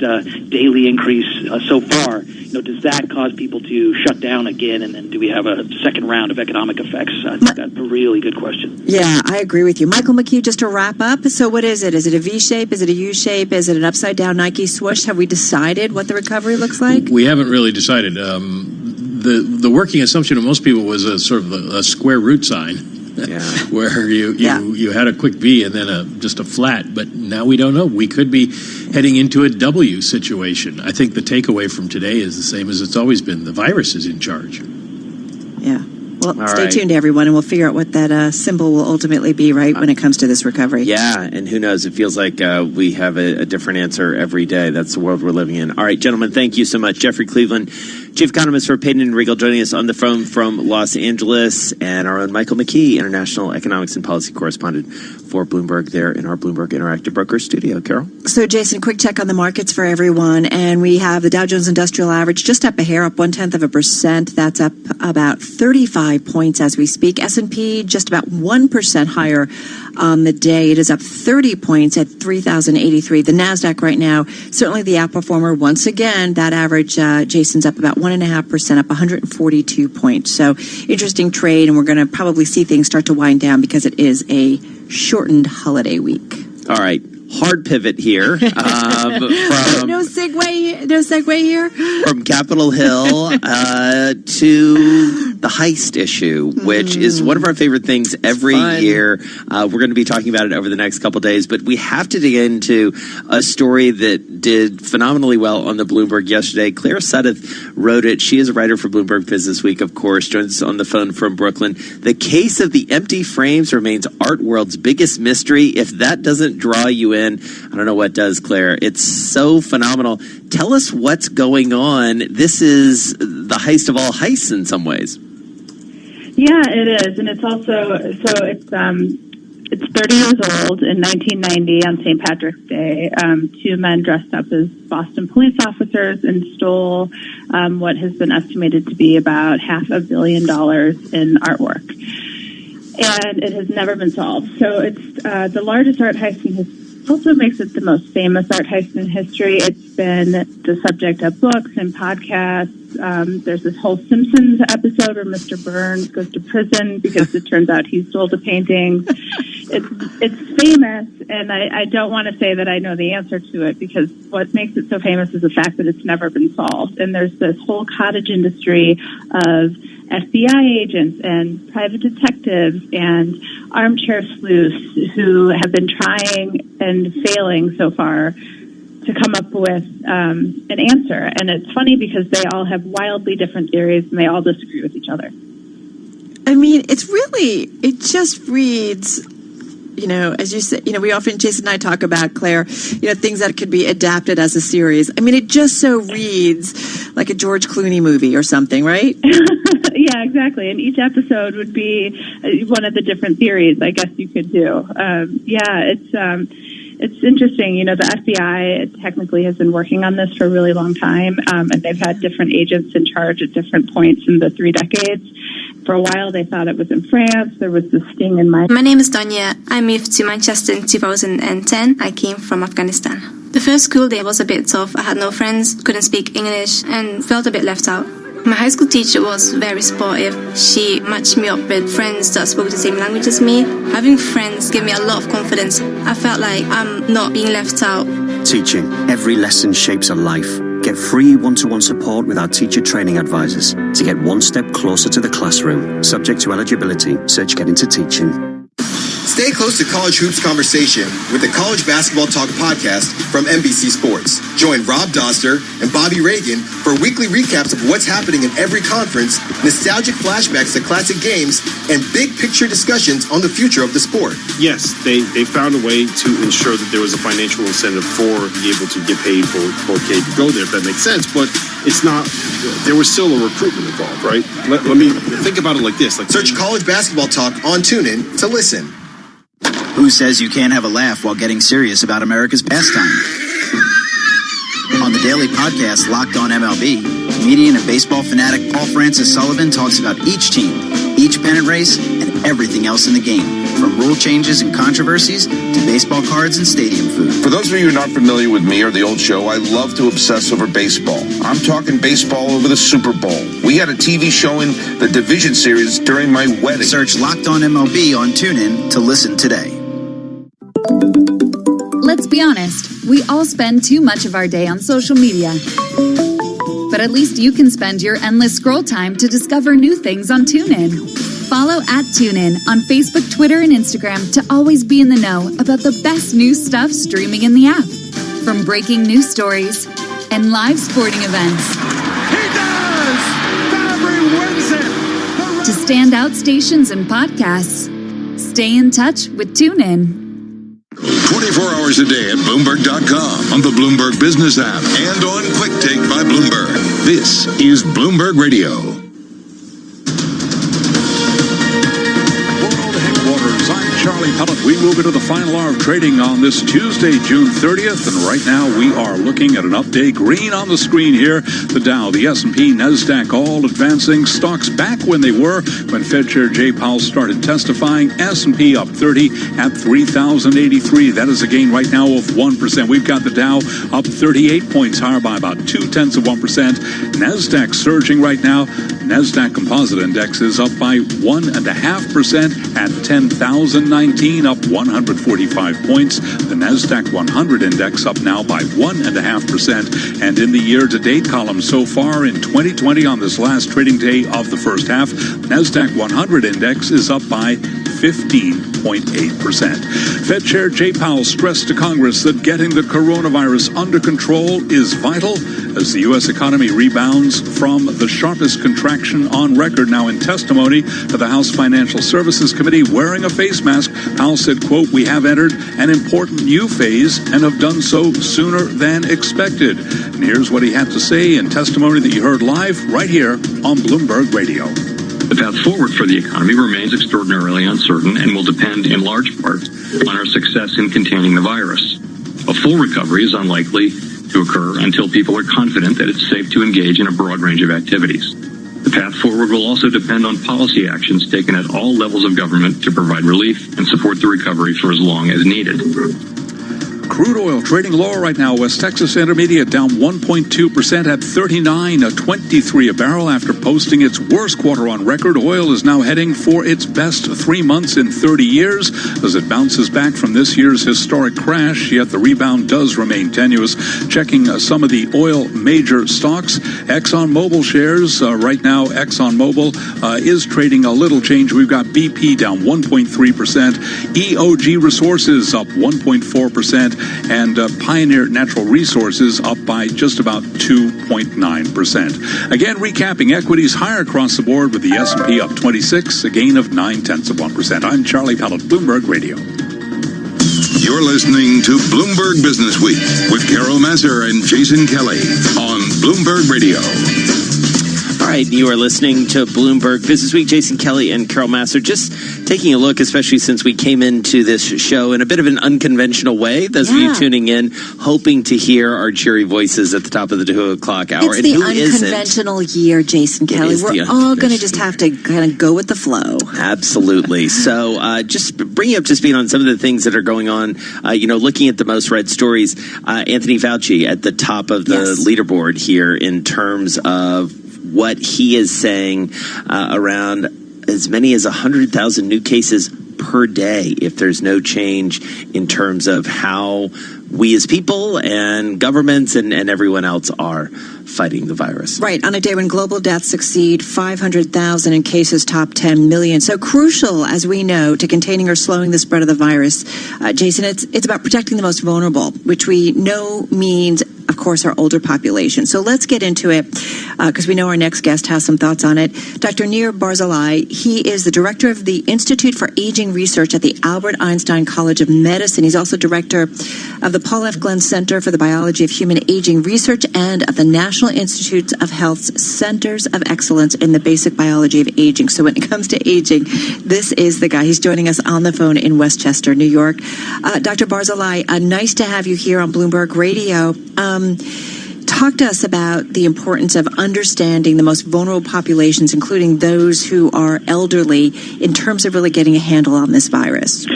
[SPEAKER 2] daily increase so far. Does that cause people to shut down again, and then do we have a second round of economic effects? I think that's a really good question.
[SPEAKER 19] Yeah, I agree with you. Mike Michael McKee, just to wrap up. So what is it? Is it a V shape? Is it a U shape? Is it an upside down Nike swoosh? Have we decided what the recovery looks like?
[SPEAKER 24] We haven't really decided. The working assumption of most people was a sort of a square root sign, where you had a quick V and then just a flat. But now we don't know. We could be heading into a W situation. I think the takeaway from today is the same as it's always been. The virus is in charge.
[SPEAKER 19] Yeah. Well, stay tuned, everyone, and we'll figure out what that symbol will ultimately be, right, when it comes to this recovery.
[SPEAKER 9] Yeah, and who knows? It feels like we have a different answer every day. That's the world we're living in. All right, gentlemen, thank you so much. Jeffrey Cleveland, Chief Economist for Payton & Regal, joining us on the phone from Los Angeles, and our own Michael McKee, International Economics and Policy Correspondent for Bloomberg there in our Bloomberg Interactive Brokers studio. Carol?
[SPEAKER 19] So, Jason, quick check on the markets for everyone. And we have the Dow Jones Industrial Average just up a hair, up 0.1%. That's up about 35 points as we speak. S&P just about 1% higher on the day. It is up 30 points at 3,083. The NASDAQ right now, certainly the outperformer once again. That average, Jason's up about 1.5%, up 142 points. So interesting trade, and we're going to probably see things start to wind down because it is a shortened holiday week.
[SPEAKER 9] All right. Hard pivot here.
[SPEAKER 19] No segue here.
[SPEAKER 9] From Capitol Hill to the heist issue, which is one of our favorite things every year. We're going to be talking about it over the next couple of days, but we have to dig into a story that did phenomenally well on the Bloomberg yesterday. Claire Sudduth wrote it. She is a writer for Bloomberg Business Week, of course, joins us on the phone from Brooklyn. The case of the empty frames remains art world's biggest mystery. If that doesn't draw you in, I don't know what does, Claire. It's so phenomenal. Tell us what's going on. This is the heist of all heists in some ways.
[SPEAKER 4] Yeah, it is. And it's also, it's 30 years old. In 1990, on St. Patrick's Day, two men dressed up as Boston police officers and stole what has been estimated to be about $500 million in artwork. And it has never been solved. So it's the largest art heist in history. Also makes it the most famous art heist in history. It's been the subject of books and podcasts. There's this whole Simpsons episode where Mr. Burns goes to prison because it turns out he stole the paintings. It's famous, and I don't want to say that I know the answer to it, because what makes it so famous is the fact that it's never been solved. And there's this whole cottage industry of FBI agents and private detectives and armchair sleuths who have been trying and failing so far to come up with an answer. And it's funny because they all have wildly different theories and they all disagree with each other.
[SPEAKER 19] I mean, it just reads, as you said, we often, Jason and I talk about, Claire, things that could be adapted as a series. I mean, it just so reads like a George Clooney movie or something, right?
[SPEAKER 4] Yeah, exactly. And each episode would be one of the different theories, I guess you could do. It's interesting. The FBI technically has been working on this for a really long time, and they've had different agents in charge at different points in the 3 decades. For a while, they thought it was in France. There was this sting in my
[SPEAKER 6] name is Donya. I moved to Manchester in 2010. I came from Afghanistan. The first school day was a bit tough. I had no friends, couldn't speak English, and felt a bit left out. My high school teacher was very supportive. She matched me up with friends that spoke the same language as me. Having friends gave me a lot of confidence. I felt like I'm not being left out.
[SPEAKER 7] Teaching. Every lesson shapes a life. Get free one-to-one support with our teacher training advisors to get one step closer to the classroom. Subject to eligibility. Search Get Into Teaching.
[SPEAKER 21] Stay close to college hoops conversation with the College Basketball Talk podcast from NBC Sports. Join Rob Doster and Bobby Reagan for weekly recaps of what's happening in every conference, nostalgic flashbacks to classic games, and big picture discussions on the future of the sport.
[SPEAKER 25] Yes, they found a way to ensure that there was a financial incentive for be able to get paid for K to go there, if that makes sense. But it's not, there was still a recruitment involved, right? Let me think about it like this.
[SPEAKER 21] Search College Basketball Talk on TuneIn to listen.
[SPEAKER 26] Who says you can't have a laugh while getting serious about America's pastime? On the daily podcast Locked On MLB, comedian and baseball fanatic Paul Francis Sullivan talks about each team, each pennant race, and everything else in the game, from rule changes and controversies to baseball cards and stadium food.
[SPEAKER 11] For those of you who are not familiar with me or the old show, I love to obsess over baseball. I'm talking baseball over the Super Bowl. We had a TV showing the division series during my wedding.
[SPEAKER 26] Search Locked On MLB on TuneIn to listen today.
[SPEAKER 5] Let's be honest, we all spend too much of our day on social media. But at least you can spend your endless scroll time to discover new things on TuneIn. Follow @TuneIn on Facebook, Twitter, and Instagram to always be in the know about the best new stuff streaming in the app. From breaking news stories and live sporting events.
[SPEAKER 8] He does! Fabry wins it!
[SPEAKER 5] To standout stations and podcasts. Stay in touch with TuneIn.
[SPEAKER 20] 24 hours a day at Bloomberg.com, on the Bloomberg Business app, and on Quick Take by Bloomberg. This is Bloomberg Radio.
[SPEAKER 12] I'm Charlie Pellet. We move into the final hour of trading on this Tuesday, June 30th, and right now we are looking at an update. Green on the screen here. The Dow, the S&P, NASDAQ all advancing. Stocks back when they were when Fed Chair Jay Powell started testifying. S&P up 30 at 3,083. That is a gain right now of 1%. We've got the Dow up 38 points higher by about 0.2%. NASDAQ surging right now. NASDAQ Composite Index is up by 1.5% at 10,019, up 145 points. The NASDAQ 100 Index up now by 1.5%. And in the year-to-date column so far in 2020 on this last trading day of the first half, NASDAQ 100 Index is up by 15.8%. Fed Chair Jay Powell stressed to Congress that getting the coronavirus under control is vital as the U.S. economy rebounds from the sharpest contraction on record. Now, in testimony to the House Financial Services Committee wearing a face mask, Powell said, quote, "We have entered an important new phase and have done so sooner than expected." And here's what he had to say in testimony that you heard live right here on Bloomberg Radio.
[SPEAKER 23] The path forward for the economy remains extraordinarily uncertain and will depend in large part on our success in containing the virus. A full recovery is unlikely to occur until people are confident that it's safe to engage in a broad range of activities. The path forward will also depend on policy actions taken at all levels of government to provide relief and support the recovery for as long as needed.
[SPEAKER 12] Crude oil trading lower right now. West Texas Intermediate down 1.2% at $39.23 a barrel after posting its worst quarter on record. Oil is now heading for its best 3 months in 30 years as it bounces back from this year's historic crash, yet the rebound does remain tenuous. Checking some of the oil major stocks, ExxonMobil shares right now, ExxonMobil is trading a little change. We've got BP down 1.3%, EOG Resources up 1.4%, and Pioneer Natural Resources up by just about 2.9%. Again, recapping equities higher across the board with the S&P up 26, a gain of 0.9%. I'm Charlie Pellet, Bloomberg Radio.
[SPEAKER 20] You're listening to Bloomberg Business Week with Carol Masser and Jason Kelly on Bloomberg Radio.
[SPEAKER 9] All right, you are listening to Bloomberg Business Week. Jason Kelly and Carol Masser just taking a look, especially since we came into this show in a bit of an unconventional way. Those of you tuning in, hoping to hear our cheery voices at the top of the 2 o'clock hour.
[SPEAKER 19] It's the unconventional year, Jason Kelly. We're all going to just have to kind of go with the flow.
[SPEAKER 9] Absolutely. So just bring you up to speed on some of the things that are going on. Looking at the most read stories, Anthony Fauci at the top of the leaderboard here in terms of what he is saying around as many as 100,000 new cases per day if there's no change in terms of how we as people and governments and everyone else are fighting the virus.
[SPEAKER 19] Right, on a day when global deaths exceed 500,000 and cases top 10 million. So crucial, as we know, to containing or slowing the spread of the virus. Jason, it's about protecting the most vulnerable, which we know means, of course, our older population. So let's get into it because we know our next guest has some thoughts on it. Dr. Nir Barzilai, he is the director of the Institute for Aging Research at the Albert Einstein College of Medicine. He's also director of the Paul F. Glenn Center for the Biology of Human Aging Research and of the National Institutes of Health's Centers of Excellence in the Basic Biology of Aging. So when it comes to aging, this is the guy. He's joining us on the phone in Westchester, New York. Dr. Barzilai, nice to have you here on Bloomberg Radio. Talk to us about the importance of understanding the most vulnerable populations, including those who are elderly, in terms of really getting a handle on this virus.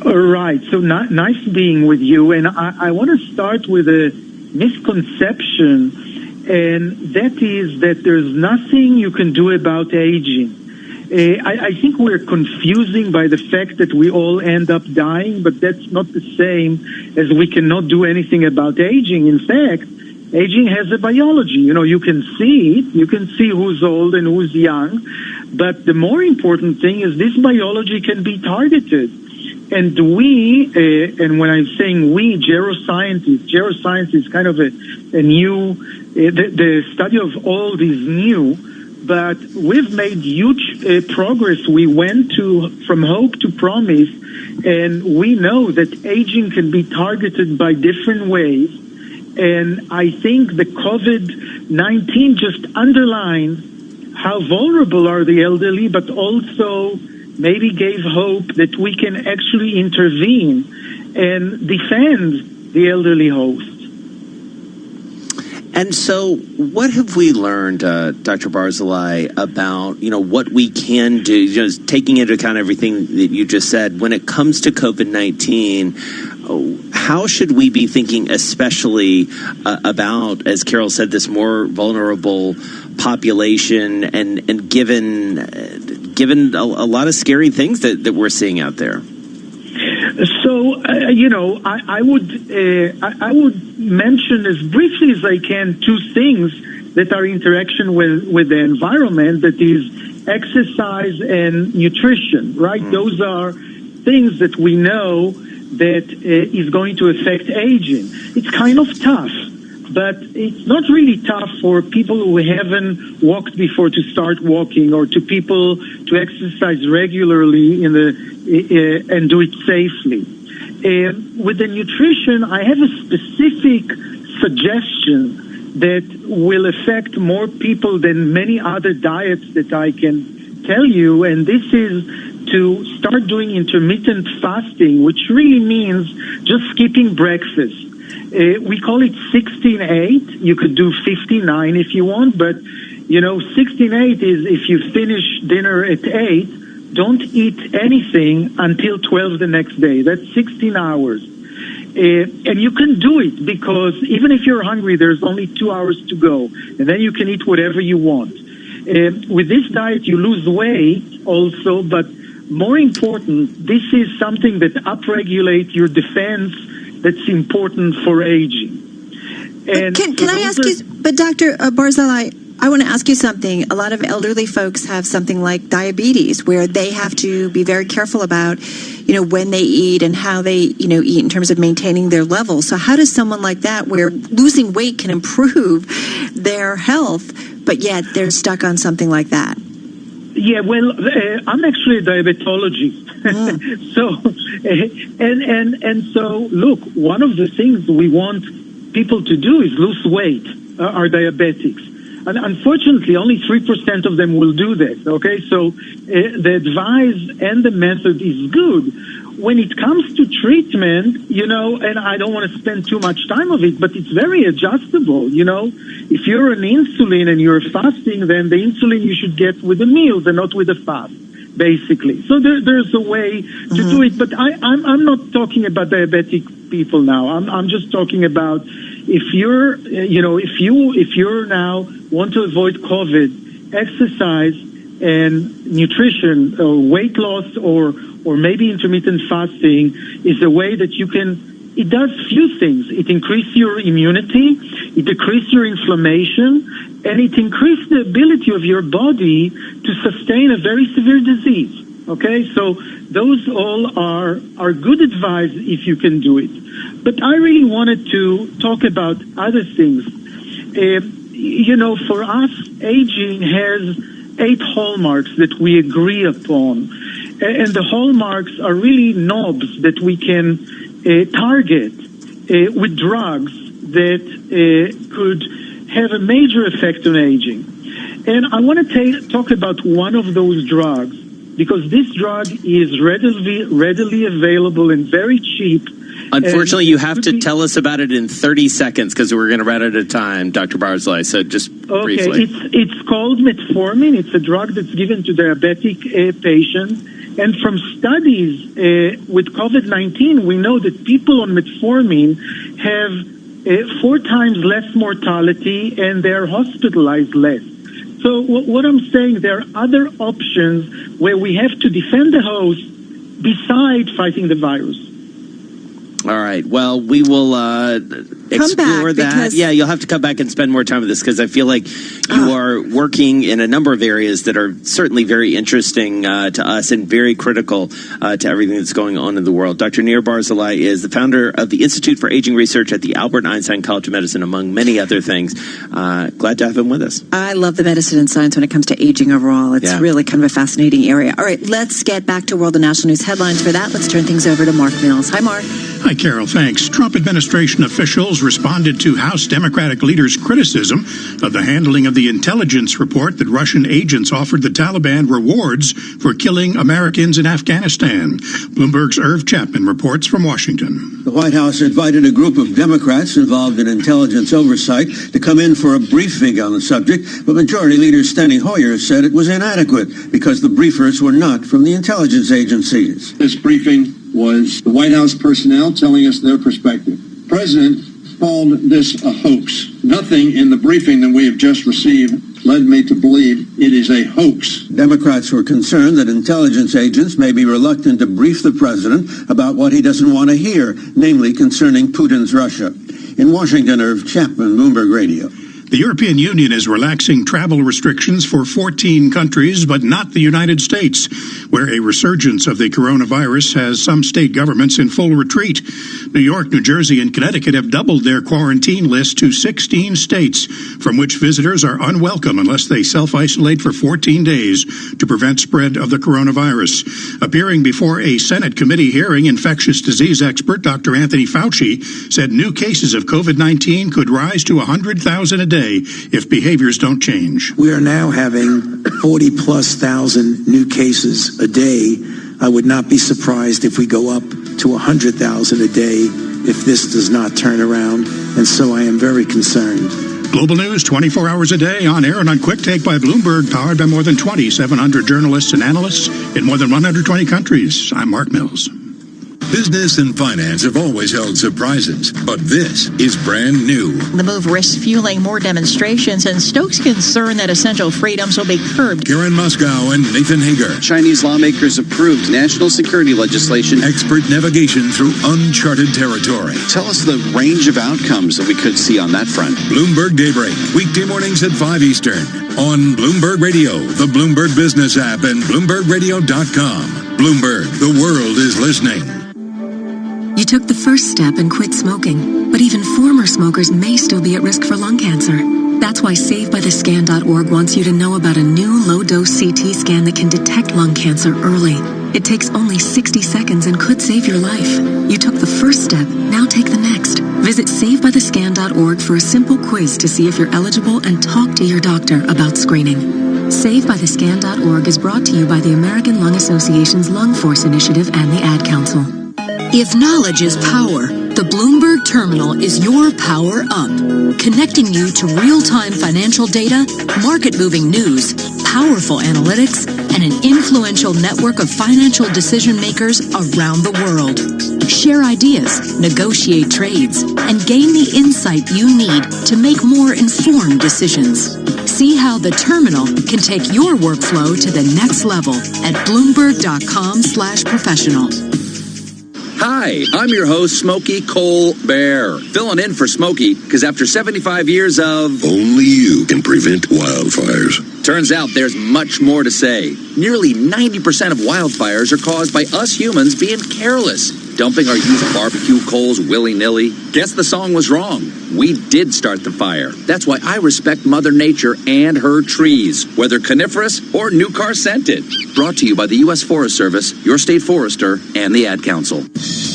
[SPEAKER 13] All right. So nice being with you. And I want to start with a misconception, and that is that there's nothing you can do about aging. I think we're confusing by the fact that we all end up dying, but that's not the same as we cannot do anything about aging. In fact, aging has a biology. You can see it. You can see who's old and who's young. But the more important thing is this biology can be targeted. And and when I'm saying we, geroscience is kind of a new, the study of old is new, but we've made huge progress. We went from hope to promise, and we know that aging can be targeted by different ways. And I think the COVID-19 just underlines how vulnerable are the elderly, but also maybe gave hope that we can actually intervene and defend the elderly host.
[SPEAKER 9] And so what have we learned, Dr. Barzilai, about, what we can do, just taking into account everything that you just said, when it comes to COVID-19, how should we be thinking especially about, as Carol said, this more vulnerable population and given a lot of scary things that we're seeing out there?
[SPEAKER 13] So, I would mention as briefly as I can two things that are interaction with the environment, that is exercise and nutrition, right? Those are things that we know that is going to affect aging. It's kind of tough, but it's not really tough for people who haven't walked before to start walking, or to people to exercise regularly and do it safely. With the nutrition, I have a specific suggestion that will affect more people than many other diets that I can tell you, and this is to start doing intermittent fasting, which really means just skipping breakfast. We call it 16-8. You could do 59 if you want, but 16-8 is if you finish dinner at 8, don't eat anything until 12 the next day. That's 16 hours. And you can do it because even if you're hungry, there's only 2 hours to go, and then you can eat whatever you want. With this diet, you lose weight also, but more important, this is something that upregulates your defense that's important for aging. And
[SPEAKER 19] can I ask you, but Dr. Barzilai, I want to ask you something. A lot of elderly folks have something like diabetes, where they have to be very careful about, when they eat and how they, eat in terms of maintaining their level. So how does someone like that, where losing weight can improve their health, but yet they're stuck on something like that?
[SPEAKER 13] Yeah, well, I'm actually a diabetologist. So look, one of the things we want people to do is lose weight, are diabetics. And unfortunately, only 3% of them will do this, okay? So the advice and the method is good. When it comes to treatment, and I don't want to spend too much time of it, but it's very adjustable, If you're on insulin and you're fasting, then the insulin you should get with the meals and not with the fast, basically. So there's a way to do it, but I'm not talking about diabetic people now. I'm just talking about if you're, if you're now want to avoid COVID, exercise and nutrition, or weight loss, or maybe intermittent fasting is a way that you can. It does few things. It increases your immunity, it decreases your inflammation, and it increases the ability of your body to sustain a very severe disease. Okay, so those all are good advice if you can do it. But I really wanted to talk about other things. For us, aging has 8 hallmarks that we agree upon. And the hallmarks are really knobs that we can target with drugs that could have a major effect on aging. And I want to talk about one of those drugs, because this drug is readily available and very cheap.
[SPEAKER 9] Unfortunately, you have to tell us about it in 30 seconds because we're going to run out of time, Dr. Barzilai. So just briefly.
[SPEAKER 13] It's called metformin. It's a drug that's given to diabetic patients. And from studies with COVID-19, we know that people on metformin have 4 times less mortality and they're hospitalized less. So what I'm saying, there are other options where we have to defend the host besides fighting the virus.
[SPEAKER 9] All right. Well, we will explore that. Yeah, you'll have to come back and spend more time with this because I feel like you are working in a number of areas that are certainly very interesting to us and very critical to everything that's going on in the world. Dr. Nir Barzilai is the founder of the Institute for Aging Research at the Albert Einstein College of Medicine, among many other things. Glad to have him with us.
[SPEAKER 19] I love the medicine and science when it comes to aging overall. It's really kind of a fascinating area. All right, let's get back to World and National News headlines. For that, let's turn things over to Mark Mills. Hi, Mark.
[SPEAKER 3] Hi, Carol. Thanks. Trump administration officials responded to House Democratic leaders' criticism of the handling of the intelligence report that Russian agents offered the Taliban rewards for killing Americans in Afghanistan. Bloomberg's Irv Chapman reports from Washington.
[SPEAKER 10] The White House invited a group of Democrats involved in intelligence oversight to come in for a briefing on the subject, but Majority Leader Steny Hoyer said it was inadequate because the briefers were not from the intelligence agencies.
[SPEAKER 14] This briefing was the White House personnel telling us their perspective. The President called this a hoax. Nothing in the briefing that we have just received led me to believe it is a hoax.
[SPEAKER 10] Democrats were concerned that intelligence agents may be reluctant to brief the president about what he doesn't want to hear, namely concerning Putin's Russia. In Washington, Irv Chapman, Bloomberg Radio.
[SPEAKER 3] The European Union is relaxing travel restrictions for 14 countries, but not the United States, where a resurgence of the coronavirus has some state governments in full retreat. New York, New Jersey, and Connecticut have doubled their quarantine list to 16 states, from which visitors are unwelcome unless they self-isolate for 14 days to prevent spread of the coronavirus. Appearing before a Senate committee hearing, infectious disease expert Dr. Anthony Fauci said new cases of COVID-19 could rise to 100,000 a day if behaviors don't change.
[SPEAKER 15] We are now having 40,000+ new cases a day. I would not be surprised if we go up to 100,000 a day if this does not turn around, and so I am very concerned.
[SPEAKER 3] Global news 24 hours a day, on air and on Quick Take by Bloomberg, powered by more than 2,700 journalists and analysts in more than 120 countries. I'm Mark Mills.
[SPEAKER 20] Business and finance have always held surprises, but this is brand new.
[SPEAKER 16] The move risks fueling more demonstrations and stokes concern that essential freedoms will be curbed.
[SPEAKER 20] Karen Moscow and Nathan Hager.
[SPEAKER 17] Chinese lawmakers approved national security legislation.
[SPEAKER 20] Expert navigation through uncharted territory.
[SPEAKER 17] Tell us the range of outcomes that we could see on that front.
[SPEAKER 20] Bloomberg Daybreak, weekday mornings at 5 Eastern. On Bloomberg Radio, the Bloomberg Business app, and BloombergRadio.com. Bloomberg, the world is listening.
[SPEAKER 27] You took the first step and quit smoking, but even former smokers may still be at risk for lung cancer. That's why SaveByTheScan.org wants you to know about a new low-dose CT scan that can detect lung cancer early. It takes only 60 seconds and could save your life. You took the first step, now take the next. Visit SaveByTheScan.org for a simple quiz to see if you're eligible and talk to your doctor about screening. SaveByTheScan.org is brought to you by the American Lung Association's Lung Force Initiative and the Ad Council.
[SPEAKER 28] If knowledge is power, the Bloomberg Terminal is your power up, connecting you to real-time financial data, market-moving news, powerful analytics, and an influential network of financial decision-makers around the world. Share ideas, negotiate trades, and gain the insight you need to make more informed decisions. See how the Terminal can take your workflow to the next level at Bloomberg.com/professional.
[SPEAKER 29] Hi, I'm your host, Smokey Colbert, filling in for Smokey because after 75 years of...
[SPEAKER 20] Only you can prevent wildfires.
[SPEAKER 29] Turns out there's much more to say. Nearly 90% of wildfires are caused by us humans being careless, dumping our used barbecue coals willy-nilly. Guess the song was wrong. We did start the fire. That's why I respect Mother Nature and her trees, whether coniferous or new car scented. Brought to you by the U.S. Forest Service, your state forester, and the Ad Council.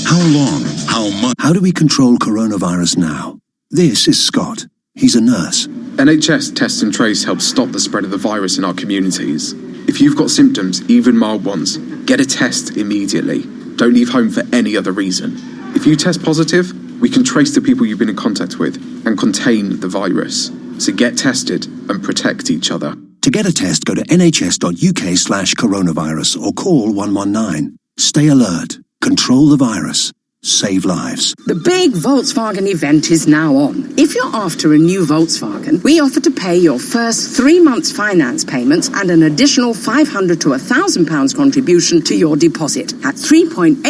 [SPEAKER 30] How long? How much? How do we control coronavirus now? This is Scott. He's a nurse.
[SPEAKER 31] NHS Test and Trace helps stop the spread of the virus in our communities. If you've got symptoms, even mild ones, get a test immediately. Don't leave home for any other reason. If you test positive, we can trace the people you've been in contact with and contain the virus. So get tested and protect each other.
[SPEAKER 30] To get a test, go to nhs.uk/coronavirus or call 119. Stay alert. Control the virus. save lives.
[SPEAKER 1] The big Volkswagen event is now on. If you're after a new Volkswagen, we offer to pay your first 3 months finance payments and an additional £500 to £1,000 contribution to your deposit at 3.8%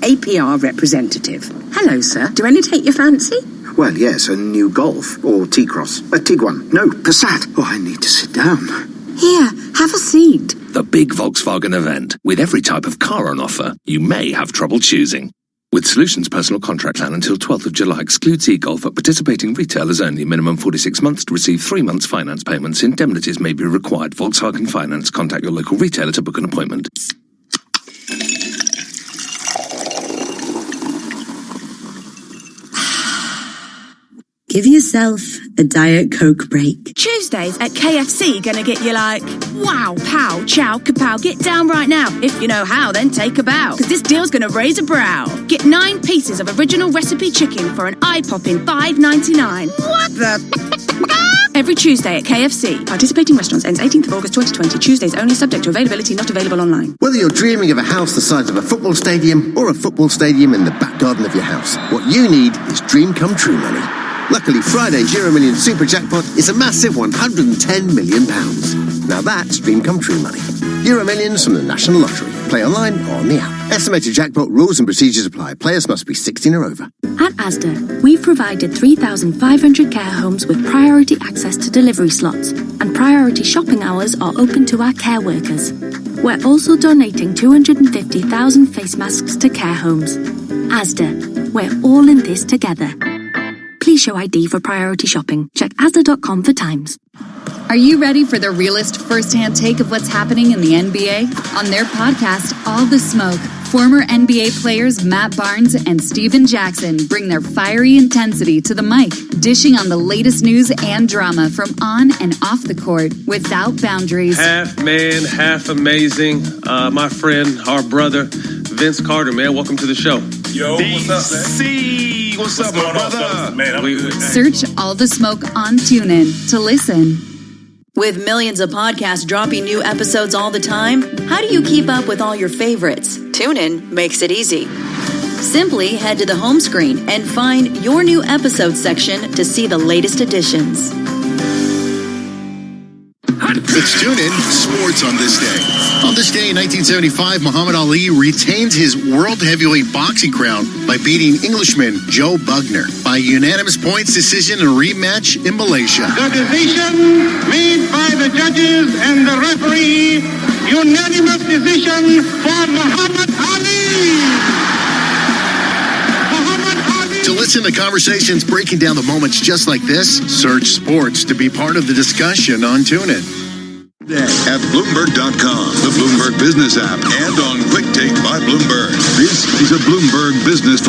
[SPEAKER 1] APR representative. Hello, sir. Do any take your fancy?
[SPEAKER 2] Well, yes, a new Golf or T-Cross. A Tiguan. No, Passat. Oh, I need to sit down.
[SPEAKER 1] Here, have a seat.
[SPEAKER 4] The big Volkswagen event. With every type of car on offer, you may have trouble choosing. With Solutions Personal Contract Plan until 12th of July, excludes e-Golf at participating retailers only. Minimum 46 months to receive 3 months finance payments. Indemnities may be required. Volkswagen Finance. Contact your local retailer to book an appointment.
[SPEAKER 6] Give yourself a Diet Coke break.
[SPEAKER 7] Tuesdays at KFC gonna get you like, wow, pow, chow, kapow, get down right now. If you know how, then take a bow, because this deal's gonna raise a brow. Get 9 pieces of original recipe chicken for an eye-popping $5.99. What the... Every Tuesday at KFC. Participating restaurants ends 18th of August 2020. Tuesdays only, subject to availability, not available online.
[SPEAKER 11] Whether you're dreaming of a house the size of a football stadium or a football stadium in the back garden of your house, what you need is dream come true money. Luckily, Friday's Euro Million Super Jackpot is a massive £110 million. Now that's dream come true money. Euro Millions from the National Lottery. Play online or on the app. Estimated jackpot rules and procedures apply. Players must be 16 or over.
[SPEAKER 27] At Asda, we've provided 3,500 care homes with priority access to delivery slots, and priority shopping hours are open to our care workers. We're also donating 250,000 face masks to care homes. Asda, we're all in this together. Please show ID for priority shopping. Check Asda.com for times.
[SPEAKER 5] Are you ready for the realest first-hand take of what's happening in the NBA? On their podcast, All the Smoke, former NBA players Matt Barnes and Steven Jackson bring their fiery intensity to the mic, dishing on the latest news and drama from on and off the court without boundaries.
[SPEAKER 18] Half man, half amazing. My friend, our brother, Vince Carter, man. Welcome to the show.
[SPEAKER 21] Yo, what's up, man?
[SPEAKER 18] What's up, my brother?
[SPEAKER 21] Man,
[SPEAKER 5] Search All the Smoke on TuneIn to listen.
[SPEAKER 22] With millions of podcasts dropping new episodes all the time, how do you keep up with all your favorites? TuneIn makes it easy. Simply head to the home screen and find your new episode section to see the latest additions.
[SPEAKER 24] It's TuneIn Sports on this day. On this day in 1975, Muhammad Ali retained his world heavyweight boxing crown by beating Englishman Joe Bugner by unanimous points decision in a rematch in Malaysia.
[SPEAKER 8] The decision made by the judges and the referee, unanimous decision for Muhammad Ali.
[SPEAKER 24] To listen to conversations breaking down the moments just like this, search sports to be part of the discussion on TuneIn.
[SPEAKER 20] At Bloomberg.com, the Bloomberg Business app, and on Quick Take by Bloomberg. This is a Bloomberg Business.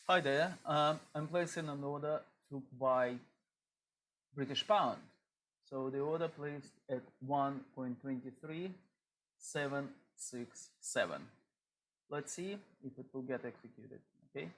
[SPEAKER 25] Hi there, I'm placing an order to buy British pound. So the order placed at 1.23767. Let's see if it will get executed, okay?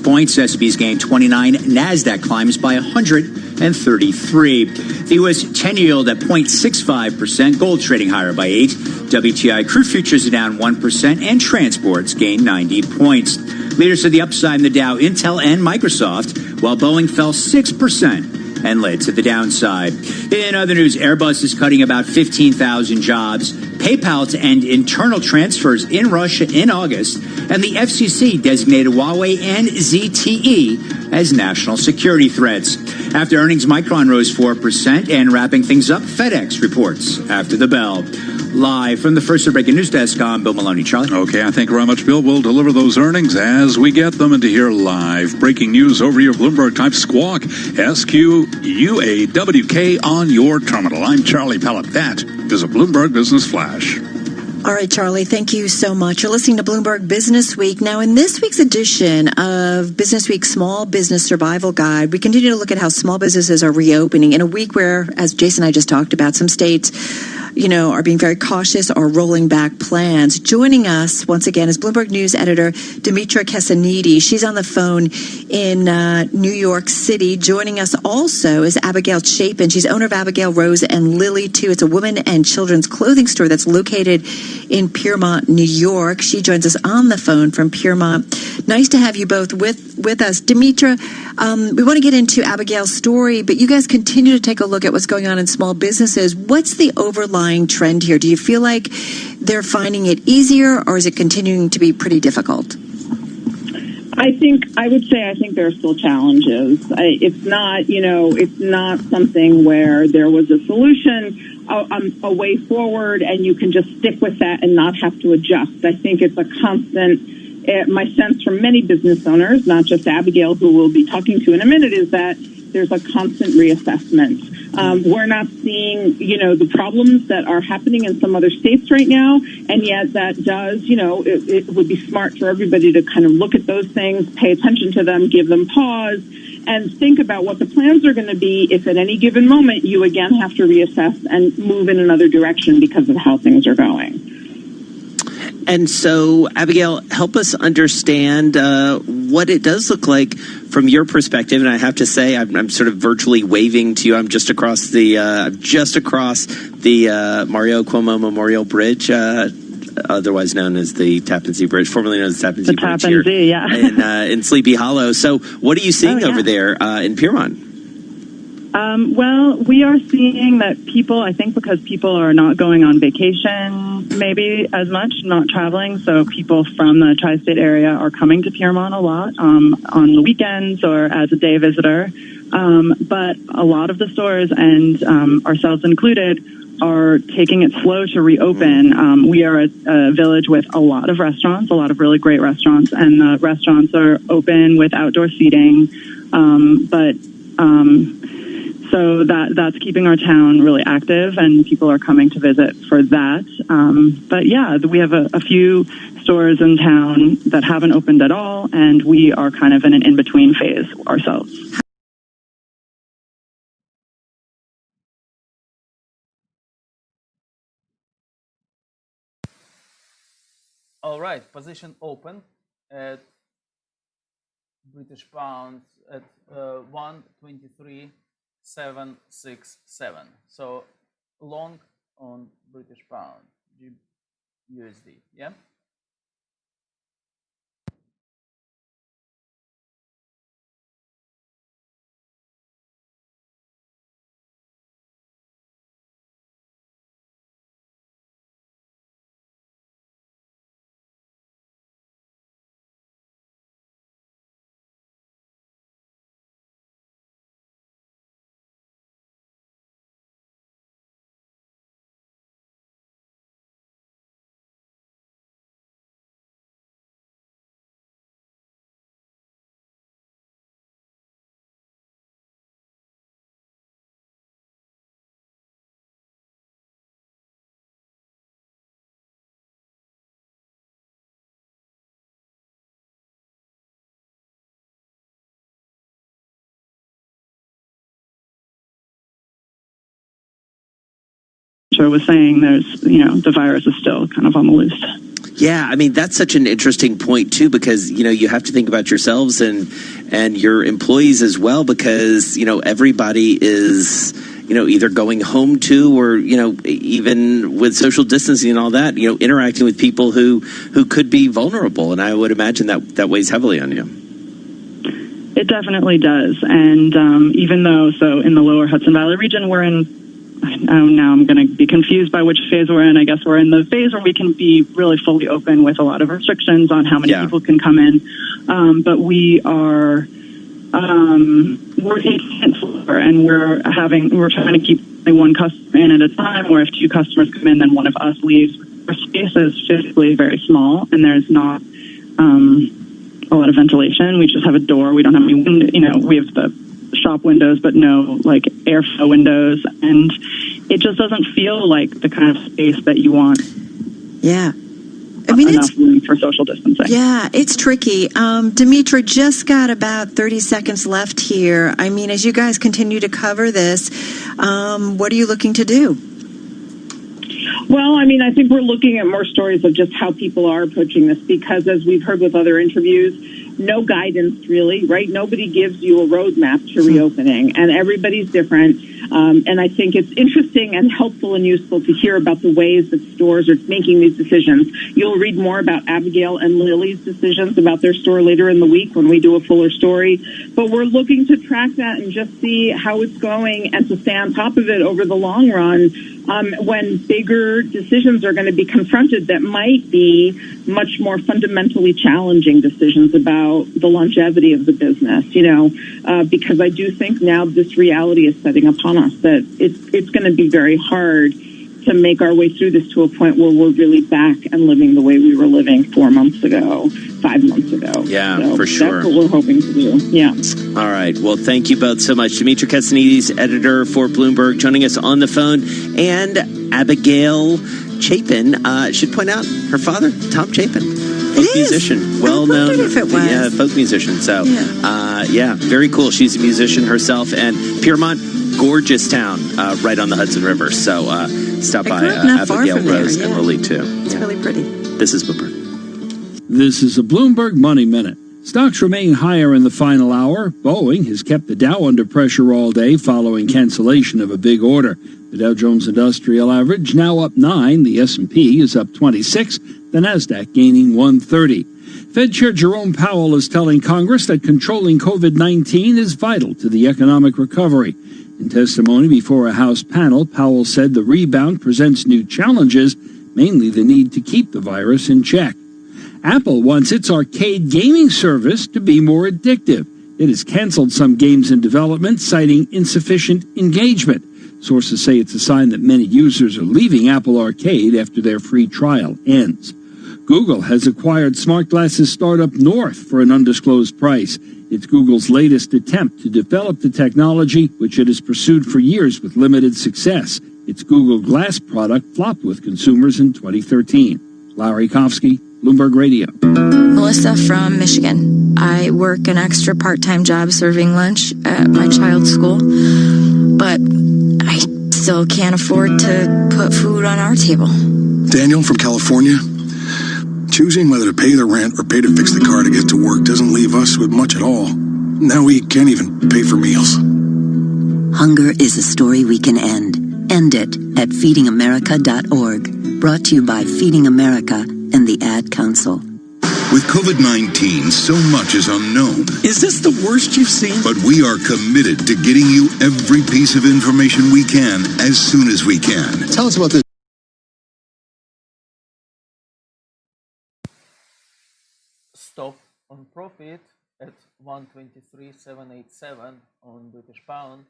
[SPEAKER 32] Points. S&P's gained 29. NASDAQ climbs by 133. The U.S. 10-year yield at 0.65%. Gold trading higher by 8. WTI crude futures are down 1%, and transports gained 90 points. Leaders to the upside in the Dow, Intel and Microsoft, while Boeing fell 6% and led to the downside. In other news, Airbus is cutting about 15,000 jobs. PayPal to end internal transfers in Russia in August, and the FCC designated Huawei and ZTE as national security threats. After earnings, Micron rose 4%, and wrapping things up, FedEx reports after the bell. Live from the First Breaking News Desk, I'm Bill Maloney. Charlie?
[SPEAKER 12] Okay, I thank you very much, Bill. We'll deliver those earnings as we get them, and to hear live breaking news over your Bloomberg type squawk, SQUAWK on your terminal. I'm Charlie Pellet. That is a Bloomberg Business Flash.
[SPEAKER 19] All right, Charlie, thank you so much. You're listening to Bloomberg Business Week. Now, in this week's edition of Business Week Small Business Survival Guide, we continue to look at how small businesses are reopening in a week where, as Jason and I just talked about, some states are being very cautious or rolling back plans. Joining us once again is Bloomberg News editor Dimitra Kesanidi. She's on the phone in New York City. Joining us also is Abigail Chapin. She's owner of Abigail Rose and Lily too. It's a women and children's clothing store that's located in Piermont, New York. She joins us on the phone from Piermont. Nice to have you both with us. Dimitra, we want to get into Abigail's story, but you guys continue to take a look at what's going on in small businesses. What's the overlying trend here? Do you feel like they're finding it easier, or is it continuing to be pretty difficult?
[SPEAKER 3] I think there are still challenges. It's not something where there was a solution, a way forward, and you can just stick with that and not have to adjust. I think it's a constant. My sense from many business owners, not just Abigail, who we'll be talking to in a minute, is that there's a constant reassessment. We're not seeing, the problems that are happening in some other states right now, and yet that does, it would be smart for everybody to kind of look at those things, pay attention to them, give them pause, and think about what the plans are going to be if at any given moment you again have to reassess and move in another direction because of how things are going.
[SPEAKER 9] And so, Abigail, help us understand what it does look like from your perspective. And I have to say, I'm sort of virtually waving to you. I'm just across the Mario Cuomo Memorial Bridge, otherwise known as the Tappan Zee Bridge, formerly known as the Tappan Zee Bridge here in Sleepy Hollow. So, what are you seeing over there in Piermont?
[SPEAKER 10] Well, we are seeing that people, I think because people are not going on vacation maybe as much, not traveling, so people from the tri-state area are coming to Piermont a lot on the weekends or as a day visitor. But a lot of the stores, and ourselves included, are taking it slow to reopen. We are a village with a lot of restaurants, a lot of really great restaurants, and the restaurants are open with outdoor seating. So that's keeping our town really active, and people are coming to visit for that. But yeah, we have a few stores in town that haven't opened at all, and we are kind of in an in-between phase ourselves.
[SPEAKER 25] All right, position open at British pounds at 123.767. So long on British pound, USD, yeah?
[SPEAKER 10] Was saying there's, the virus is still kind of on the loose.
[SPEAKER 9] Yeah, I mean, that's such an interesting point, too, because, you have to think about yourselves and your employees as well, because, everybody is, either going home to or, even with social distancing and all that, interacting with people who could be vulnerable. And I would imagine that weighs heavily on you.
[SPEAKER 10] It definitely does. And even though, so in the lower Hudson Valley region, we're in, now I'm going to be confused by which phase we're in. I guess we're in the phase where we can be really fully open with a lot of restrictions on how many people can come in. But we are, we're taking it slower, and we're trying to keep one customer in at a time, or if two customers come in, then one of us leaves. Our space is physically very small, and there's not a lot of ventilation. We just have a door. We don't have any window, we have the shop windows, but no airflow windows, and it just doesn't feel like the kind of space that you want.
[SPEAKER 19] Yeah, I mean,
[SPEAKER 10] enough room for social distancing.
[SPEAKER 19] Yeah, it's tricky. Dimitra, just got about 30 seconds left here. I mean, as you guys continue to cover this, what are you looking to do?
[SPEAKER 3] Well, I mean, I think we're looking at more stories of just how people are approaching this because, as we've heard with other interviews, no guidance really, right? Nobody gives you a roadmap to reopening, and everybody's different. And I think it's interesting and helpful and useful to hear about the ways that stores are making these decisions. You'll read more about Abigail and Lily's decisions about their store later in the week when we do a fuller story. But we're looking to track that and just see how it's going and to stay on top of it over the long run. When bigger decisions are going to be confronted that might be much more fundamentally challenging decisions about the longevity of the business, because I do think now this reality is setting upon us that it's going to be very hard to make our way through this to a point where we're really back and living the way we were living 4 months ago, 5 months ago.
[SPEAKER 9] Yeah,
[SPEAKER 3] so
[SPEAKER 9] for sure.
[SPEAKER 3] That's what we're hoping to do. Yeah.
[SPEAKER 9] All right. Well, thank you both so much. Dimitri Katsanides, editor for Bloomberg, joining us on the phone. And Abigail Chapin, should point out her father, Tom Chapin, folk musician, well known. Yeah, folk musician. So, very cool. She's a musician herself. And Piermont, gorgeous town right on the Hudson River. So stop by Abigail, Rose, and Lily, too.
[SPEAKER 19] It's really pretty.
[SPEAKER 9] This is Bloomberg.
[SPEAKER 2] This is a Bloomberg Money Minute. Stocks remain higher in the final hour. Boeing has kept the Dow under pressure all day following cancellation of a big order. The Dow Jones Industrial Average now up 9. The S&P is up 26. The Nasdaq gaining 130. Fed Chair Jerome Powell is telling Congress that controlling COVID-19 is vital to the economic recovery. In testimony before a House panel, Powell said the rebound presents new challenges, mainly the need to keep the virus in check. Apple wants its arcade gaming service to be more addictive. It has canceled some games in development, citing insufficient engagement. Sources say it's a sign that many users are leaving Apple Arcade after their free trial ends. Google has acquired smart glasses startup North for an undisclosed price. It's Google's latest attempt to develop the technology, which it has pursued for years with limited success. Its Google Glass product flopped with consumers in 2013. Larry Kofsky, Bloomberg Radio.
[SPEAKER 13] Melissa from Michigan. I work an extra part-time job serving lunch at my child's school, but I still can't afford to put food on our table.
[SPEAKER 14] Daniel from California. Choosing whether to pay the rent or pay to fix the car to get to work doesn't leave us with much at all. Now we can't even pay for meals.
[SPEAKER 6] Hunger is a story we can end. End it at feedingamerica.org. Brought to you by Feeding America and the Ad Council.
[SPEAKER 20] With COVID-19, so much is unknown.
[SPEAKER 15] Is this the worst you've seen?
[SPEAKER 20] But we are committed to getting you every piece of information we can as soon as we can.
[SPEAKER 11] Tell us about this.
[SPEAKER 25] Stop on profit at 123.787 on British pound.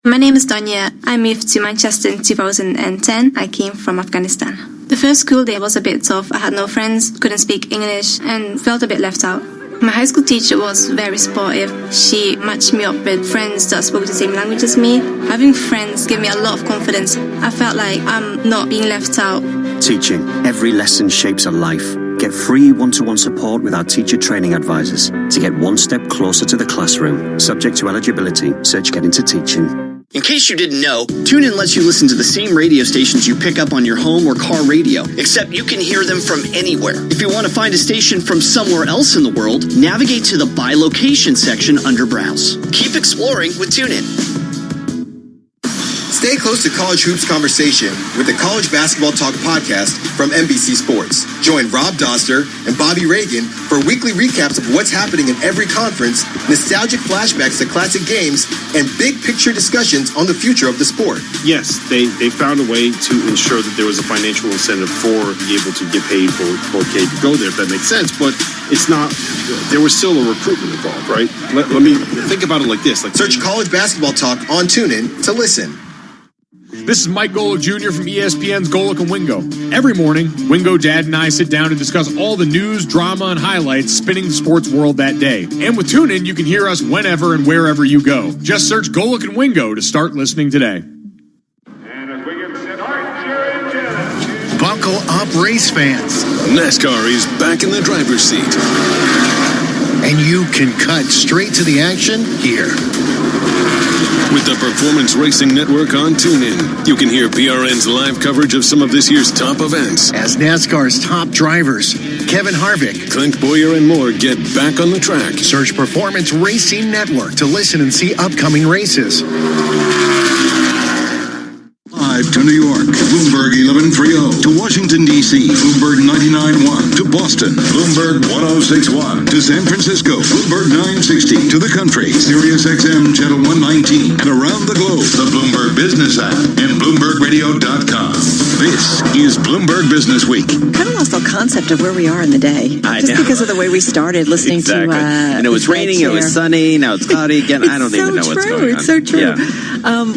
[SPEAKER 1] My name is Danya. I moved to Manchester in 2010. I came from Afghanistan. The first school day was a bit tough. I had no friends, couldn't speak English, and felt a bit left out. My high school teacher was very supportive. She matched me up with friends that spoke the same language as me. Having friends gave me a lot of confidence. I felt like I'm not being left out.
[SPEAKER 4] Teaching. Every lesson shapes a life. Get free one-to-one support with our teacher training advisors to get one step closer to the classroom. Subject to eligibility, search Get Into Teaching.
[SPEAKER 7] In case you didn't know, TuneIn lets you listen to the same radio stations you pick up on your home or car radio, except you can hear them from anywhere. If you want to find a station from somewhere else in the world, navigate to the By Location section under Browse. Keep exploring with TuneIn.
[SPEAKER 16] Stay close to college hoops conversation with the College Basketball Talk podcast from NBC Sports. Join Rob Doster and Bobby Reagan for weekly recaps of what's happening in every conference, nostalgic flashbacks to classic games, and big picture discussions on the future of the sport.
[SPEAKER 17] Yes, they found a way to ensure that there was a financial incentive for be able to get paid for K to go there, if that makes sense. But it's not, there was still a recruitment involved, right? Let me think about it like this.
[SPEAKER 16] Search College Basketball Talk on TuneIn to listen.
[SPEAKER 23] This is Mike Golick Jr. from ESPN's Golick and Wingo. Every morning, Wingo, Dad, and I sit down and discuss all the news, drama, and highlights spinning the sports world that day. And with TuneIn, you can hear us whenever and wherever you go. Just search Golick and Wingo to start listening today.
[SPEAKER 4] Buckle up, race fans.
[SPEAKER 26] NASCAR is back in the driver's seat.
[SPEAKER 4] And you can cut straight to the action here.
[SPEAKER 26] With the Performance Racing Network on TuneIn, you can hear PRN's live coverage of some of this year's top events.
[SPEAKER 4] As NASCAR's top drivers, Kevin Harvick,
[SPEAKER 26] Clint Boyer, and more get back on the track.
[SPEAKER 4] Search Performance Racing Network to listen and see upcoming races.
[SPEAKER 20] Live to New York, Bloomberg 1130. To Washington, D.C., Bloomberg 99.1. To Boston, Bloomberg 106.1. To San Francisco, Bloomberg 960. To the country, Sirius XM Channel 119. And around the globe, the Bloomberg Business app and BloombergRadio.com. This is Bloomberg Business Week.
[SPEAKER 19] Kind of lost the concept of where we are in the day. Just because of the way we started listening to
[SPEAKER 9] and it was raining, it was sunny, now it's cloudy again. I don't even know what's going on.
[SPEAKER 19] It's so true.
[SPEAKER 9] Yeah.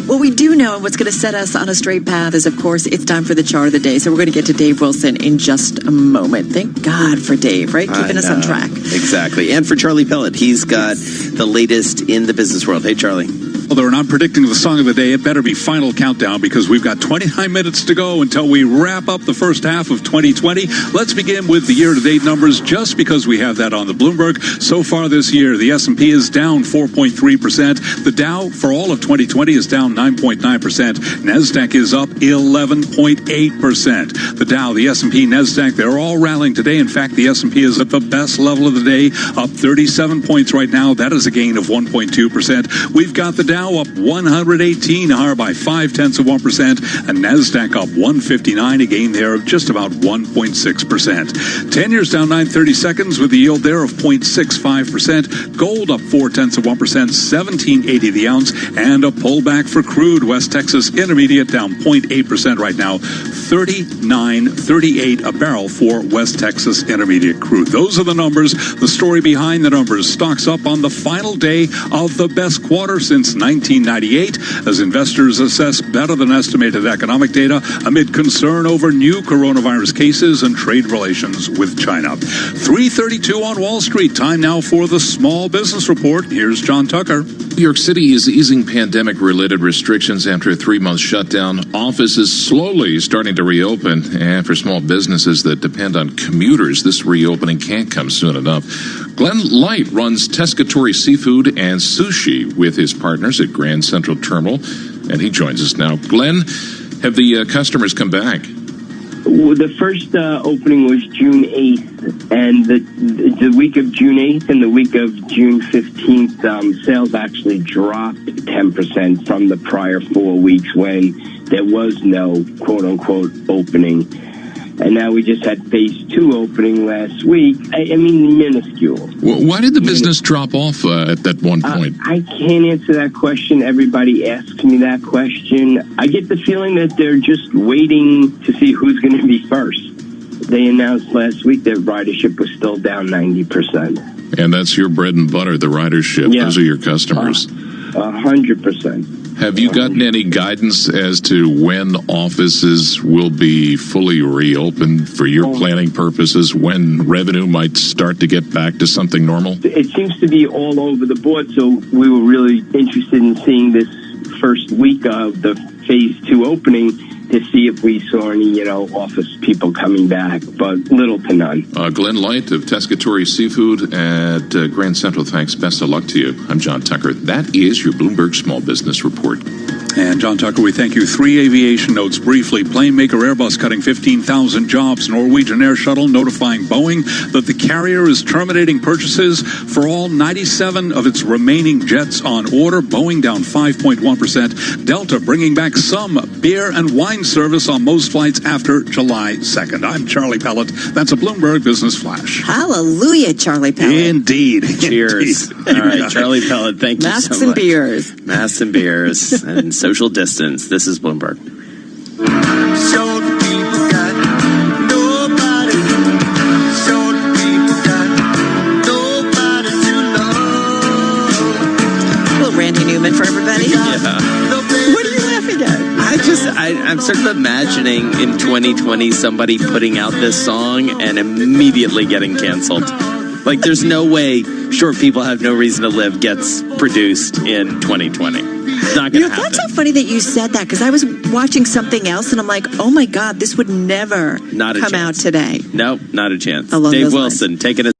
[SPEAKER 19] What we do know and what's going to set us on a straight path is, of course, it's time for the chart of the day. So we're going to get to Dave Wilson in just a moment. Thank God for Dave, right? Keeping us on track.
[SPEAKER 9] Exactly. And for Charlie Pellett. He's got the latest in the business world. Hey, Charlie.
[SPEAKER 12] Well, they're not predicting the song of the day. It better be Final Countdown because we've got 29 minutes to go until we wrap up the first half of 2020. Let's begin with the year-to-date numbers just because we have that on the Bloomberg. So far this year, the S&P is down 4.3%. The Dow for all of 2020 is down 9.9%. NASDAQ is up 11.8%. The Dow, the S&P, NASDAQ, they're all rallying today. In fact, the S&P is at the best level of the day, up 37 points right now. That is a gain of 1.2%. We've got the Dow up 118, higher by 0.5%, and NASDAQ up 159, a gain there of just about 1.6%. 10 years down 9/32 with the yield there of 0.65%. Gold up 0.4%, 17.80 the ounce, and a pullback for crude. West Texas Intermediate down 0.8% right now, 39.38 a barrel for West Texas Intermediate crude. Those are the numbers, the story behind the numbers. Stocks up on the final day of the best quarter since 1998 as investors assess better than estimated economic data amid concern over new coronavirus cases and trade relations with China. 3:32 on Wall Street. Time now for the Small Business Report. Here's John Tucker.
[SPEAKER 27] New York City is easing pandemic-related restrictions after a 3-month shutdown. Offices slowly starting to reopen, and for small businesses that depend on commuters, this reopening can't come soon enough. Glenn Light runs Tescatory Seafood and Sushi with his partners at Grand Central Terminal, and he joins us now. Glenn, have the customers come back?
[SPEAKER 28] Well, the first opening was June 8th, and the week of June 8th and the week of June 15th, sales actually dropped 10% from the prior 4 weeks when there was no quote-unquote opening. And now we just had phase 2 opening last week. I mean, minuscule.
[SPEAKER 27] Well, why did the business drop off at that one point?
[SPEAKER 28] I can't answer that question. Everybody asks me that question. I get the feeling that they're just waiting to see who's going to be first. They announced last week that ridership was still down 90%.
[SPEAKER 27] And that's your bread and butter, the ridership.
[SPEAKER 28] Yeah.
[SPEAKER 27] Those are your customers.
[SPEAKER 28] 100%.
[SPEAKER 27] Have you gotten any guidance as to when offices will be fully reopened for your planning purposes, when revenue might start to get back to something normal?
[SPEAKER 28] It seems to be all over the board, so we were really interested in seeing this first week of the phase 2 opening to see if we saw any, office people coming back, but little to none.
[SPEAKER 27] Glenn Light of Tescatory Seafood at Grand Central, thanks. Best of luck to you. I'm John Tucker. That is your Bloomberg Small Business Report.
[SPEAKER 12] And John Tucker, we thank you. 3 aviation notes briefly. Plane maker Airbus cutting 15,000 jobs. Norwegian Air Shuttle notifying Boeing that the carrier is terminating purchases for all 97 of its remaining jets on order. Boeing down 5.1%. Delta bringing back some beer and wine service on most flights after July 2nd. I'm Charlie Pellet. That's a Bloomberg Business Flash.
[SPEAKER 19] Hallelujah, Charlie Pellet.
[SPEAKER 12] Indeed.
[SPEAKER 9] Cheers.
[SPEAKER 12] Indeed.
[SPEAKER 9] All right, Charlie Pellet, thank you so much.
[SPEAKER 19] Masks and beers.
[SPEAKER 9] Masks and beers and social distance. This is Bloomberg.
[SPEAKER 19] Little Randy Newman for everybody.
[SPEAKER 9] Yeah.
[SPEAKER 19] What are you laughing at?
[SPEAKER 9] I'm sort of imagining in 2020 somebody putting out this song and immediately getting canceled. Like, there's no way Short People Have No Reason to Live gets produced in 2020. It's not going to happen.
[SPEAKER 19] That's so funny that you said that, because I was watching something else and I'm like, oh my God, this would never come out today.
[SPEAKER 9] Nope, not a chance.
[SPEAKER 19] Along
[SPEAKER 9] Dave
[SPEAKER 19] those
[SPEAKER 9] Wilson, taking it.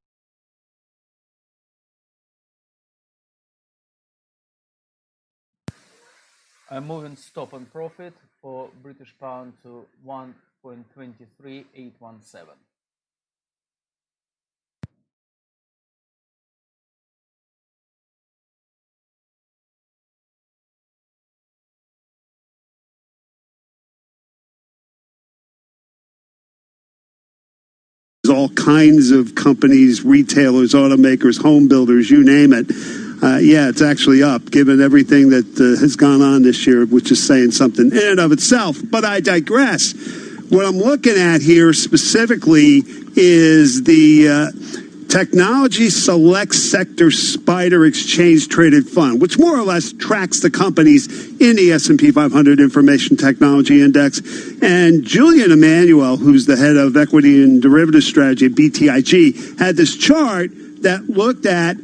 [SPEAKER 25] I'm moving stop and profit for British pound to 1.23817.
[SPEAKER 3] All kinds of companies, retailers, automakers, home builders, you name it. Yeah, it's actually up, given everything that has gone on this year, which is saying something in and of itself. But I digress. What I'm looking at here specifically is the Technology Select Sector Spider Exchange Traded Fund, which more or less tracks the companies in the S&P 500 Information Technology Index. And Julian Emanuel, who's the head of equity and derivative strategy at BTIG, had this chart that looked at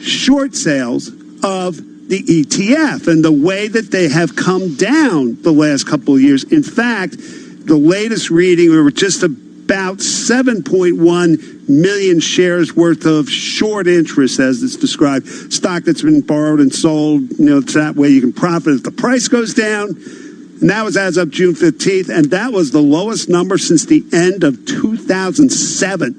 [SPEAKER 3] short sales of the ETF and the way that they have come down the last couple of years. In fact, the latest reading, we were just about 7.1 million shares worth of short interest, as it's described, stock that's been borrowed and sold. It's that way you can profit if the price goes down. And that was as of June 15th, and that was the lowest number since the end of 2007,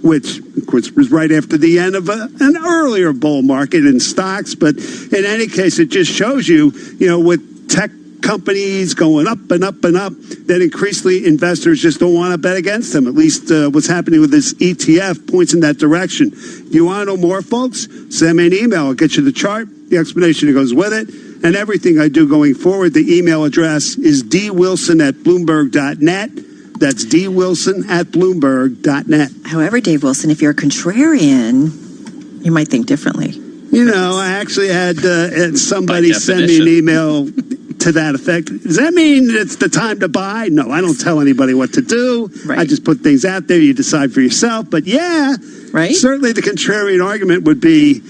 [SPEAKER 3] which, of course, was right after the end of an earlier bull market in stocks. But in any case, it just shows you, with tech companies going up and up and up, that increasingly investors just don't want to bet against them. At least what's happening with this ETF points in that direction. If you want to know more, folks, send me an email. I'll get you the chart, the explanation that goes with it, and everything I do going forward. The email address is dwilson@bloomberg.net. That's dwilson@bloomberg.net.
[SPEAKER 19] However, Dave Wilson, if you're a contrarian, you might think differently.
[SPEAKER 3] I actually had somebody send me an email to that effect. Does that mean it's the time to buy? No, I don't tell anybody what to do. Right. I just put things out there. You decide for yourself. But yeah, right. Certainly the contrarian argument would be,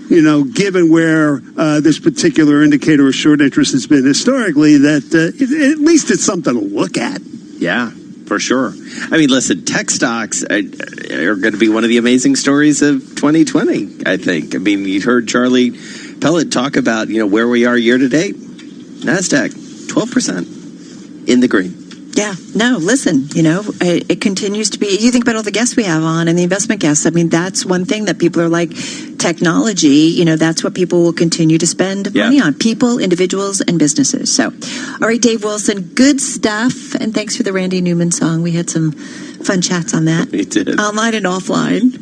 [SPEAKER 3] given where this particular indicator of short interest has been historically, that at least it's something to look at.
[SPEAKER 9] Yeah, for sure. I mean, listen, tech stocks are going to be one of the amazing stories of 2020, I think. I mean, you heard Charlie Pellet talk about, where we are year to date. NASDAQ, 12% in the green.
[SPEAKER 19] Yeah, no, listen, it continues to be, you think about all the guests we have on and the investment guests. I mean, that's one thing that people are like, technology, that's what people will continue to spend money on. People, individuals, and businesses. So, all right, Dave Wilson, good stuff. And thanks for the Randy Newman song. We had some fun chats on that.
[SPEAKER 9] We did.
[SPEAKER 19] Online and offline.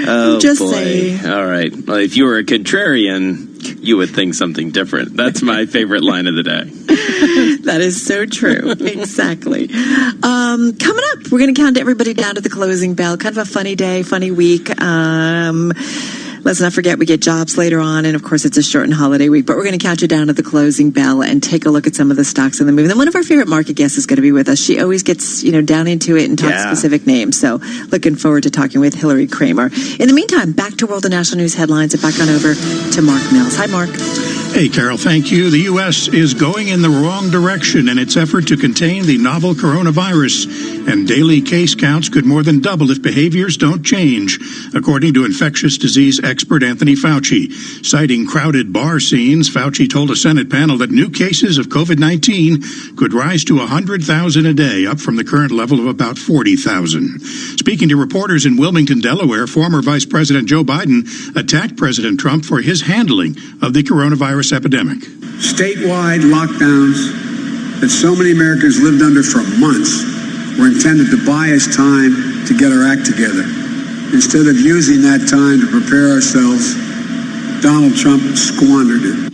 [SPEAKER 9] Oh,
[SPEAKER 19] just
[SPEAKER 9] boy.
[SPEAKER 19] saying.
[SPEAKER 9] All right. Well, if you were a contrarian, you would think something different. That's my favorite line of the day.
[SPEAKER 19] That is so true. Exactly. Coming up, we're going to count everybody down to the closing bell. Kind of a funny day, funny week. Let's not forget we get jobs later on, and of course it's a shortened holiday week, but we're going to count you down at the closing bell and take a look at some of the stocks in the move. And then one of our favorite market guests is going to be with us. She always gets, down into it and talks specific names. So looking forward to talking with Hillary Kramer. In the meantime, back to World and National News headlines and back on over to Mark Mills. Hi, Mark.
[SPEAKER 2] Hey, Carol, thank you. The U.S. is going in the wrong direction in its effort to contain the novel coronavirus, and daily case counts could more than double if behaviors don't change, according to infectious disease expert Anthony Fauci. Citing crowded bar scenes, Fauci told a Senate panel that new cases of COVID-19 could rise to 100,000 a day, up from the current level of about 40,000. Speaking to reporters in Wilmington, Delaware, former Vice President Joe Biden attacked President Trump for his handling of the coronavirus epidemic.
[SPEAKER 5] Statewide lockdowns that so many Americans lived under for months were intended to buy us time to get our act together. Instead of using that time to prepare ourselves, Donald Trump squandered it.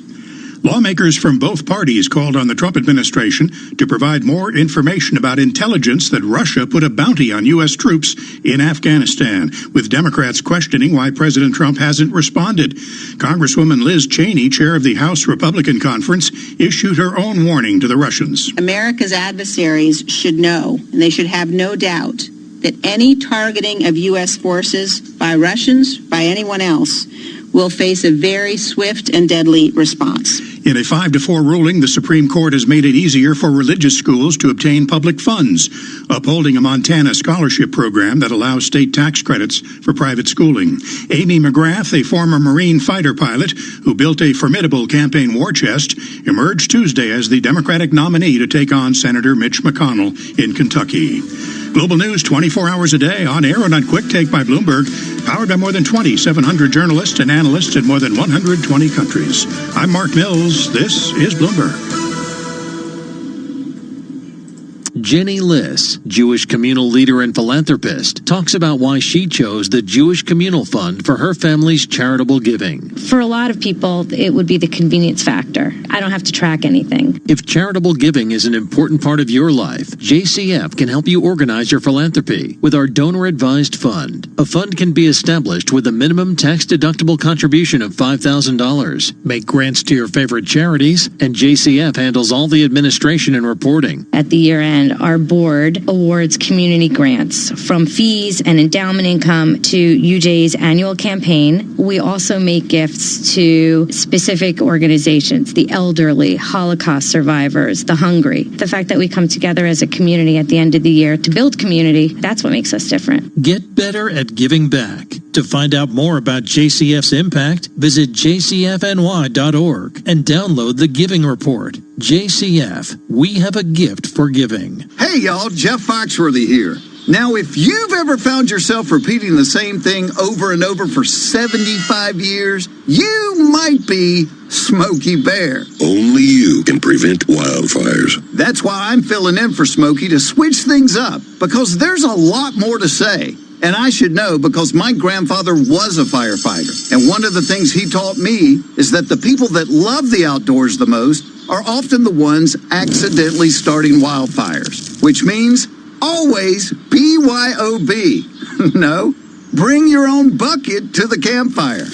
[SPEAKER 2] Lawmakers from both parties called on the Trump administration to provide more information about intelligence that Russia put a bounty on U.S. troops in Afghanistan, with Democrats questioning why President Trump hasn't responded. Congresswoman Liz Cheney, chair of the House Republican Conference, issued her own warning to the Russians.
[SPEAKER 8] America's adversaries should know, and they should have no doubt, that any targeting of U.S. forces by Russians, by anyone else, will face a very swift and deadly response.
[SPEAKER 2] In a 5-4 ruling, the Supreme Court has made it easier for religious schools to obtain public funds, upholding a Montana scholarship program that allows state tax credits for private schooling. Amy McGrath, a former Marine fighter pilot who built a formidable campaign war chest, emerged Tuesday as the Democratic nominee to take on Senator Mitch McConnell in Kentucky. Global news 24 hours a day, on air and on Quick Take by Bloomberg, powered by more than 2,700 journalists and analysts in more than 120 countries. I'm Mark Mills. This is Bloomberg.
[SPEAKER 10] Jenny Liss, Jewish communal leader and philanthropist, talks about why she chose the Jewish Communal Fund for her family's charitable giving.
[SPEAKER 18] For a lot of people, it would be the convenience factor. I don't have to track anything.
[SPEAKER 10] If charitable giving is an important part of your life, JCF can help you organize your philanthropy with our donor-advised fund. A fund can be established with a minimum tax-deductible contribution of $5,000. Make grants to your favorite charities, and JCF handles all the administration and reporting.
[SPEAKER 18] At the year end, our board awards community grants, from fees and endowment income to UJ's annual campaign. We also make gifts to specific organizations, the elderly, Holocaust survivors, the hungry. The fact that we come together as a community at the end of the year to build community, that's what makes us different.
[SPEAKER 10] Get better at giving back. To find out more about JCF's impact, visit jcfny.org and download the Giving Report. JCF, we have a gift for giving.
[SPEAKER 21] Hey y'all, Jeff Foxworthy here. Now, if you've ever found yourself repeating the same thing over and over for 75 years, you might be Smokey Bear.
[SPEAKER 22] Only you can prevent wildfires.
[SPEAKER 21] That's why I'm filling in for Smokey to switch things up, because there's a lot more to say. And I should know because my grandfather was a firefighter. And one of the things he taught me is that the people that love the outdoors the most are often the ones accidentally starting wildfires, which means always BYOB. No, bring your own bucket to the campfire.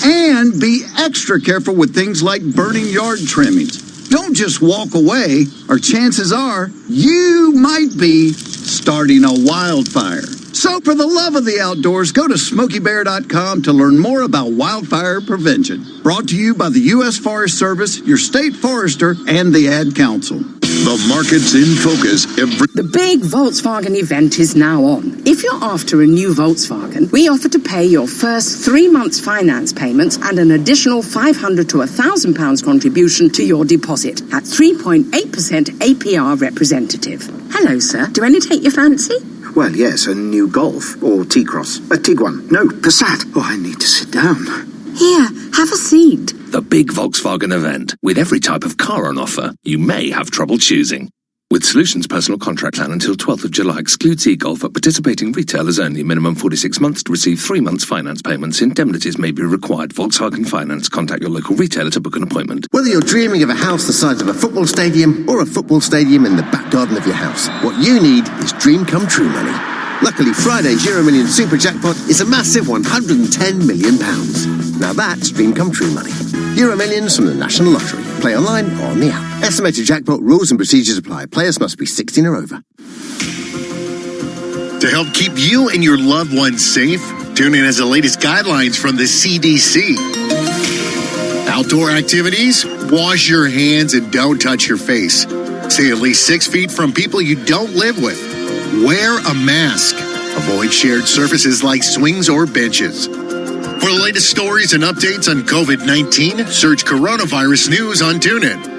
[SPEAKER 21] And be extra careful with things like burning yard trimmings. Don't just walk away, or chances are you might be starting a wildfire. So for the love of the outdoors, go to SmokeyBear.com to learn more about wildfire prevention. Brought to you by the U.S. Forest Service, your state forester, and the Ad Council.
[SPEAKER 20] The market's in focus every...
[SPEAKER 24] The big Volkswagen event is now on. If you're after a new Volkswagen, we offer to pay your first 3 months finance payments and an additional £500 to £1,000 contribution to your deposit at 3.8% APR representative. Hello, sir. Do any take your fancy?
[SPEAKER 29] Well, yes, a new Golf or T-Cross. A Tiguan. No, Passat. Oh, I need to sit down.
[SPEAKER 24] Here, have a seat.
[SPEAKER 30] The big Volkswagen event. With every type of car on offer, you may have trouble choosing. With Solutions Personal Contract Plan until 12th of July, excludes e-Golf at participating retailers only. Minimum 46 months to receive 3 months finance payments. Indemnities may be required. Volkswagen Finance. Contact your local retailer to book an appointment.
[SPEAKER 11] Whether you're dreaming of a house the size of a football stadium or a football stadium in the back garden of your house, what you need is dream come true money. Luckily, Friday's Euro Million Super Jackpot is a massive £110 million. Now that's dream come true money. Euro Millions from the National Lottery. Play online or on the app. Estimated jackpot rules and procedures apply. Players must be 16 or over.
[SPEAKER 1] To help keep you and your loved ones safe, TuneIn has the latest guidelines from the CDC. Outdoor activities, wash your hands and don't touch your face. Stay at least 6 feet from people you don't live with. Wear a mask. Avoid shared surfaces like swings or benches. For the latest stories and updates on COVID-19, search Coronavirus News on TuneIn.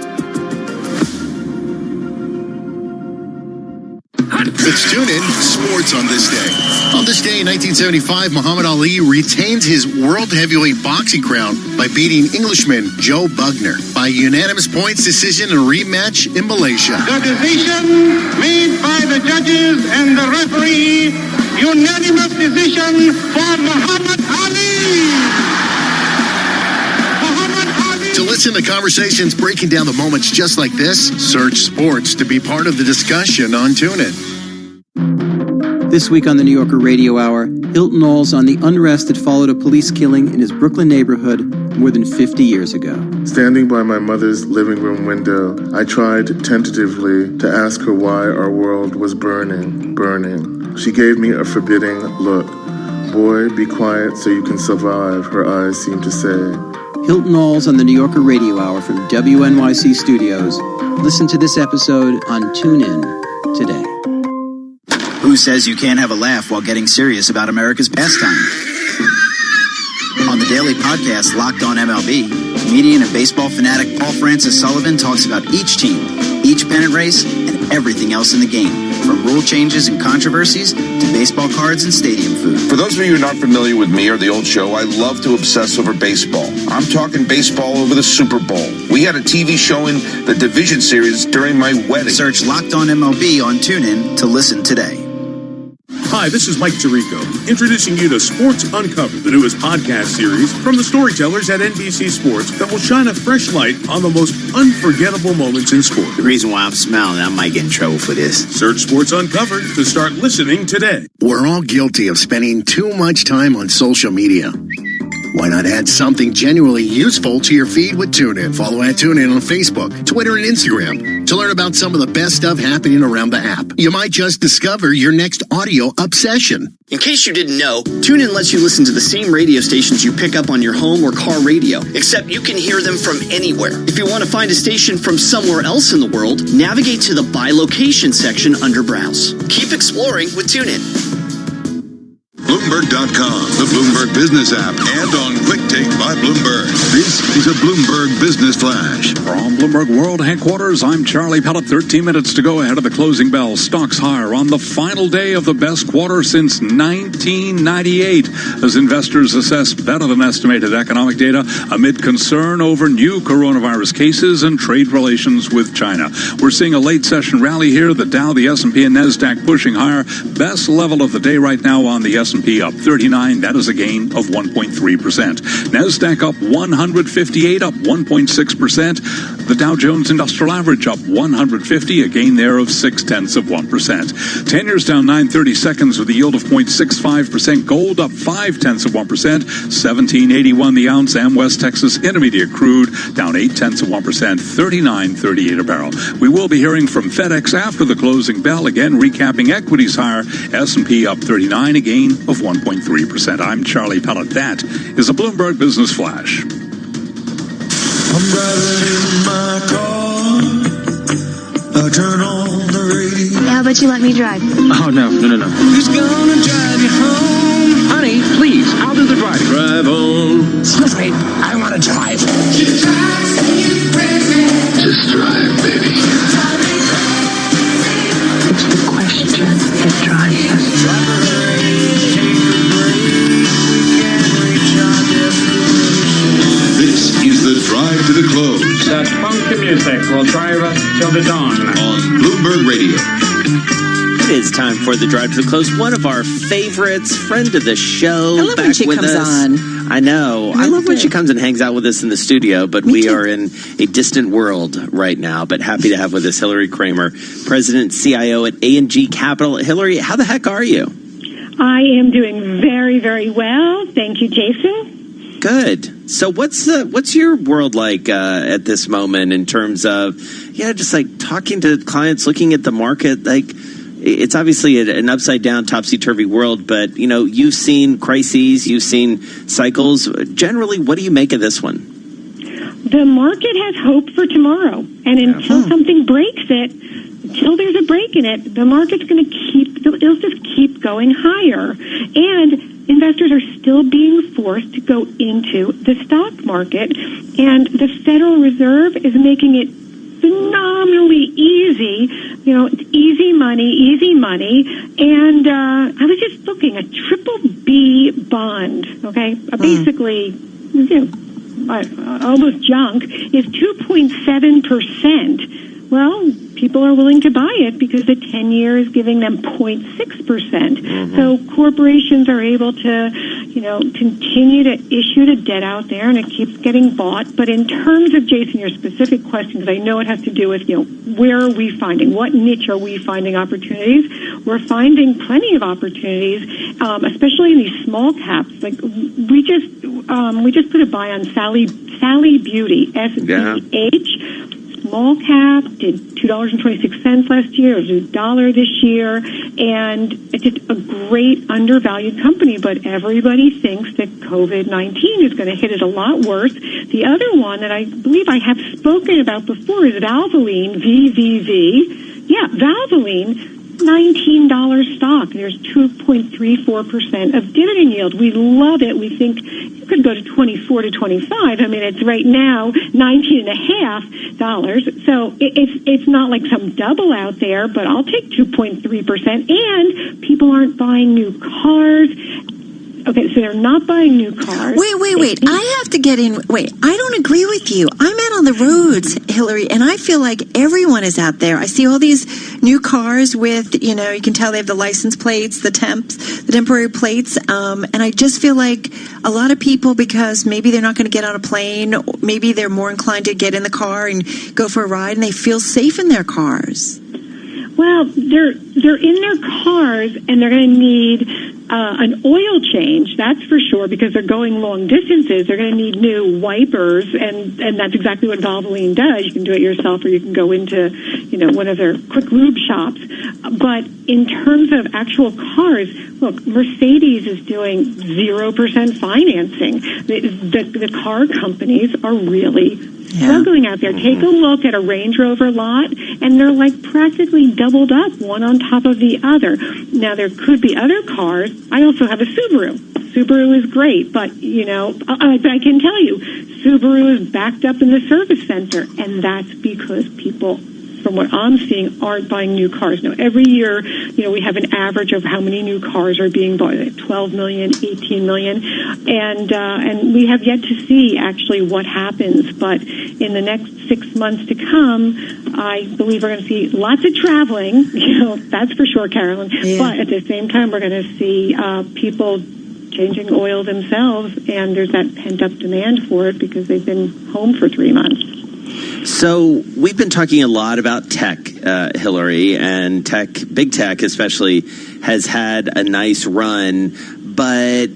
[SPEAKER 1] It's TuneIn Sports on this day. On this day in 1975, Muhammad Ali retains his world heavyweight boxing crown by beating Englishman Joe Bugner by unanimous points decision in a rematch in Malaysia.
[SPEAKER 6] The decision made by the judges and the referee, unanimous decision for Muhammad Ali.
[SPEAKER 1] To listen to conversations breaking down the moments just like this, search sports to be part of the discussion on TuneIn.
[SPEAKER 7] This week on the New Yorker Radio Hour, Hilton Knowles on the unrest that followed a police killing in his Brooklyn neighborhood more than 50 years ago.
[SPEAKER 13] Standing by my mother's living room window, I tried tentatively to ask her why our world was burning. She gave me a forbidding look. Boy, be quiet so you can survive, her eyes seemed to say.
[SPEAKER 7] Hilton Knowles on the New Yorker Radio Hour from WNYC Studios. Listen to this episode on TuneIn today.
[SPEAKER 14] Who says you can't have a laugh while getting serious about America's pastime? On the daily podcast Locked On MLB, comedian and baseball fanatic Paul Francis Sullivan talks about each team, each pennant race, and everything else in the game, from rule changes and controversies to baseball cards and stadium food.
[SPEAKER 15] For those of you who are not familiar with me or the old show, I love to obsess over baseball. I'm talking baseball over the Super Bowl. We had a TV showing the division series during my wedding.
[SPEAKER 14] Search Locked On MLB on TuneIn to listen today.
[SPEAKER 16] Hi, this is Mike Tirico, introducing you to Sports Uncovered, the newest podcast series from the storytellers at NBC Sports that will shine a fresh light on the most unforgettable moments in sport.
[SPEAKER 17] The reason why I'm smiling, I might get in trouble for this.
[SPEAKER 16] Search Sports Uncovered to start listening today.
[SPEAKER 1] We're all guilty of spending too much time on social media. Why not add something genuinely useful to your feed with TuneIn? Follow at TuneIn on Facebook, Twitter, and Instagram to learn about some of the best stuff happening around the app. You might just discover your next audio obsession.
[SPEAKER 23] In case you didn't know, TuneIn lets you listen to the same radio stations you pick up on your home or car radio, except you can hear them from anywhere. If you want to find a station from somewhere else in the world, navigate to the By Location section under Browse. Keep exploring with TuneIn.
[SPEAKER 20] Bloomberg.com, the Bloomberg Business app, and on Quick Take by Bloomberg. This is a Bloomberg Business Flash.
[SPEAKER 12] From Bloomberg World Headquarters, I'm Charlie Pellet. 13 minutes to go ahead of the closing bell. Stocks higher on the final day of the best quarter since 1998, as investors assess better than estimated economic data amid concern over new coronavirus cases and trade relations with China. We're seeing a late session rally here. The Dow, the S&P, and NASDAQ pushing higher. Best level of the day right now on the S&P up 39. That is a gain of 1.3%. NASDAQ up 158, up 1.6%. The Dow Jones Industrial Average up 150, a gain there of 0.6%. 10 years down 9/32 with a yield of 0.65%. Gold up 0.5%. 17.81 the ounce. And West Texas Intermediate crude down 0.8%. 39.38 a barrel. We will be hearing from FedEx after the closing bell. Again, recapping equities higher. S&P up 39, a gain of 1.3%. I'm Charlie Pellet. That is a Bloomberg Business Flash.
[SPEAKER 26] I'm driving in my car. I turn on the radio.
[SPEAKER 31] How about you let me drive?
[SPEAKER 26] Oh, no. Who's gonna drive you home? Honey, please, I'll do the driving. Drive on. Excuse me, I want to drive. Just drive, baby.
[SPEAKER 31] It's the question that drives us.
[SPEAKER 20] This is the Drive to the Close.
[SPEAKER 32] That funky music will drive us till the dawn.
[SPEAKER 20] On Bloomberg Radio.
[SPEAKER 9] It is time for the Drive to the Close. One of our favorites, friend of the show,
[SPEAKER 19] I love
[SPEAKER 9] back
[SPEAKER 19] when she
[SPEAKER 9] with
[SPEAKER 19] comes
[SPEAKER 9] us.
[SPEAKER 19] on.
[SPEAKER 9] I know. I love when she comes and hangs out with us in the studio, but we are in a distant world right now. But happy to have with us Hillary Kramer, President CIO at A&G Capital. Hillary, how the heck are you?
[SPEAKER 2] I am doing very, very well. Thank you, Jason.
[SPEAKER 9] Good. So what's your world like at this moment in terms of, just like talking to clients, looking at the market? Like, it's obviously an upside down, topsy-turvy world, but, you've seen crises, you've seen cycles. Generally, what do you make of this one?
[SPEAKER 2] The market has hope for tomorrow, and until something breaks it, until there's a break in it, the market's going to it'll just keep going higher. And investors are still being forced to go into the stock market, and the Federal Reserve is making it phenomenally easy. It's easy money. And I was just looking, a BBB bond, okay, basically, almost junk, is 2.7%. Well, people are willing to buy it because the 10-year is giving them 0.6%. So corporations are able to, continue to issue the debt out there, and it keeps getting bought. But in terms of, Jason, your specific question, because I know it has to do with, where are we finding? What niche are we finding opportunities? We're finding plenty of opportunities, especially in these small caps. Like we just put a buy on Sally Beauty, SBH. Small cap, did $2.26 last year, it was $1 this year, and it's just a great undervalued company, but everybody thinks that COVID-19 is going to hit it a lot worse. The other one that I believe I have spoken about before is Valvoline, VVV. Yeah, Valvoline, $19 stock. There's 2.34% of dividend yield. We love it. We think it could go to 24 to 25. I mean, it's right now $19.50. So it's not like some double out there, but I'll take 2.3%. And people aren't buying new cars. Okay, so they're not buying new cars.
[SPEAKER 19] Wait. I have to get in. Wait, I don't agree with you. I'm out on the roads, Hillary, and I feel like everyone is out there. I see all these new cars with, you can tell they have the license plates, the temporary plates, and I just feel like a lot of people, because maybe they're not going to get on a plane, maybe they're more inclined to get in the car and go for a ride, and they feel safe in their cars.
[SPEAKER 2] Well, they're in their cars, and they're going to need an oil change, that's for sure, because they're going long distances. They're going to need new wipers, and that's exactly what Valvoline does. You can do it yourself, or you can go into, one of their quick lube shops. But in terms of actual cars, look, Mercedes is doing 0% financing. The car companies are really struggling out there. Take a look at a Range Rover lot, and they're like practically doubled up, one on top of the other. Now, there could be other cars. I also have a Subaru. Subaru is great, but, but I can tell you, Subaru is backed up in the service center, and that's because people, from what I'm seeing, aren't buying new cars. Now, every year, we have an average of how many new cars are being bought, 12 million, 18 million, and we have yet to see actually what happens. But in the next 6 months to come, I believe we're going to see lots of traveling, that's for sure, Carolyn. Yeah. But at the same time, we're going to see people changing oil themselves, and there's that pent-up demand for it because they've been home for 3 months.
[SPEAKER 9] So we've been talking a lot about tech, Hillary, and big tech especially, has had a nice run, but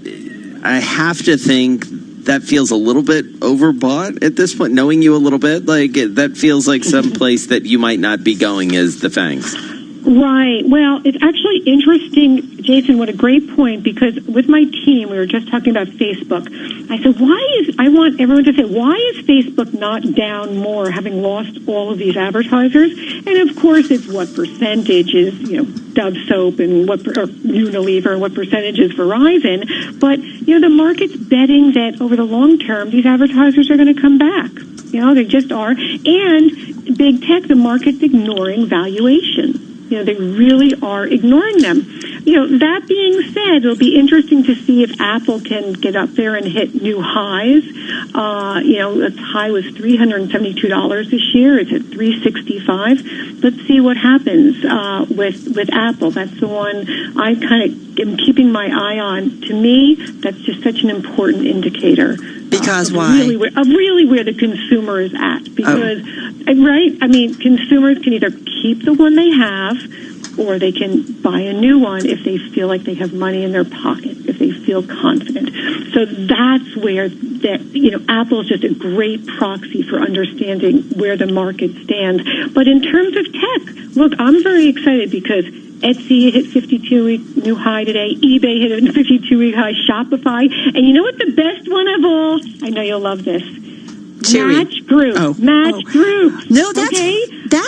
[SPEAKER 9] I have to think that feels a little bit overbought at this point, knowing you a little bit. Like, that feels like some place that you might not be going as the FANGs.
[SPEAKER 2] Right. Well, it's actually interesting, Jason, what a great point, because with my team, we were just talking about Facebook. I said, I want everyone to say, why is Facebook not down more, having lost all of these advertisers? And of course, it's what percentage is, Dove Soap and or Unilever, and what percentage is Verizon. But, the market's betting that over the long term, these advertisers are going to come back. They just are. And big tech, the market's ignoring valuation. They really are ignoring them. That being said, it'll be interesting to see if Apple can get up there and hit new highs. Its high was $372 this year. It's at $365. Let's see what happens with Apple. That's the one I kind of am keeping my eye on. To me, that's just such an important indicator.
[SPEAKER 19] Because why?
[SPEAKER 2] Really where the consumer is at. Because, right? I mean, consumers can either keep the one they have, or they can buy a new one if they feel like they have money in their pocket, if they feel confident. So that's where Apple is just a great proxy for understanding where the market stands. But in terms of tech, look, I'm very excited because Etsy hit 52-week new high today. eBay hit a 52-week high. Shopify. And you know what the best one of all? I know you'll love this. Match Group. Match Group.
[SPEAKER 19] No, that's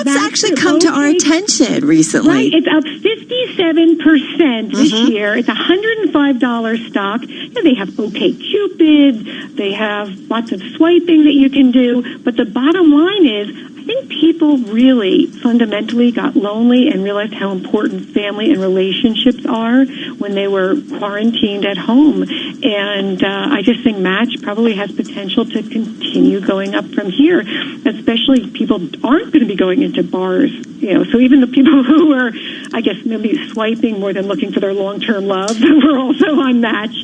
[SPEAKER 19] actually come to our attention recently.
[SPEAKER 2] Right. It's up 57% this year. It's a $105 stock. And they have OkCupid. They have lots of swiping that you can do. But the bottom line is, I think people really fundamentally got lonely and realized how important family and relationships are when they were quarantined at home. And I just think Match probably has potential to continue going up from here, especially people aren't going to be going into bars. So even the people who are, I guess, maybe swiping more than looking for their long-term love were also on Match.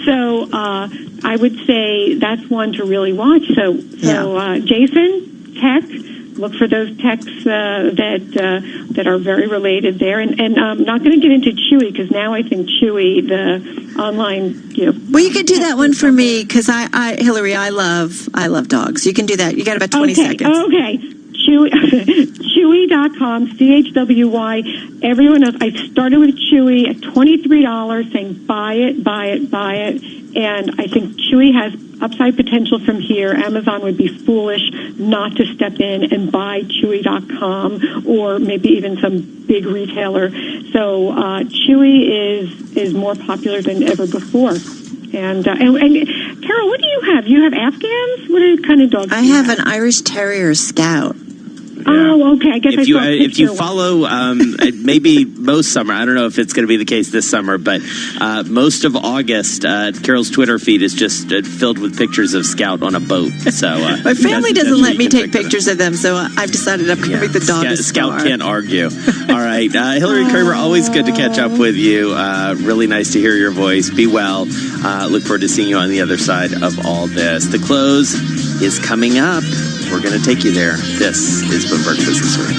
[SPEAKER 2] So I would say that's one to really watch. So Jason, tech. Look for those techs that are very related there, and I'm not going to get into Chewy because now I think Chewy, the online,
[SPEAKER 19] Well, you can do that one for me because Hillary, I love dogs. You can do that. You got about 20 seconds.
[SPEAKER 2] Okay. Chewy.com, CHWY. Everyone knows I started with Chewy at $23, saying buy it, buy it, buy it. And I think Chewy has upside potential from here. Amazon would be foolish not to step in and buy Chewy.com or maybe even some big retailer. So Chewy is more popular than ever before. And Carol, what do you have? You have Afghans? What kind of dogs?
[SPEAKER 19] I have an Irish Terrier Scout.
[SPEAKER 2] Oh, okay. I guess
[SPEAKER 9] if you follow, maybe most summer, I don't know if it's going to be the case this summer, but most of August, Carol's Twitter feed is just filled with pictures of Scout on a boat. So
[SPEAKER 19] my family doesn't let me take pictures of them, so I've decided I'm going to make the dog a star.
[SPEAKER 9] Scout can't argue. All right, Hillary Kramer, always good to catch up with you. Really nice to hear your voice. Be well. Look forward to seeing you on the other side of all this. The close is coming up. We're going to take you there. This is Bloomberg Business Week.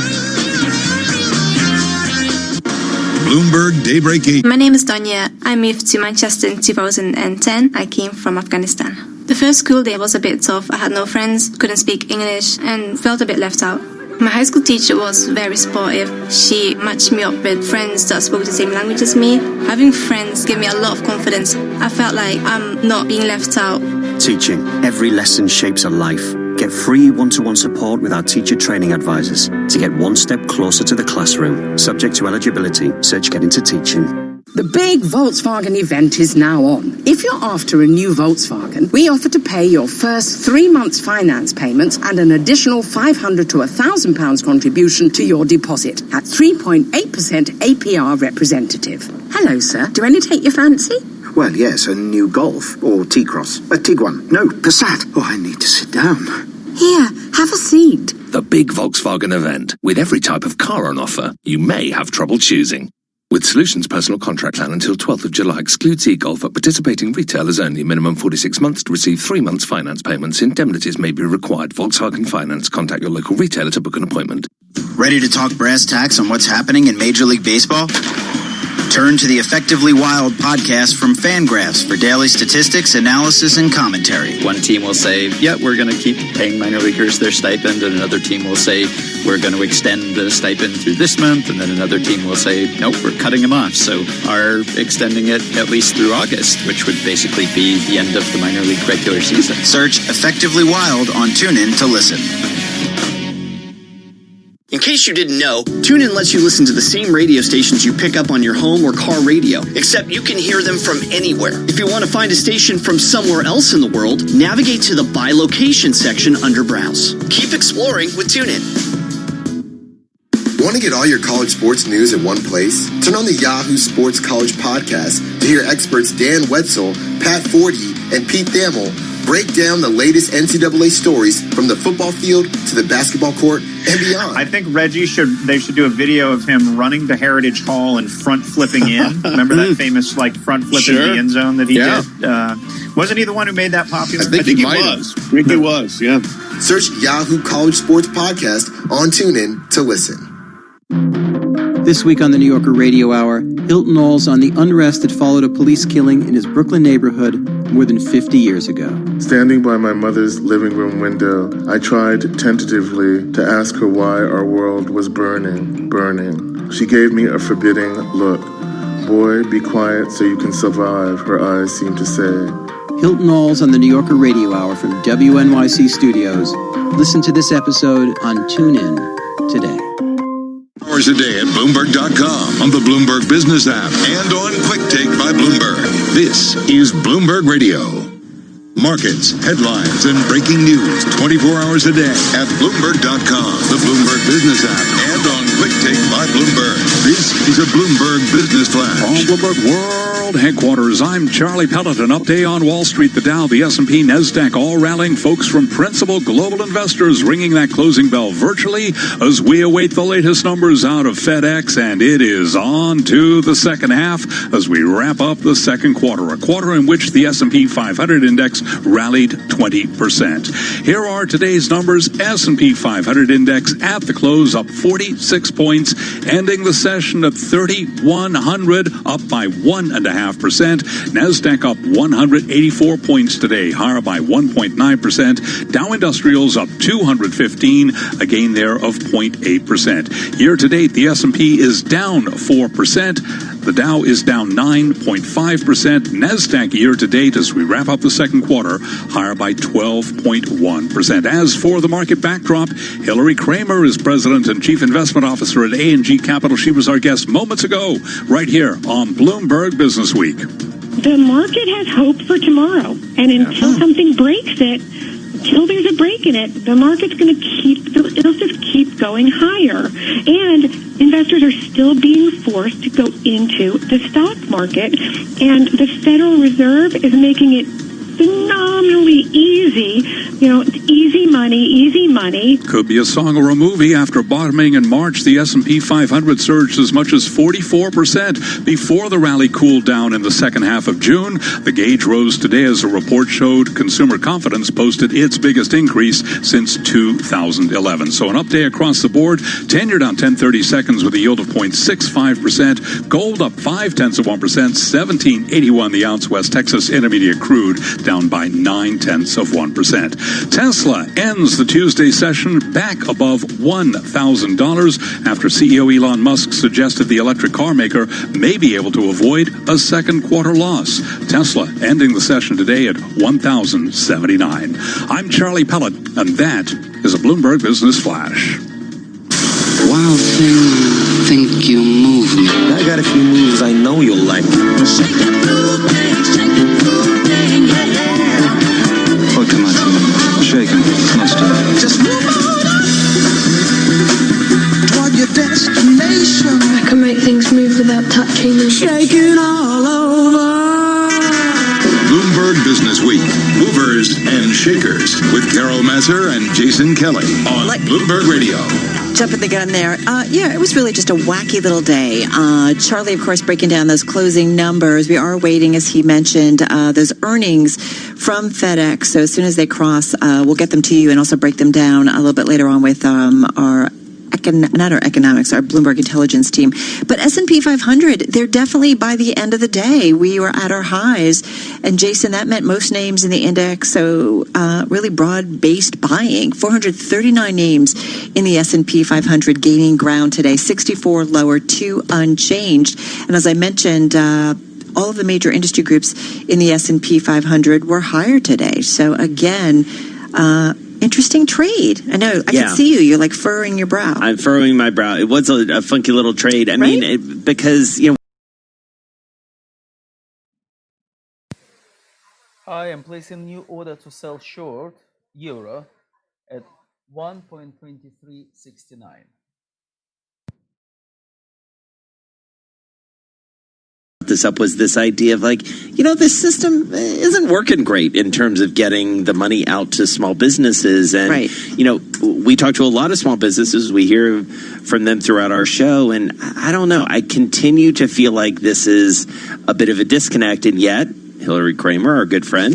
[SPEAKER 20] Bloomberg Daybreak 8.
[SPEAKER 3] My name is Donya. I moved to Manchester in 2010. I came from Afghanistan. The first school day was a bit tough. I had no friends, couldn't speak English, and felt a bit left out. My high school teacher was very supportive. She matched me up with friends that spoke the same language as me. Having friends gave me a lot of confidence. I felt like I'm not being left out.
[SPEAKER 4] Teaching. Every lesson shapes a life. Get free one-to-one support with our teacher training advisors to get one step closer to the classroom. Subject to eligibility, search Get Into Teaching.
[SPEAKER 24] The big Volkswagen event is now on. If you're after a new Volkswagen, we offer to pay your first 3 months finance payments and an additional £500 to £1,000 contribution to your deposit at 3.8% APR representative. Hello, sir. Do any take your fancy?
[SPEAKER 17] Well, yes, a new Golf or T-Cross. A Tiguan. No, Passat. Oh, I need to sit down.
[SPEAKER 24] Here, have a seat.
[SPEAKER 30] The big Volkswagen event. With every type of car on offer, you may have trouble choosing. With Solutions Personal Contract Plan until 12th of July, excludes e-Golf at participating retailers only. Minimum 46 months to receive 3 months finance payments. Indemnities may be required. Volkswagen Finance. Contact your local retailer to book an appointment.
[SPEAKER 14] Ready to talk brass tacks on what's happening in Major League Baseball? Turn to the Effectively Wild podcast from Fangraphs for daily statistics, analysis, and commentary.
[SPEAKER 5] One team will say, yeah, we're going to keep paying minor leaguers their stipend, and another team will say, we're going to extend the stipend through this month, and then another team will say, nope, we're cutting them off. So are extending it at least through August, which would basically be the end of the minor league regular season.
[SPEAKER 14] Search Effectively Wild on TuneIn to listen.
[SPEAKER 23] In case you didn't know, TuneIn lets you listen to the same radio stations you pick up on your home or car radio, except you can hear them from anywhere. If you want to find a station from somewhere else in the world, navigate to the By Location section under Browse. Keep exploring with TuneIn.
[SPEAKER 8] Want to get all your college sports news in one place? Turn on the Yahoo Sports College Podcast to hear experts Dan Wetzel, Pat Forty, and Pete Thamel break down the latest NCAA stories from the football field to the basketball court and beyond.
[SPEAKER 10] I think Reggie should do a video of him running to Heritage Hall and front flipping in. Remember that famous front flipping the end zone that he did? Wasn't he the one who made that popular?
[SPEAKER 8] I think he was.
[SPEAKER 10] I think he was, yeah.
[SPEAKER 8] Search Yahoo College Sports Podcast on TuneIn to listen.
[SPEAKER 6] This week on the New Yorker Radio Hour, Hilton Knowles on the unrest that followed a police killing in his Brooklyn neighborhood more than 50 years ago.
[SPEAKER 7] Standing by my mother's living room window, I tried tentatively to ask her why our world was burning. She gave me a forbidding look. Boy, be quiet so you can survive, her eyes seemed to say.
[SPEAKER 6] Hilton Knowles on the New Yorker Radio Hour from WNYC Studios. Listen to this episode on TuneIn today.
[SPEAKER 20] Hours a day at Bloomberg.com, on the Bloomberg Business app, and on Quick Take by Bloomberg. This is Bloomberg Radio. Markets, headlines, and breaking news 24 hours a day at Bloomberg.com, the Bloomberg Business app, and on Quick Take by Bloomberg. This is a Bloomberg Business Flash.
[SPEAKER 12] From Bloomberg World Headquarters, I'm Charlie Pellet. An update on Wall Street, the Dow, the S&P, NASDAQ, all rallying. Folks from Principal Global Investors ringing that closing bell virtually as we await the latest numbers out of FedEx, and it is on to the second half as we wrap up the second quarter, a quarter in which the S&P 500 index rallied 20%. Here are today's numbers. S&P 500 index at the close up 46 points, ending the session at 3,100, up by 1.5%. NASDAQ up 184 points today, higher by 1.9%. Dow Industrials up 215, a gain there of 0.8%. Year to date, the S&P is down 4%. The Dow is down 9.5%. NASDAQ year to date, as we wrap up the second quarter, higher by 12.1%. As for the market backdrop, Hillary Kramer is President and Chief Investment Officer at A&G Capital. She was our guest moments ago, right here on Bloomberg Business Week.
[SPEAKER 2] The market has hope for tomorrow, and until something breaks it, until there's a break in it, the market's going to it'll just keep going higher. And investors are still being forced to go into the stock market, and the Federal Reserve is making it phenomenally easy. Easy money.
[SPEAKER 12] Could be a song or a movie. After bottoming in March, the S&P 500 surged as much as 44% before the rally cooled down in the second half of June. The gauge rose today as a report showed consumer confidence posted its biggest increase since 2011. So an update across the board. 10-year down 10/30 seconds with a yield of 0.65%. Gold up 0.5%, 17.81 the ounce. West Texas Intermediate crude down by 0.9%. Tesla ends the Tuesday session back above $1,000 after CEO Elon Musk suggested the electric car maker may be able to avoid a second quarter loss. Tesla ending the session today at $1,079. I'm Charlie Pellet, and that is a Bloomberg Business Flash.
[SPEAKER 11] Wild thing, think you move me.
[SPEAKER 13] I got a few moves I know you'll like.
[SPEAKER 11] Shake it, blue thing, shake it, blue thing, yeah.
[SPEAKER 13] Oh, come on, shake him. Let's do it.
[SPEAKER 11] Just move on toward your destination.
[SPEAKER 31] I can make things move without touching them.
[SPEAKER 11] Shake it all over.
[SPEAKER 20] Bloomberg Business Week. Movers and Shakers with Carol Masser and Jason Kelly on Bloomberg Radio.
[SPEAKER 19] Jumping the gun there. It was really just a wacky little day. Charlie, of course, breaking down those closing numbers. We are waiting, as he mentioned, those earnings from FedEx. So as soon as they cross, we'll get them to you and also break them down a little bit later on with our Bloomberg Intelligence team. But S&P 500, they're definitely, by the end of the day, we were at our highs. And Jason, that meant most names in the index, so really broad-based buying. 439 names in the S&P 500 gaining ground today, 64 lower, 2 unchanged. And as I mentioned, all of the major industry groups in the S&P 500 were higher today. So again, interesting trade. I know. I can see you. You're like furrowing your brow.
[SPEAKER 9] I'm furrowing my brow. It was a funky little trade. I mean, because,
[SPEAKER 15] I am placing new order to sell short euro at 1.2369.
[SPEAKER 9] this up was this idea of this system isn't working great in terms of getting the money out to small businesses. And, we talk to a lot of small businesses. We hear from them throughout our show. And I don't know. I continue to feel like this is a bit of a disconnect. And yet, Hillary Kramer, our good friend,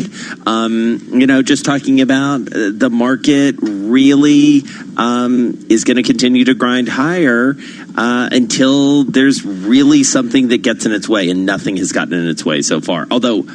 [SPEAKER 9] just talking about the market really is going to continue to grind higher. until there's really something that gets in its way, and nothing has gotten in its way so far. Although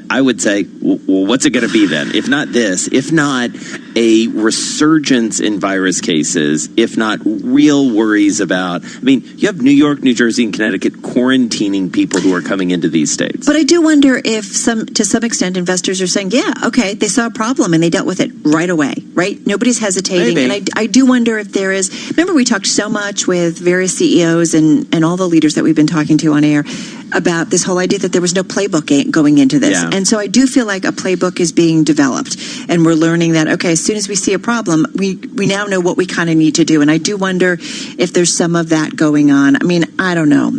[SPEAKER 9] I would say, well, what's it going to be then? If not this, if not a resurgence in virus cases, if not real worries about, you have New York, New Jersey, and Connecticut quarantining people who are coming into these states.
[SPEAKER 19] But I do wonder if to some extent, investors are saying, yeah, okay, they saw a problem and they dealt with it right away, right? Nobody's hesitating.
[SPEAKER 9] Maybe.
[SPEAKER 19] And I do wonder if there is, remember we talked so much with various CEOs and all the leaders that we've been talking to on air about this whole idea that there was no playbook going into this.
[SPEAKER 9] Yeah.
[SPEAKER 19] And so I do feel like a playbook is being developed, and we're learning that, okay, as soon as we see a problem, we now know what we kind of need to do. And I do wonder if there's some of that going on. I don't know.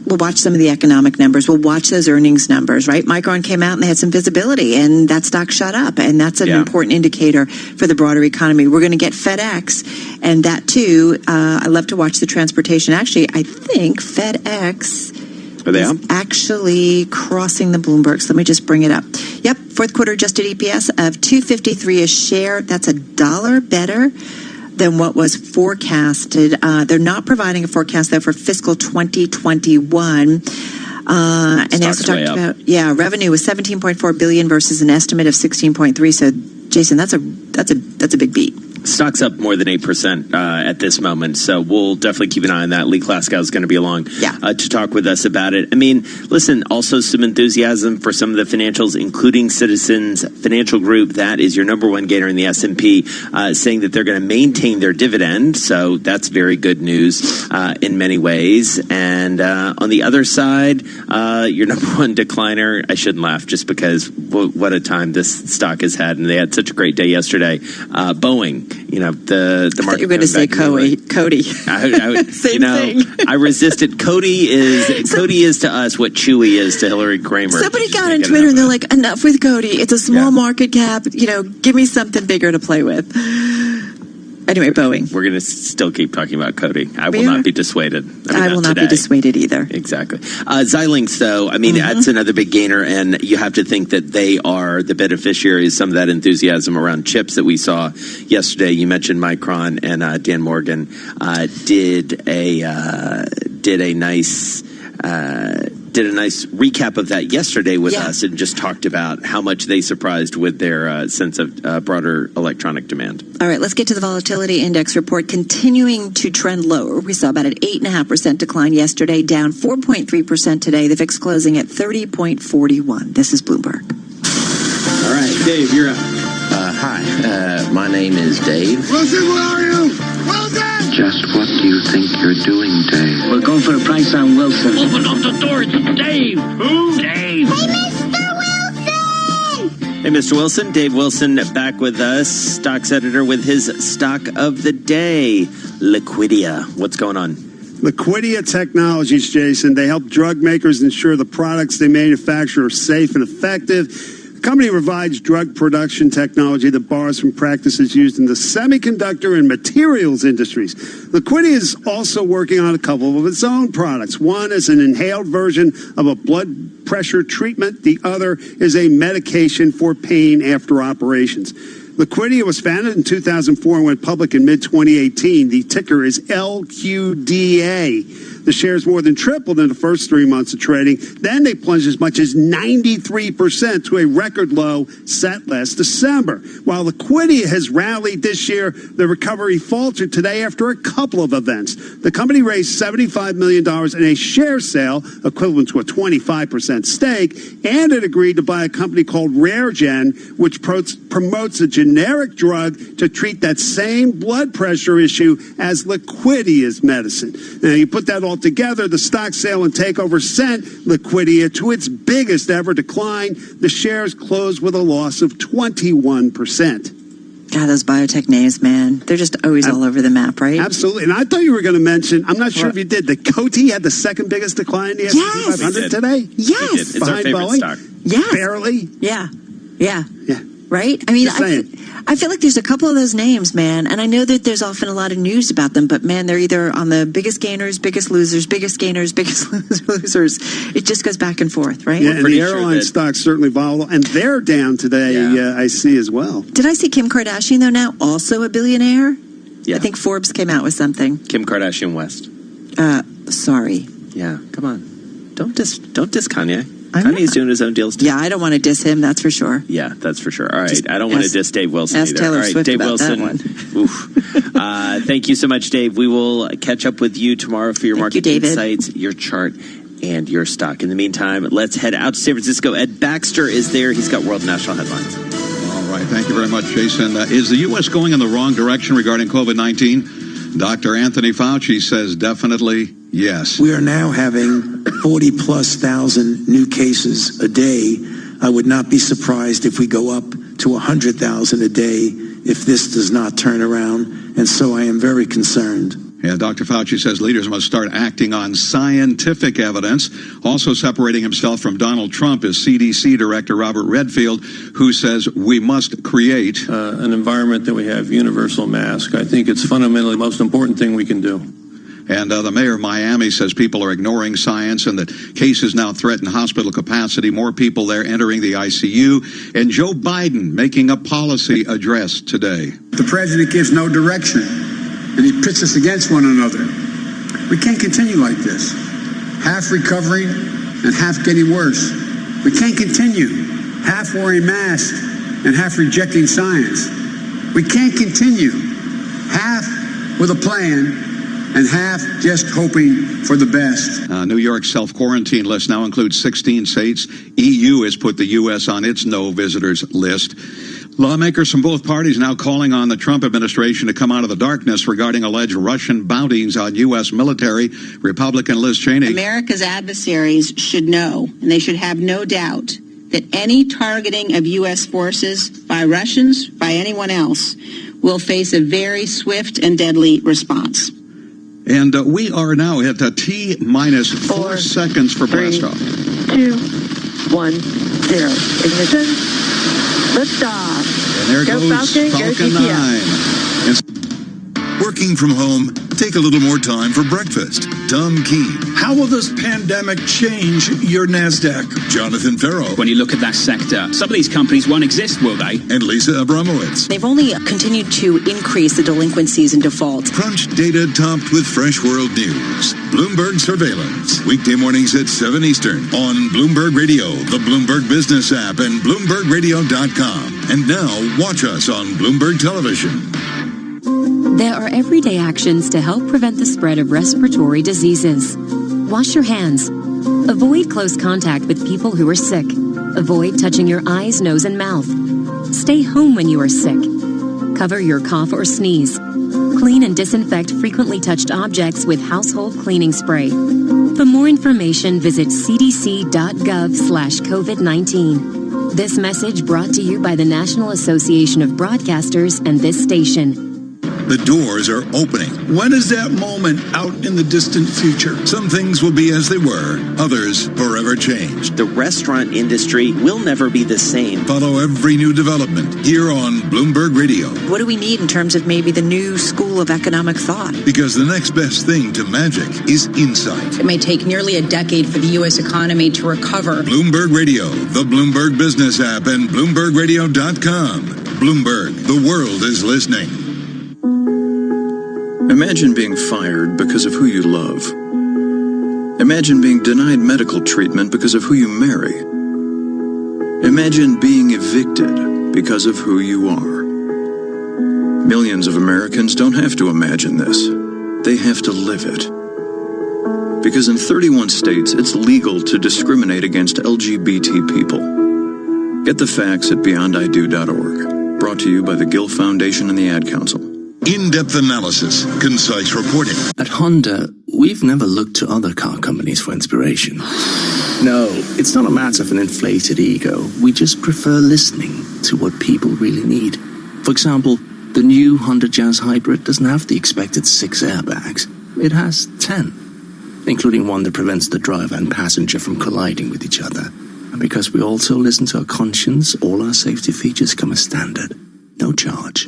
[SPEAKER 19] We'll watch some of the economic numbers. We'll watch those earnings numbers, right? Micron came out and they had some visibility, and that stock shot up. And that's an important indicator for the broader economy. We're going to get FedEx, and that too, I love to watch the transportation. Actually, I think FedEx is actually crossing the Bloombergs. Let me just bring it up. Yep, fourth quarter adjusted EPS of $2.53 a share. That's $1 better than what was forecasted. They're not providing a forecast, though, for fiscal 2021. And they also talked about, revenue was $17.4 billion versus an estimate of $16.3. So, Jason, that's a big beat.
[SPEAKER 9] Stock's up more than 8% at this moment, so we'll definitely keep an eye on that. Lee Klaskow is going to be along to talk with us about it. Listen, also some enthusiasm for some of the financials, including Citizens Financial Group. That is your number one gainer in the S&P, saying that they're going to maintain their dividend, so that's very good news in many ways. And on the other side, your number one decliner, I shouldn't laugh just because what a time this stock has had, and they had such a great day yesterday. Boeing. The market. I thought you were going to say
[SPEAKER 19] Cody.
[SPEAKER 9] Same thing. I resisted. Cody is to us what Chewy is to Hillary Kramer.
[SPEAKER 19] Somebody got on Twitter and they're like, enough with Cody. It's a small market cap. Give me something bigger to play with. Anyway, Boeing.
[SPEAKER 9] We're going to still keep talking about Cody. I will not be dissuaded.
[SPEAKER 19] I will not be dissuaded either.
[SPEAKER 9] Exactly. Xilinx, though, that's another big gainer, and you have to think that they are the beneficiaries of some of that enthusiasm around chips that we saw yesterday. You mentioned Micron, and Dan Morgan did a nice recap of that yesterday with us, and just talked about how much they surprised with their sense of broader electronic demand.
[SPEAKER 19] All right, let's get to the volatility index report, continuing to trend lower. We saw about an 8.5% decline yesterday, down 4.3% today. The VIX closing at 30.41. This is Bloomberg.
[SPEAKER 6] All right, Dave, you're up.
[SPEAKER 1] Hi, my name is Dave.
[SPEAKER 3] Wilson, where are you? Wilson!
[SPEAKER 13] Just what do you think you're doing, Dave?
[SPEAKER 3] We're going for a price on Wilson. Open up the door, it's Dave! Who? Dave!
[SPEAKER 9] Hey, Mr. Wilson. Dave Wilson back with us, stocks editor, with his stock of the day, Liquidia. What's going on?
[SPEAKER 16] Liquidia Technologies, Jason. They help drug makers ensure the products they manufacture are safe and effective. The company provides drug production technology that borrows from practices used in the semiconductor and materials industries. Liquidia is also working on a couple of its own products. One is an inhaled version of a blood pressure treatment. The other is a medication for pain after operations. Liquidia was founded in 2004 and went public in mid-2018. The ticker is LQDA. The shares more than tripled in the first 3 months of trading. Then they plunged as much as 93% to a record low set last December. While Liquidia has rallied this year, the recovery faltered today after a couple of events. The company raised $75 million in a share sale, equivalent to a 25% stake, and it agreed to buy a company called RareGen, which promotes a generic drug to treat that same blood pressure issue as Liquidia's medicine. Now, you put that all together, the stock sale and takeover sent Liquidia to its biggest ever decline. The shares closed with a loss of 21%.
[SPEAKER 19] God, those biotech names, man. They're just always all over the map, right?
[SPEAKER 16] Absolutely. And I thought you were going to mention, I'm not sure if you did, that Coty had the second biggest decline in the S&P 500 today?
[SPEAKER 19] Yes.
[SPEAKER 9] It's our favorite
[SPEAKER 16] Boeing?
[SPEAKER 9] stock.
[SPEAKER 19] Yes.
[SPEAKER 16] Barely?
[SPEAKER 19] Yeah. Right?
[SPEAKER 16] Just
[SPEAKER 19] I feel like there's a couple of those names, man, and I know that there's often a lot of news about them, but man, they're either on the biggest gainers, biggest losers, biggest gainers, biggest losers. It just goes back and forth, right?
[SPEAKER 16] Yeah, and the airline stock's certainly volatile, and they're down today, I see as well.
[SPEAKER 19] Did I see Kim Kardashian, though, now also a billionaire? I think Forbes came out with something.
[SPEAKER 9] Kim Kardashian West.
[SPEAKER 19] Sorry.
[SPEAKER 9] Yeah, come on. Don't diss Kanye. Kanye's doing his own deals too.
[SPEAKER 19] Yeah, I don't want to diss him, that's for sure.
[SPEAKER 9] Yeah, that's for sure. All right, I don't want to diss Dave Wilson
[SPEAKER 19] ask
[SPEAKER 9] either.
[SPEAKER 19] Taylor
[SPEAKER 9] All right,
[SPEAKER 19] Swift
[SPEAKER 9] Dave
[SPEAKER 19] about
[SPEAKER 9] Wilson.
[SPEAKER 19] that one.
[SPEAKER 9] Oof. Thank you so much, Dave. We will catch up with you tomorrow for your market insights, your chart, and your stock. In the meantime, let's head out to San Francisco. Ed Baxter is there. He's got world national headlines.
[SPEAKER 12] All right, thank you very much, Jason. Is the U.S. going in the wrong direction regarding COVID-19? Dr. Anthony Fauci says definitely yes.
[SPEAKER 4] We are now having 40-plus thousand new cases a day. I would not be surprised if we go up to 100,000 a day if this does not turn around, and so I am very concerned.
[SPEAKER 12] Yeah, Dr. Fauci says leaders must start acting on scientific evidence. Also separating himself from Donald Trump is CDC Director Robert Redfield, who says we must create
[SPEAKER 17] an environment that we have universal mask. I think it's fundamentally the most important thing we can do.
[SPEAKER 12] And the mayor of Miami says people are ignoring science and that cases now threaten hospital capacity, more people there entering the ICU. And Joe Biden making a policy address today.
[SPEAKER 18] The president gives no direction, and he pits us against one another. We can't continue like this. Half recovering and half getting worse. We can't continue. Half wearing masks and half rejecting science. We can't continue. Half with a plan and half just hoping for the best.
[SPEAKER 12] New York's self-quarantine list now includes 16 states. EU has put the U.S. on its no visitors list. Lawmakers from both parties now calling on the Trump administration to come out of the darkness regarding alleged Russian bounties on U.S. military. Republican Liz Cheney.
[SPEAKER 21] America's adversaries should know, and they should have no doubt, that any targeting of U.S. forces by Russians, by anyone else, will face a very swift and deadly response.
[SPEAKER 12] And we are now at T-minus 4 seconds for blastoff.
[SPEAKER 22] 2, 1, 0. Ignition. Liftoff.
[SPEAKER 12] And there
[SPEAKER 22] go
[SPEAKER 12] goes Falcon 9.
[SPEAKER 20] Working from home, take a little more time for breakfast. Tom Keene.
[SPEAKER 24] How will this pandemic change your NASDAQ?
[SPEAKER 20] Jonathan Farrow.
[SPEAKER 25] When you look at that sector, some of these companies won't exist, will they?
[SPEAKER 20] And Lisa Abramowitz.
[SPEAKER 19] They've only continued to increase the delinquencies and defaults.
[SPEAKER 20] Crunch data topped with fresh world news. Bloomberg Surveillance. Weekday mornings at 7 Eastern on Bloomberg Radio, the Bloomberg Business app, and BloombergRadio.com. And now, watch us on Bloomberg Television.
[SPEAKER 26] There are everyday actions to help prevent the spread of respiratory diseases. Wash your hands. Avoid close contact with people who are sick. Avoid touching your eyes, nose, and mouth. Stay home when you are sick. Cover your cough or sneeze. Clean and disinfect frequently touched objects with household cleaning spray. For more information, visit cdc.gov/COVID-19. This message brought to you by the National Association of Broadcasters and this station.
[SPEAKER 20] The doors are opening.
[SPEAKER 24] When is that moment out in the distant future?
[SPEAKER 20] Some things will be as they were, others forever changed.
[SPEAKER 9] The restaurant industry will never be the same.
[SPEAKER 20] Follow every new development here on Bloomberg Radio.
[SPEAKER 19] What do we need in terms of maybe the new school of economic thought?
[SPEAKER 20] Because the next best thing to magic is insight.
[SPEAKER 27] It may take nearly a decade for the U.S. economy to recover.
[SPEAKER 20] Bloomberg Radio, the Bloomberg Business app, and BloombergRadio.com. Bloomberg, the world is listening.
[SPEAKER 28] Imagine being fired because of who you love. Imagine being denied medical treatment because of who you marry. Imagine being evicted because of who you are. Millions of Americans don't have to imagine this. They have to live it. Because in 31 states, it's legal to discriminate against LGBT people. Get the facts at beyondido.org. Brought to you by the Gill Foundation and the Ad Council.
[SPEAKER 20] In-depth analysis, concise reporting.
[SPEAKER 30] At Honda, we've never looked to other car companies for inspiration. No, it's not a matter of an inflated ego. We just prefer listening to what people really need. For example, the new Honda Jazz Hybrid doesn't have the expected 6 airbags. It has 10, including one that prevents the driver and passenger from colliding with each other. And because we also listen to our conscience, all our safety features come as standard. No charge.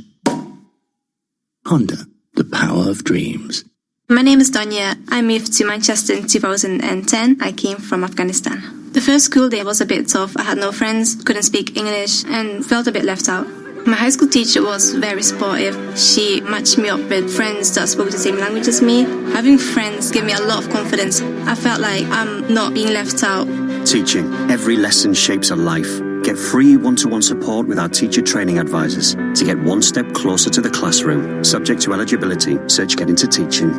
[SPEAKER 30] Honda, the power of dreams.
[SPEAKER 29] My name is Donya. I moved to Manchester in 2010. I came from Afghanistan. The first school day was a bit tough. I had no friends, couldn't speak English, and felt a bit left out. My high school teacher was very supportive. She matched me up with friends that spoke the same language as me. Having friends gave me a lot of confidence. I felt like I'm not being left out.
[SPEAKER 2] Teaching. Every lesson shapes a life. Get free one-to-one support with our teacher training advisors to get one step closer to the classroom. Subject to eligibility. Search Get Into Teaching.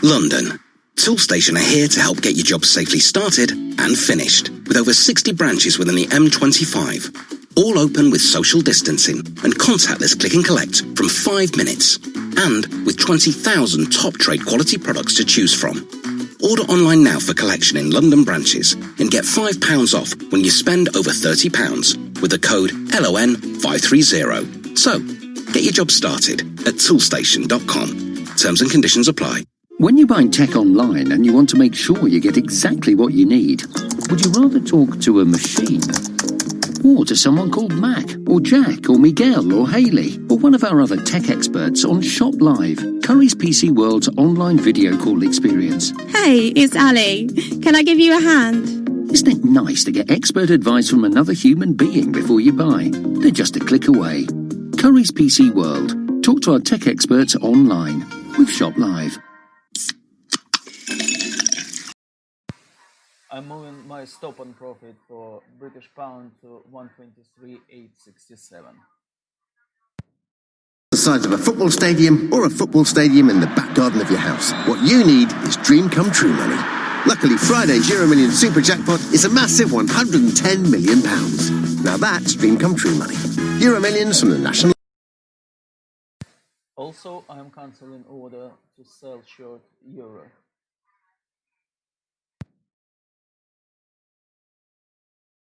[SPEAKER 5] London. Toolstation are here to help get your job safely started and finished. With over 60 branches within the M25. All open with social distancing and contactless click and collect from 5 minutes. And with 20,000 top trade quality products to choose from. Order online now for collection in London branches and get £5 off when you spend over £30 with the code LON530. So, get your job started at toolstation.com. Terms and conditions apply.
[SPEAKER 6] When you buy tech online and you want to make sure you get exactly what you need, would you rather talk to a machine? Or to someone called Mac, or Jack, or Miguel, or Haley, or one of our other tech experts on Shop Live, Curry's PC World's online video call experience?
[SPEAKER 7] Hey, it's Ali. Can I give you a hand?
[SPEAKER 6] Isn't it nice to get expert advice from another human being before you buy? They're just a click away. Curry's PC World. Talk to our tech experts online with Shop Live.
[SPEAKER 8] I'm moving my stop on profit for British pound to 123.867.
[SPEAKER 10] The size of a football stadium or a football stadium in the back garden of your house. What you need is dream come true money. Luckily, Friday's Euro Million Super Jackpot is a massive £110 million. Now that's dream come true money. Euro Millions from the National...
[SPEAKER 8] Also, I am cancelling order to sell short euro.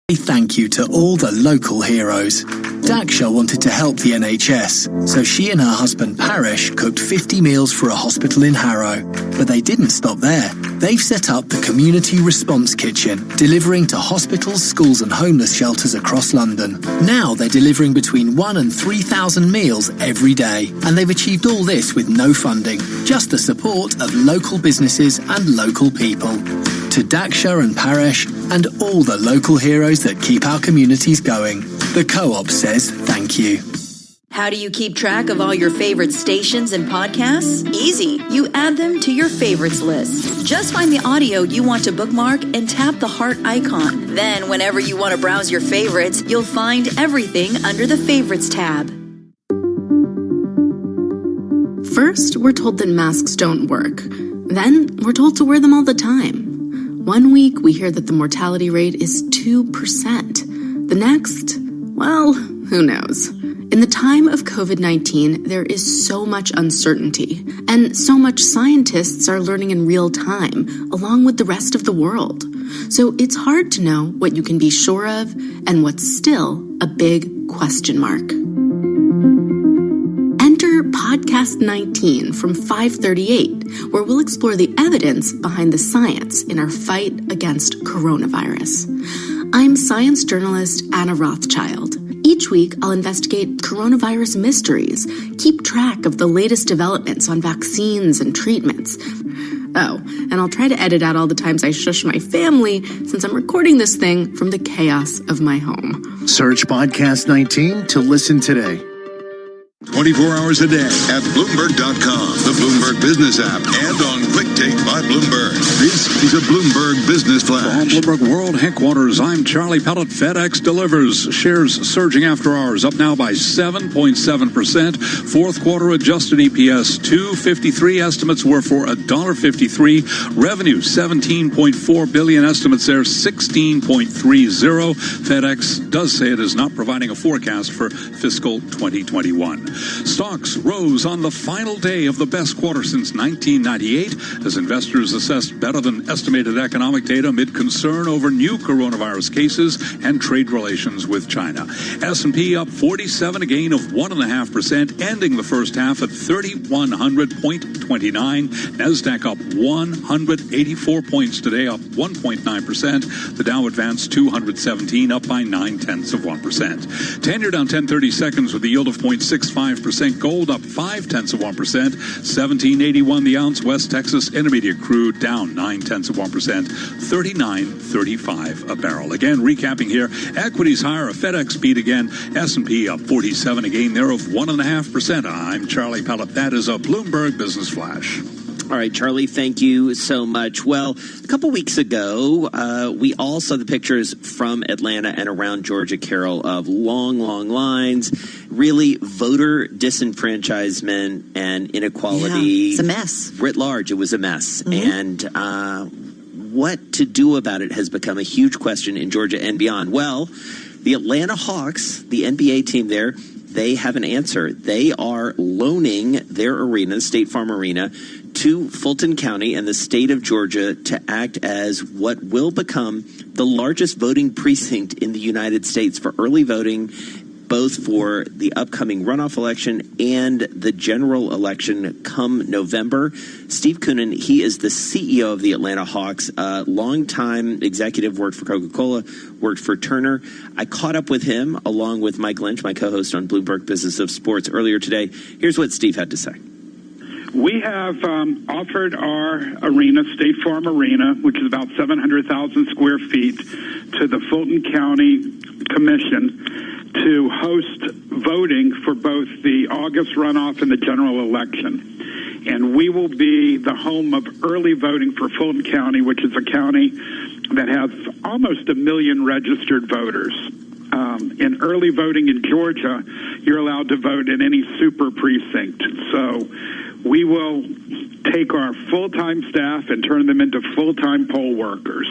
[SPEAKER 11] Thank you to all the local heroes. Daksha wanted to help the NHS, so she and her husband Parish cooked 50 meals for a hospital in Harrow. But they didn't stop there. They've set up the Community Response Kitchen, delivering to hospitals, schools and homeless shelters across London. Now they're delivering between 1,000 and 3,000 meals every day. And they've achieved all this with no funding, just the support of local businesses and local people. To Daksha and Parish and all the local heroes that keep our communities going, the Co-op says thank you.
[SPEAKER 14] How do you keep track of all your favorite stations and podcasts? Easy. You add them to your favorites list. Just find the audio you want to bookmark and tap the heart icon. Then, whenever you want to browse your favorites, you'll find everything under the Favorites tab.
[SPEAKER 15] First, we're told that masks don't work. Then, we're told to wear them all the time. One week, we hear that the mortality rate is 2%. The next, well, who knows? In the time of COVID-19, there is so much uncertainty, and so much scientists are learning in real time, along with the rest of the world. So it's hard to know what you can be sure of and what's still a big question mark. Enter Podcast 19 from 538, where we'll explore the evidence behind the science in our fight against coronavirus. I'm science journalist Anna Rothschild. Each week, I'll investigate coronavirus mysteries, keep track of the latest developments on vaccines and treatments. Oh, and I'll try to edit out all the times I shush my family since I'm recording this thing from the chaos of my home.
[SPEAKER 23] Search Podcast 19 to listen today.
[SPEAKER 20] 24 hours a day at Bloomberg.com, the Bloomberg Business app, and on Quick Take by Bloomberg. This is a Bloomberg Business Flash.
[SPEAKER 12] From Bloomberg World Headquarters, I'm Charlie Pellet. FedEx delivers. Shares surging after hours, up now by 7.7%. Fourth quarter adjusted EPS $2.53. Estimates were for $1.53. Revenue $17.4 billion. Estimates there $16.30. FedEx does say it is not providing a forecast for fiscal 2021. Stocks rose on the final day of the best quarter since 1998 as investors assessed better than estimated economic data amid concern over new coronavirus cases and trade relations with China. S&P up 47, a gain of 1.5%, ending the first half at 3,100.29. NASDAQ up 184 points today, up 1.9%. The Dow advanced 217, up by 0.9%. 10-year down 10/30 with a yield of 0.65. 0.5%. Gold up 0.5%. 17.81 the ounce. West Texas Intermediate crude down 0.9%. 39.35 a barrel. Again, recapping here, equities higher. A FedEx beat again. S&P up 47, a gain there of 1.5%. I'm Charlie Pellet. That is a Bloomberg Business Flash.
[SPEAKER 9] All right, Charlie, thank you so much. Well, a couple weeks ago, we all saw the pictures from Atlanta and around Georgia, Carol, of long lines, really voter disenfranchisement and inequality.
[SPEAKER 19] Yeah, it's a mess.
[SPEAKER 9] Writ large, it was a mess. And what to do about it has become a huge question in Georgia and beyond. Well, the Atlanta Hawks, the NBA team there, they have an answer. They are loaning their arena, State Farm Arena, to Fulton County and the state of Georgia to act as what will become the largest voting precinct in the United States for early voting, both for the upcoming runoff election and the general election come November. Steve Koonin, he is the CEO of the Atlanta Hawks, longtime executive, worked for Coca-Cola, worked for Turner. I caught up with him along with Mike Lynch, my co-host on Bloomberg Business of Sports, earlier today. Here's what Steve had to say.
[SPEAKER 24] We have offered our arena, State Farm Arena, which is about 700,000 square feet, to the Fulton County Commission to host voting for both the August runoff and the general election. And we will be the home of early voting for Fulton County, which is a county that has almost 1 million registered voters. In early voting in Georgia, you're allowed to vote in any super precinct. So we will take our full-time staff and turn them into full-time poll workers.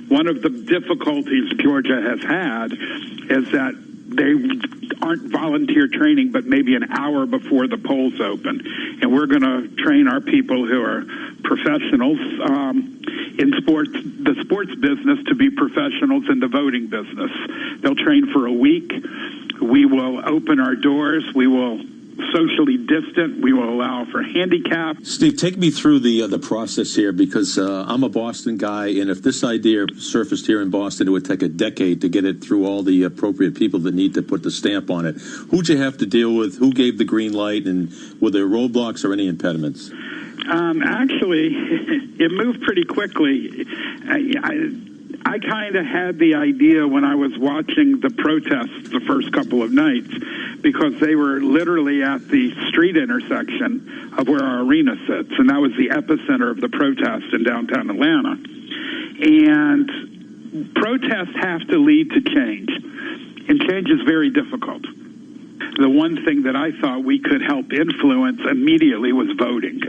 [SPEAKER 24] One of the difficulties Georgia has had is that they aren't volunteer training, but maybe an hour before the polls open. And we're going to train our people who are professionals in sports, the sports business, to be professionals in the voting business. They'll train for a week. We will open our doors. We will socially distant. We will allow for handicap.
[SPEAKER 1] Steve, take me through the process here, because I'm a Boston guy, and if this idea surfaced here in Boston, it would take a decade to get it through all the appropriate people that need to put the stamp on it. Who'd you have to deal with? Who gave the green light? And were there roadblocks or any impediments?
[SPEAKER 24] Actually, it moved pretty quickly. I kind of had the idea when I was watching the protests the first couple of nights, because they were literally at the street intersection of where our arena sits, and that was the epicenter of the protests in downtown Atlanta. And protests have to lead to change, and change is very difficult. The one thing that I thought we could help influence immediately was voting.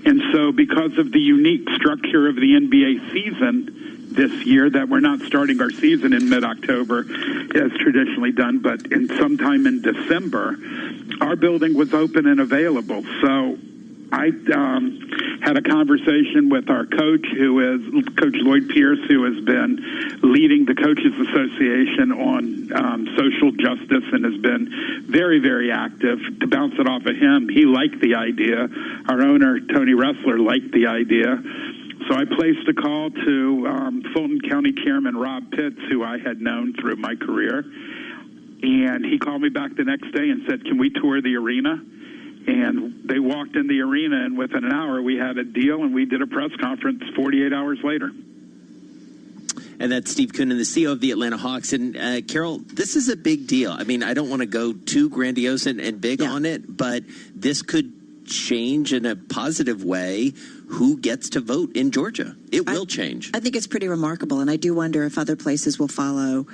[SPEAKER 24] And so because of the unique structure of the NBA season this year, that we're not starting our season in mid-October as traditionally done, but in sometime in December, our building was open and available. So I had a conversation with our coach, who is Coach Lloyd Pierce, who has been leading the Coaches Association on social justice and has been very, very active. To bounce it off of him, he liked the idea. Our owner, Tony Ressler, liked the idea. So I placed a call to Fulton County Chairman Rob Pitts, who I had known through my career. And he called me back the next day and said, can we tour the arena? And they walked in the arena, and within an hour we had a deal, and we did a press conference 48 hours later.
[SPEAKER 9] And that's Steve Koonin, the CEO of the Atlanta Hawks. And Carol, this is a big deal. I mean, I don't want to go too grandiose and big on it, but this could change in a positive way who gets to vote in Georgia. It will change.
[SPEAKER 19] I think it's pretty remarkable, and I do wonder if other places will follow,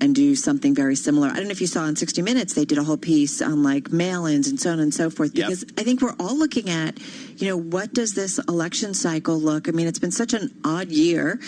[SPEAKER 19] and do something very similar. I don't know if you saw in 60 Minutes, they did a whole piece on like mail-ins and so on and so forth, because I think we're all looking at, what does this election cycle look? I mean, it's been such an odd year,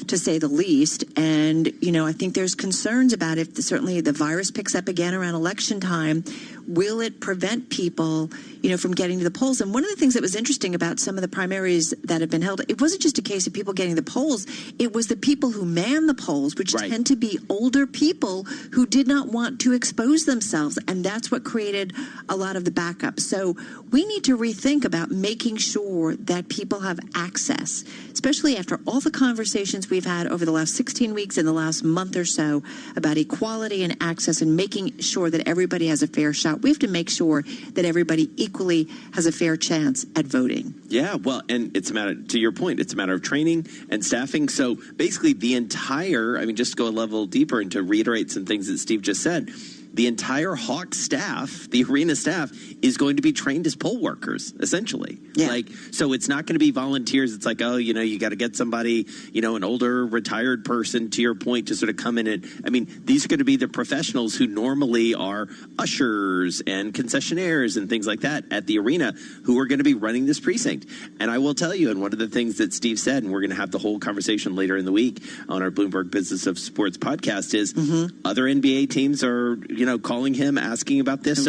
[SPEAKER 19] to say the least, and, I think there's concerns about if certainly the virus picks up again around election time, will it prevent people, from getting to the polls? And one of the things that was interesting about some of the primaries that have been held, it wasn't just a case of people getting the polls, it was the people who man the polls, which tend to be older people who did not want to expose themselves, and that's what created a lot of the backup. So we need to rethink about making sure that people have access, especially after all the conversations we've had over the last 16 weeks and the last month or so about equality and access and making sure that everybody has a fair shot. We have to make sure that everybody equally has a fair chance at voting.
[SPEAKER 9] Yeah, well, and it's a matter, to your point, it's a matter of training and staffing. So basically the entire, just to go a level deeper and to reiterate some things that Steve just said, the entire Hawks staff, the arena staff, is going to be trained as poll workers, essentially.
[SPEAKER 19] Yeah.
[SPEAKER 9] So it's not going to be volunteers. It's like, you got to get somebody, an older retired person, to your point, to sort of come in and, these are going to be the professionals who normally are ushers and concessionaires and things like that at the arena who are going to be running this precinct. And I will tell you, and one of the things that Steve said, and we're going to have the whole conversation later in the week on our Bloomberg Business of Sports podcast, is other NBA teams are, calling him, asking about this.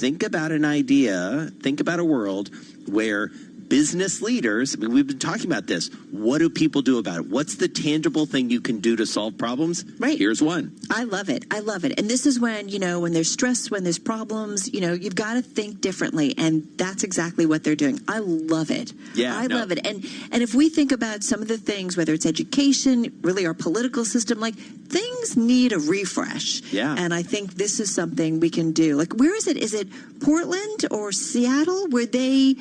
[SPEAKER 9] Think about an idea, think about a world where business leaders, we've been talking about this. What do people do about it? What's the tangible thing you can do to solve problems?
[SPEAKER 19] Right.
[SPEAKER 9] Here's one.
[SPEAKER 19] I love it. And this is when, when there's stress, when there's problems, you've got to think differently. And that's exactly what they're doing. I love it.
[SPEAKER 9] Yeah,
[SPEAKER 19] I love it. And if we think about some of the things, whether it's education, really our political system, things need a refresh.
[SPEAKER 9] Yeah.
[SPEAKER 19] And I think this is something we can do. Where is it? Is it Portland or Seattle where they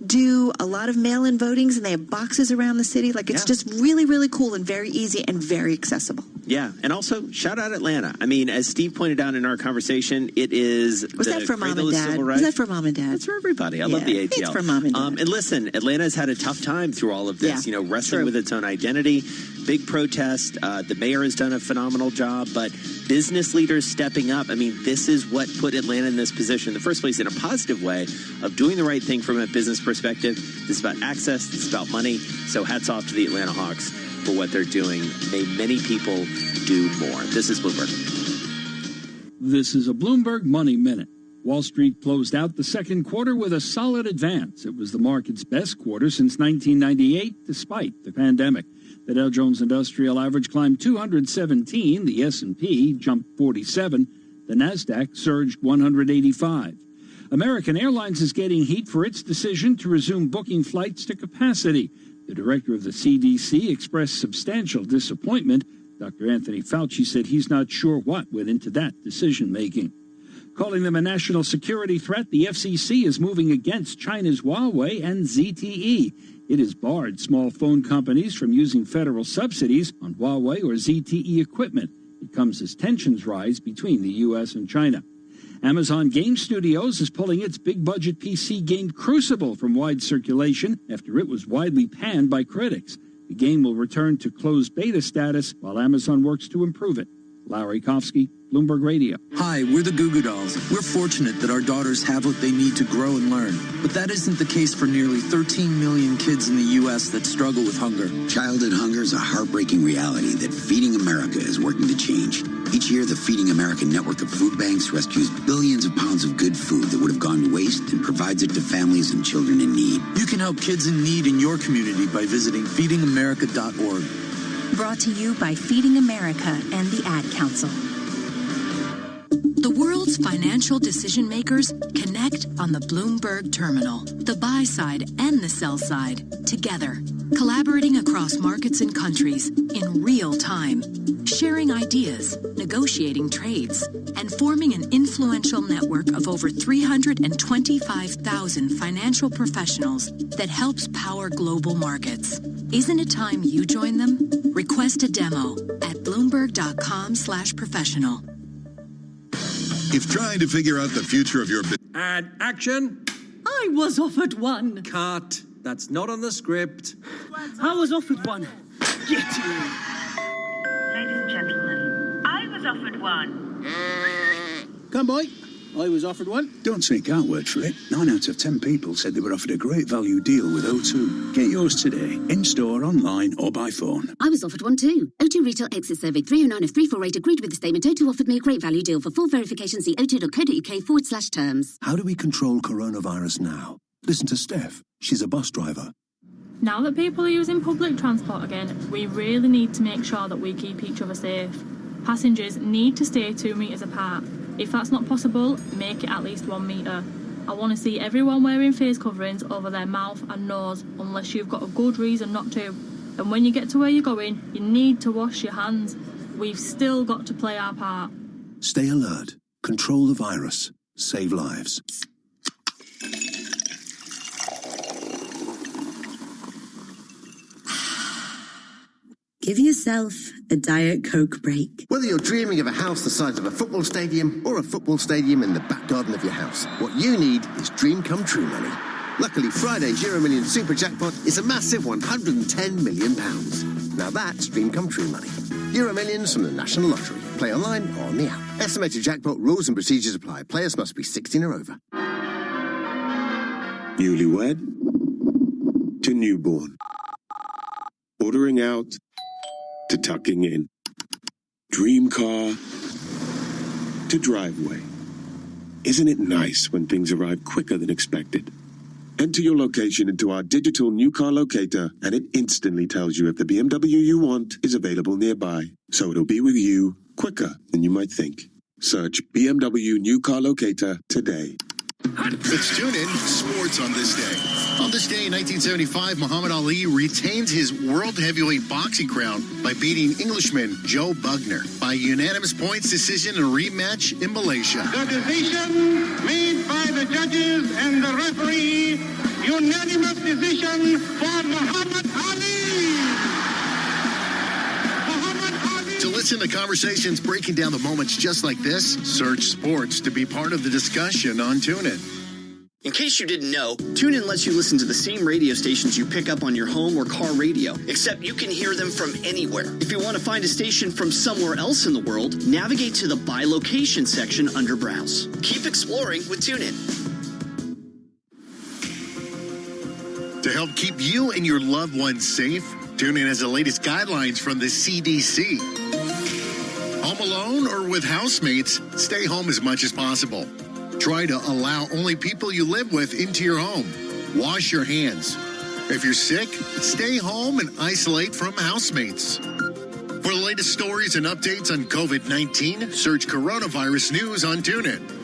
[SPEAKER 19] do a lot of mail-in votings and they have boxes around the city? It's just really, really cool and very easy and very accessible.
[SPEAKER 9] Yeah, and also shout out Atlanta. As Steve pointed out in our conversation, it is
[SPEAKER 19] Was that for mom and dad? Was that for mom and dad?
[SPEAKER 9] It's for everybody. I love the ATL.
[SPEAKER 19] It's for mom and dad.
[SPEAKER 9] And listen, Atlanta's had a tough time through all of this. Wrestling with its own identity. Big protest. The mayor has done a phenomenal job, but business leaders stepping up. This is what put Atlanta in this position in the first place in a positive way of doing the right thing from a business perspective. This is about access. This is about money. So hats off to the Atlanta Hawks for what they're doing. May many people do more. This is Bloomberg.
[SPEAKER 3] This is a Bloomberg Money Minute. Wall Street closed out the second quarter with a solid advance. It was the market's best quarter since 1998, despite the pandemic. The Dow Jones Industrial Average climbed 217. The S&P jumped 47. The Nasdaq surged 185. American Airlines is getting heat for its decision to resume booking flights to capacity. The director of the CDC expressed substantial disappointment. Dr. Anthony Fauci said he's not sure what went into that decision-making. Calling them a national security threat, the FCC is moving against China's Huawei and ZTE. It has barred small phone companies from using federal subsidies on Huawei or ZTE equipment. It comes as tensions rise between the U.S. and China. Amazon Game Studios is pulling its big-budget PC game Crucible from wide circulation after it was widely panned by critics. The game will return to closed beta status while Amazon works to improve it. Larry Kofsky, Bloomberg Radio.
[SPEAKER 4] Hi, we're the Goo Goo Dolls. We're fortunate that our daughters have what they need to grow and learn. But that isn't the case for nearly 13 million kids in the U.S. that struggle with hunger.
[SPEAKER 13] Childhood hunger is a heartbreaking reality that Feeding America is working to change. Each year, the Feeding America network of food banks rescues billions of pounds of good food that would have gone to waste and provides it to families and children in need.
[SPEAKER 4] You can help kids in need in your community by visiting feedingamerica.org.
[SPEAKER 16] Brought to you by Feeding America and the Ad Council.
[SPEAKER 17] The world's financial decision makers connect on the Bloomberg Terminal. The buy side and the sell side together, collaborating across markets and countries in real time, sharing ideas, negotiating trades, and forming an influential network of over 325,000 financial professionals that helps power global markets. Isn't it time you join them? Request a demo at Bloomberg.com/professional.
[SPEAKER 20] If trying to figure out the future of your business...
[SPEAKER 18] And action!
[SPEAKER 21] I was offered one.
[SPEAKER 18] Cut. That's not on the script.
[SPEAKER 21] I was offered one. Get in.
[SPEAKER 22] Ladies and gentlemen, I was offered one.
[SPEAKER 23] Come, boy. I was offered one.
[SPEAKER 25] Don't take our word for it. 9 out of 10 people said they were offered a great value deal with O2. Get yours today, in-store, online, or by phone.
[SPEAKER 26] I was offered one too. O2 Retail Exit Survey 309 of 348 agreed with the statement. O2 offered me a great value deal. For full verification, see o2.co.uk/terms.
[SPEAKER 31] How do we control coronavirus now? Listen to Steph. She's a bus driver.
[SPEAKER 2] Now that people are using public transport again, we really need to make sure that we keep each other safe. Passengers need to stay 2 metres apart. If that's not possible, make it at least 1 metre. I want to see everyone wearing face coverings over their mouth and nose unless you've got a good reason not to. And when you get to where you're going, you need to wash your hands. We've still got to play our part.
[SPEAKER 5] Stay alert. Control the virus. Save lives.
[SPEAKER 6] Give yourself a Diet Coke break.
[SPEAKER 7] Whether you're dreaming of a house the size of a football stadium or a football stadium in the back garden of your house, what you need is dream come true money. Luckily, Friday's Euro Million Super Jackpot is a massive £110 million. Now that's dream come true money. Euro Millions from the National Lottery. Play online or on the app. Estimated jackpot rules and procedures apply. Players must be 16 or over.
[SPEAKER 8] Newlywed to newborn. Ordering out to tucking in. Dream car to driveway. Isn't it nice when things arrive quicker than expected? Enter your location into our digital new car locator and it instantly tells you if the BMW you want is available nearby. So it'll be with you quicker than you might think. Search BMW new car locator today.
[SPEAKER 10] Let's tune in sports on this day. On this day in 1975, Muhammad Ali retained his world heavyweight boxing crown by beating Englishman Joe Bugner by unanimous points decision in a rematch in Malaysia.
[SPEAKER 27] The decision made by the judges and the referee, unanimous decision for Muhammad Ali.
[SPEAKER 10] To listen to conversations breaking down the moments just like this, search sports to be part of the discussion on TuneIn.
[SPEAKER 28] In case you didn't know, TuneIn lets you listen to the same radio stations you pick up on your home or car radio, except you can hear them from anywhere. If you want to find a station from somewhere else in the world, navigate to the By Location section under Browse. Keep exploring with TuneIn.
[SPEAKER 10] To help keep you and your loved ones safe, TuneIn has the latest guidelines from the CDC. Home alone or with housemates, stay home as much as possible. Try to allow only people you live with into your home. Wash your hands. If you're sick, stay home and isolate from housemates. For the latest stories and updates on COVID-19, search Coronavirus News on TuneIn.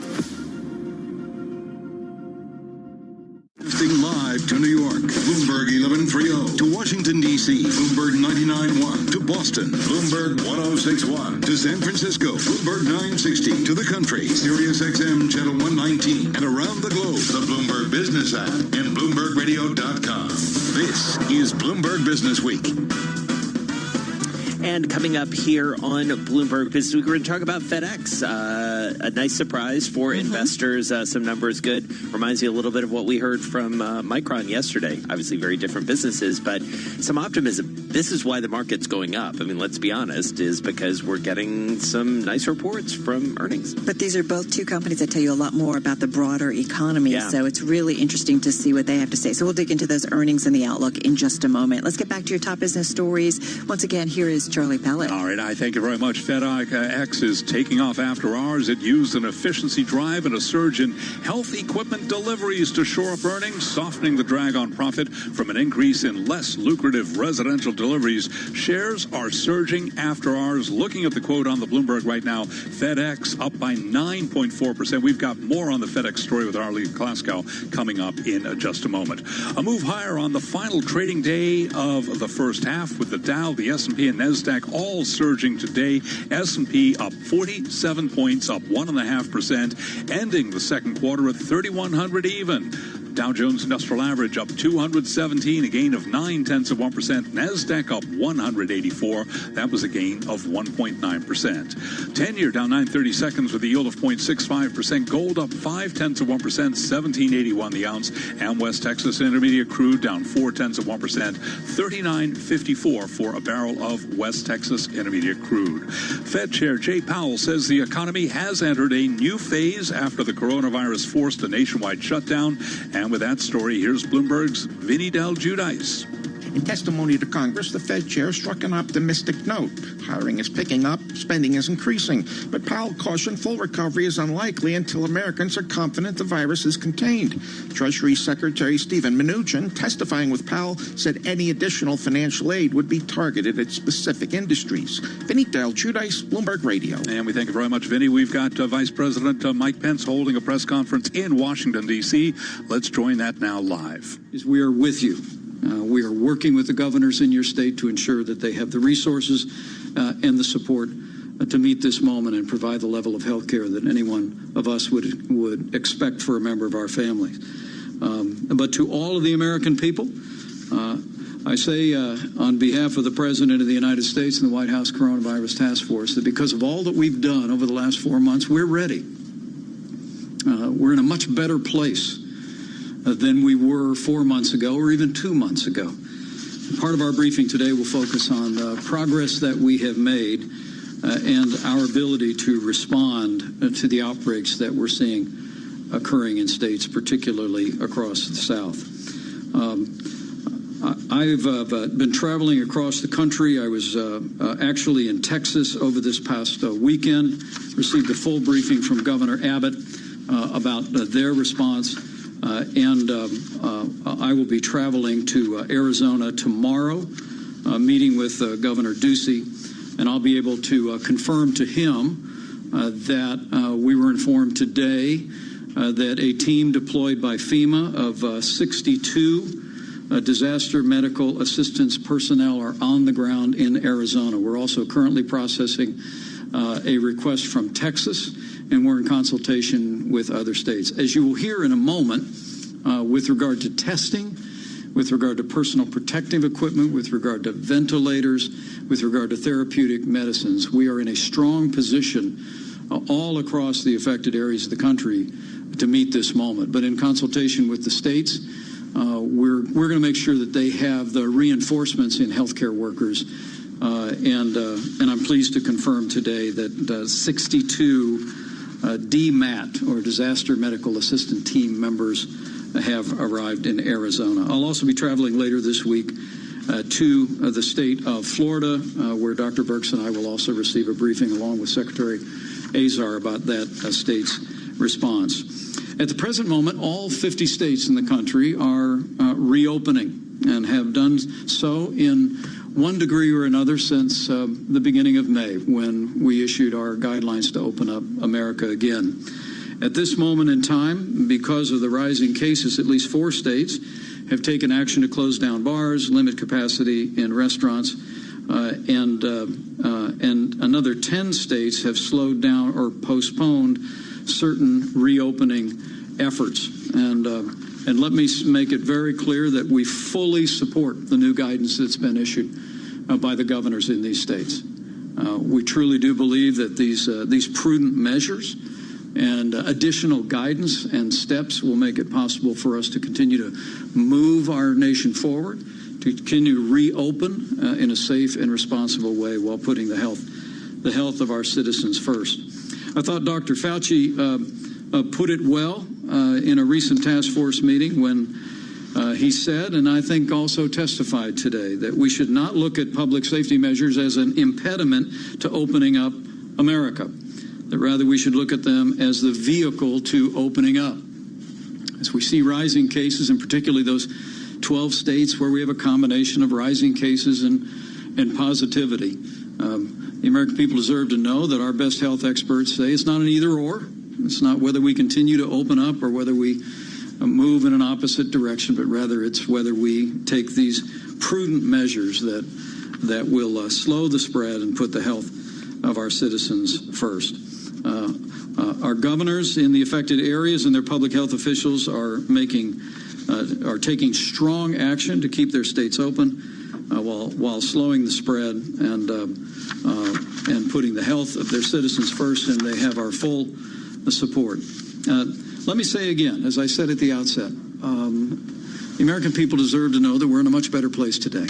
[SPEAKER 20] Live to New York, Bloomberg 1130. To Washington, D.C., Bloomberg 99.1. To Boston, Bloomberg 106.1. To San Francisco, Bloomberg 960. To the country, Sirius XM Channel 119. And around the globe, the Bloomberg Business app and BloombergRadio.com. This is Bloomberg Business Week.
[SPEAKER 9] And coming up here on Bloomberg Business Week, we're going to talk about FedEx. A nice surprise for investors. Some numbers good. Reminds me a little bit of what we heard from Micron yesterday. Obviously very different businesses, but some optimism. This is why the market's going up. I mean, let's be honest, is because we're getting some nice reports from earnings.
[SPEAKER 19] But these are both two companies that tell you a lot more about the broader economy. Yeah. So it's really interesting to see what they have to say. So we'll dig into those earnings and the outlook in just a moment. Let's get back to your top business stories. Once again, here is Charlie Pellet.
[SPEAKER 12] All right, I thank you very much. FedEx is taking off after hours. It used an efficiency drive and a surge in health equipment deliveries to shore up earnings, softening the drag on profit from an increase in less lucrative residential deliveries. Shares are surging after hours. Looking at the quote on the Bloomberg right now, FedEx up by 9.4%. We've got more on the FedEx story with Arlene Klaskow coming up in just a moment. A move higher on the final trading day of the first half with the Dow, the S&P, and NASDAQ all surging today. S&P up 47 points, up 1.5%, ending the second quarter at 3,100 even. Dow Jones Industrial Average up 217, a gain of 0.9%. NASDAQ up 184. That was a gain of 1.9%. 10-year down 9/32 with a yield of 0.65%. Gold up 0.5%, 17.81 the ounce. And West Texas Intermediate crude down 0.4%, 39.54 for a barrel of West Texas Intermediate crude. Fed Chair Jay Powell says the economy has entered a new phase after the coronavirus forced a nationwide shutdown. And with that story, here's Bloomberg's Vinny Del Giudice.
[SPEAKER 1] In testimony to Congress, the Fed chair struck an optimistic note. Hiring is picking up, spending is increasing, but Powell cautioned full recovery is unlikely until Americans are confident the virus is contained. Treasury Secretary Steven Mnuchin, testifying with Powell, said any additional financial aid would be targeted at specific industries. Vinny Del Giudice, Bloomberg Radio.
[SPEAKER 12] And we thank you very much, Vinny. We've got Vice President Mike Pence holding a press conference in Washington, D.C. Let's join that now live.
[SPEAKER 3] We are with you. We are working with the governors in your state to ensure that they have the resources and the support to meet this moment and provide the level of health care that any one of us would expect for a member of our family. But to all of the American people, I say on behalf of the President of the United States and the White House Coronavirus Task Force that because of all that we've done over the last 4 months, we're ready. We're in a much better place than we were 4 months ago or even 2 months ago. Part of our briefing today will focus on the progress that we have made and our ability to respond to the outbreaks that we're seeing occurring in states, particularly across the South. I've been traveling across the country. I was actually in Texas over this past weekend, received a full briefing from Governor Abbott about their response. And I will be traveling to Arizona tomorrow, meeting with Governor Ducey, and I'll be able to confirm to him that we were informed today that a team deployed by FEMA of 62 disaster medical assistance personnel are on the ground in Arizona. We're also currently processing a request from Texas, and we're in consultation with other states. As you will hear in a moment, with regard to testing, with regard to personal protective equipment, with regard to ventilators, with regard to therapeutic medicines, we are in a strong position all across the affected areas of the country to meet this moment. But in consultation with the states, we're going to make sure that they have the reinforcements in healthcare workers. And I'm pleased to confirm today that 62 DMAT, or Disaster Medical Assistant Team members, have arrived in Arizona. I'll also be traveling later this week to the state of Florida, where Dr. Birx and I will also receive a briefing along with Secretary Azar about that state's response. At the present moment, all 50 states in the country are reopening and have done so in one degree or another since the beginning of May, when we issued our guidelines to open up America again. At this moment in time, because of the rising cases, at least 4 states have taken action to close down bars, limit capacity in restaurants, and another 10 states have slowed down or postponed certain reopening efforts. And let me make it very clear that we fully support the new guidance that's been issued by the governors in these states. We truly do believe that these prudent measures and additional guidance and steps will make it possible for us to continue to move our nation forward, to continue to reopen in a safe and responsible way while putting the health of our citizens first. I thought Dr. Fauci put it well in a recent task force meeting when he said, and I think also testified today, that we should not look at public safety measures as an impediment to opening up America, that rather we should look at them as the vehicle to opening up. As we see rising cases, and particularly those 12 states where we have a combination of rising cases and positivity, the American people deserve to know that our best health experts say it's not an either or. It's not whether we continue to open up or whether we move in an opposite direction, but rather it's whether we take these prudent measures that will slow the spread and put the health of our citizens first. Our governors in the affected areas and their public health officials are taking strong action to keep their states open while slowing the spread and putting the health of their citizens first, and they have our full support. Let me say again, as I said at the outset, the American people deserve to know that we're in a much better place today.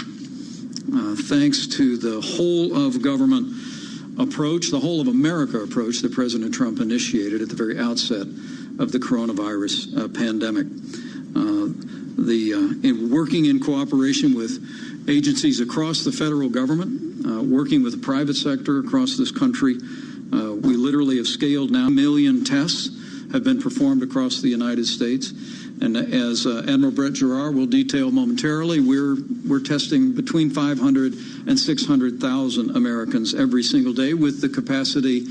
[SPEAKER 3] Thanks to the whole of government approach, the whole of America approach that President Trump initiated at the very outset of the coronavirus pandemic. Working in cooperation with agencies across the federal government, working with the private sector across this country. We literally have scaled now 1 million tests have been performed across the United States. And as Admiral Brett Giroir will detail momentarily, we're testing between 500 and 600,000 Americans every single day, with the capacity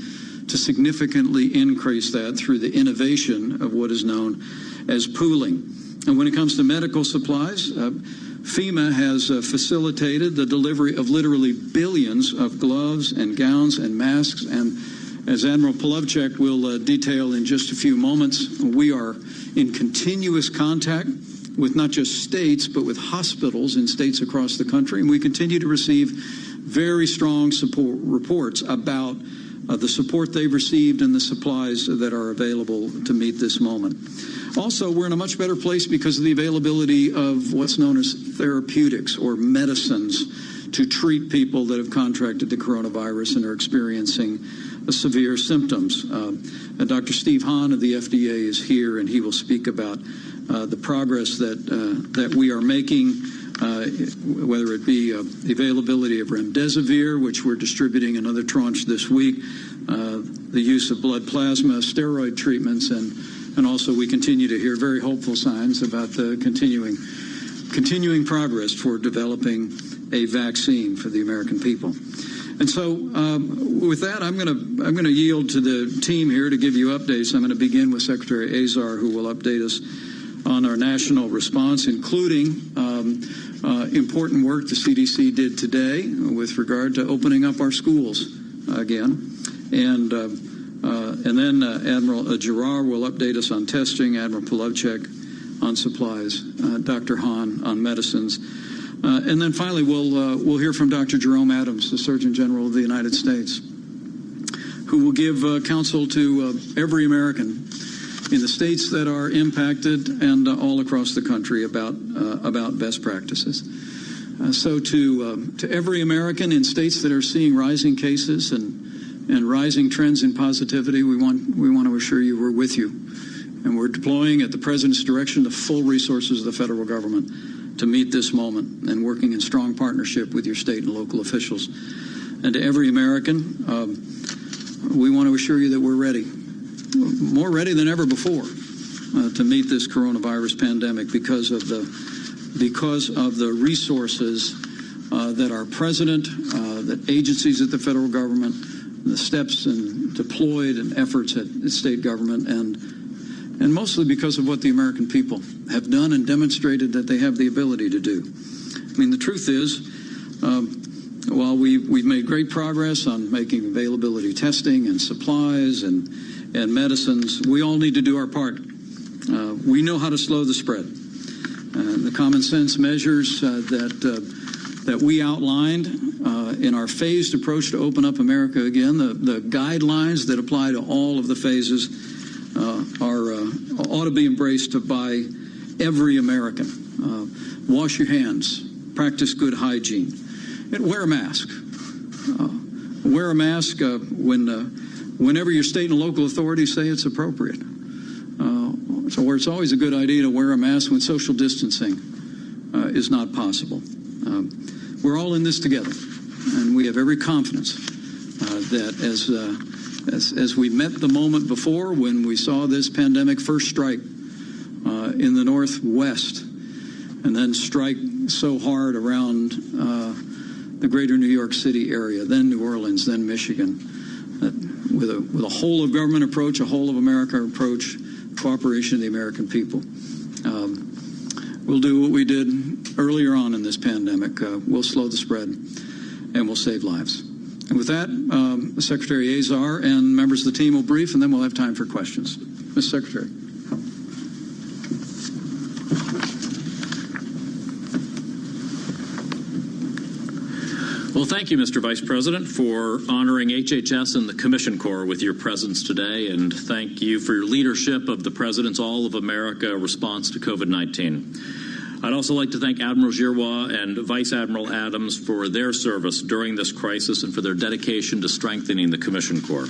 [SPEAKER 3] to significantly increase that through the innovation of what is known as pooling. And when it comes to medical supplies, FEMA has facilitated the delivery of literally billions of gloves and gowns and masks. And as Admiral Polovchek will detail in just a few moments, we are in continuous contact with not just states, but with hospitals in states across the country. And we continue to receive very strong support reports about the support they've received and the supplies that are available to meet this moment. Also, we're in a much better place because of the availability of what's known as therapeutics or medicines to treat people that have contracted the coronavirus and are experiencing severe symptoms. Dr. Steve Hahn of the FDA is here, and he will speak about the progress that we are making, whether it be the availability of remdesivir, which we're distributing another tranche this week, the use of blood plasma, steroid treatments, and also we continue to hear very hopeful signs about the continuing progress toward developing a vaccine for the American people. And so, with that, I'm going to yield to the team here to give you updates. I'm going to begin with Secretary Azar, who will update us on our national response, including important work the CDC did today with regard to opening up our schools again, and then Admiral Giroir will update us on testing, Admiral Polovchek on supplies, Dr. Hahn on medicines. And then finally, we'll hear from Dr. Jerome Adams, the Surgeon General of the United States, who will give counsel to every American in the states that are impacted and all across the country about best practices. So to every American in states that are seeing rising cases and rising trends in positivity, we want to assure you we're with you, and we're deploying at the President's direction the full resources of the federal government to meet this moment, and working in strong partnership with your state and local officials. And to every American, we want to assure you that we're ready, more ready than ever before, to meet this coronavirus pandemic because of the resources that our president, that agencies at the federal government, the steps and deployed and efforts at state government, and mostly because of what the American people have done and demonstrated that they have the ability to do. I mean, the truth is, while we've made great progress on making availability testing and supplies and medicines, we all need to do our part. We know how to slow the spread. The common sense measures that we outlined in our phased approach to open up America again, the guidelines that apply to all of the phases ought to be embraced by every American. Wash your hands, practice good hygiene, and wear a mask. Wear a mask whenever your state and local authorities say it's appropriate. So where it's always a good idea to wear a mask when social distancing is not possible. We're all in this together, and we have every confidence that as we met the moment before when we saw this pandemic first strike in the Northwest and then strike so hard around the greater New York City area, then New Orleans, then Michigan, with a whole of government approach, a whole of America approach, cooperation of the American people. We'll do what we did earlier on in this pandemic. We'll slow the spread, and we'll save lives. And with that, Secretary Azar and members of the team will brief, and then we'll have time for questions. Mr. Secretary.
[SPEAKER 4] Well, thank you, Mr. Vice President, for honoring HHS and the Commission Corps with your presence today, and thank you for your leadership of the President's All of America response to COVID-19. I'd also like to thank Admiral Giroir and Vice Admiral Adams for their service during this crisis and for their dedication to strengthening the Commission Corps.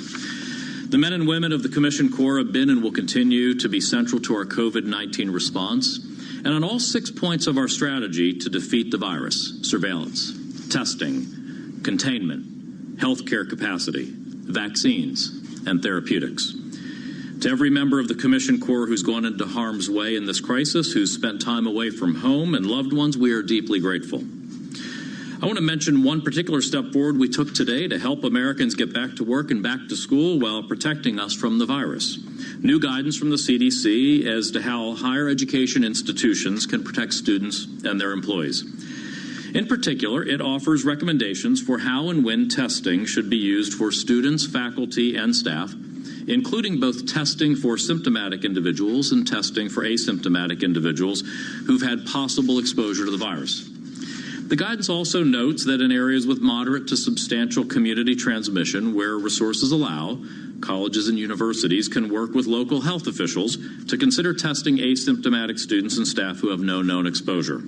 [SPEAKER 4] The men and women of the Commission Corps have been and will continue to be central to our COVID-19 response, And on all 6 points of our strategy to defeat the virus, surveillance, testing, containment, healthcare capacity, vaccines, and therapeutics. To every member of the Commission Corps who's gone into harm's way in this crisis, who's spent time away from home and loved ones, we are deeply grateful. I want to mention one particular step forward we took today to help Americans get back to work and back to school while protecting us from the virus. New guidance from the CDC as to how higher education institutions can protect students and their employees. In particular, it offers recommendations for how and when testing should be used for students, faculty, and staff, including both testing for symptomatic individuals and testing for asymptomatic individuals who've had possible exposure to the virus. The guidance also notes that in areas with moderate to substantial community transmission, where resources allow, colleges and universities can work with local health officials to consider testing asymptomatic students and staff who have no known exposure.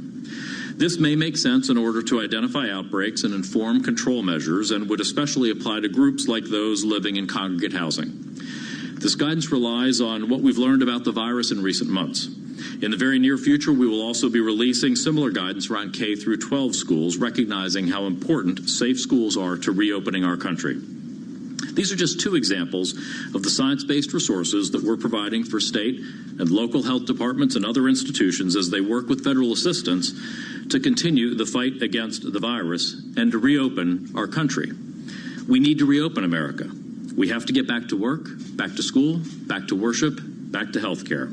[SPEAKER 4] This may make sense in order to identify outbreaks and inform control measures, and would especially apply to groups like those living in congregate housing. This guidance relies on what we've learned about the virus in recent months. In the very near future, we will also be releasing similar guidance around K through 12 schools, recognizing how important safe schools are to reopening our country. These are just 2 examples of the science-based resources that we're providing for state and local health departments and other institutions as they work with federal assistance to continue the fight against the virus and to reopen our country. We need to reopen America. We have to get back to work, back to school, back to worship, back to healthcare.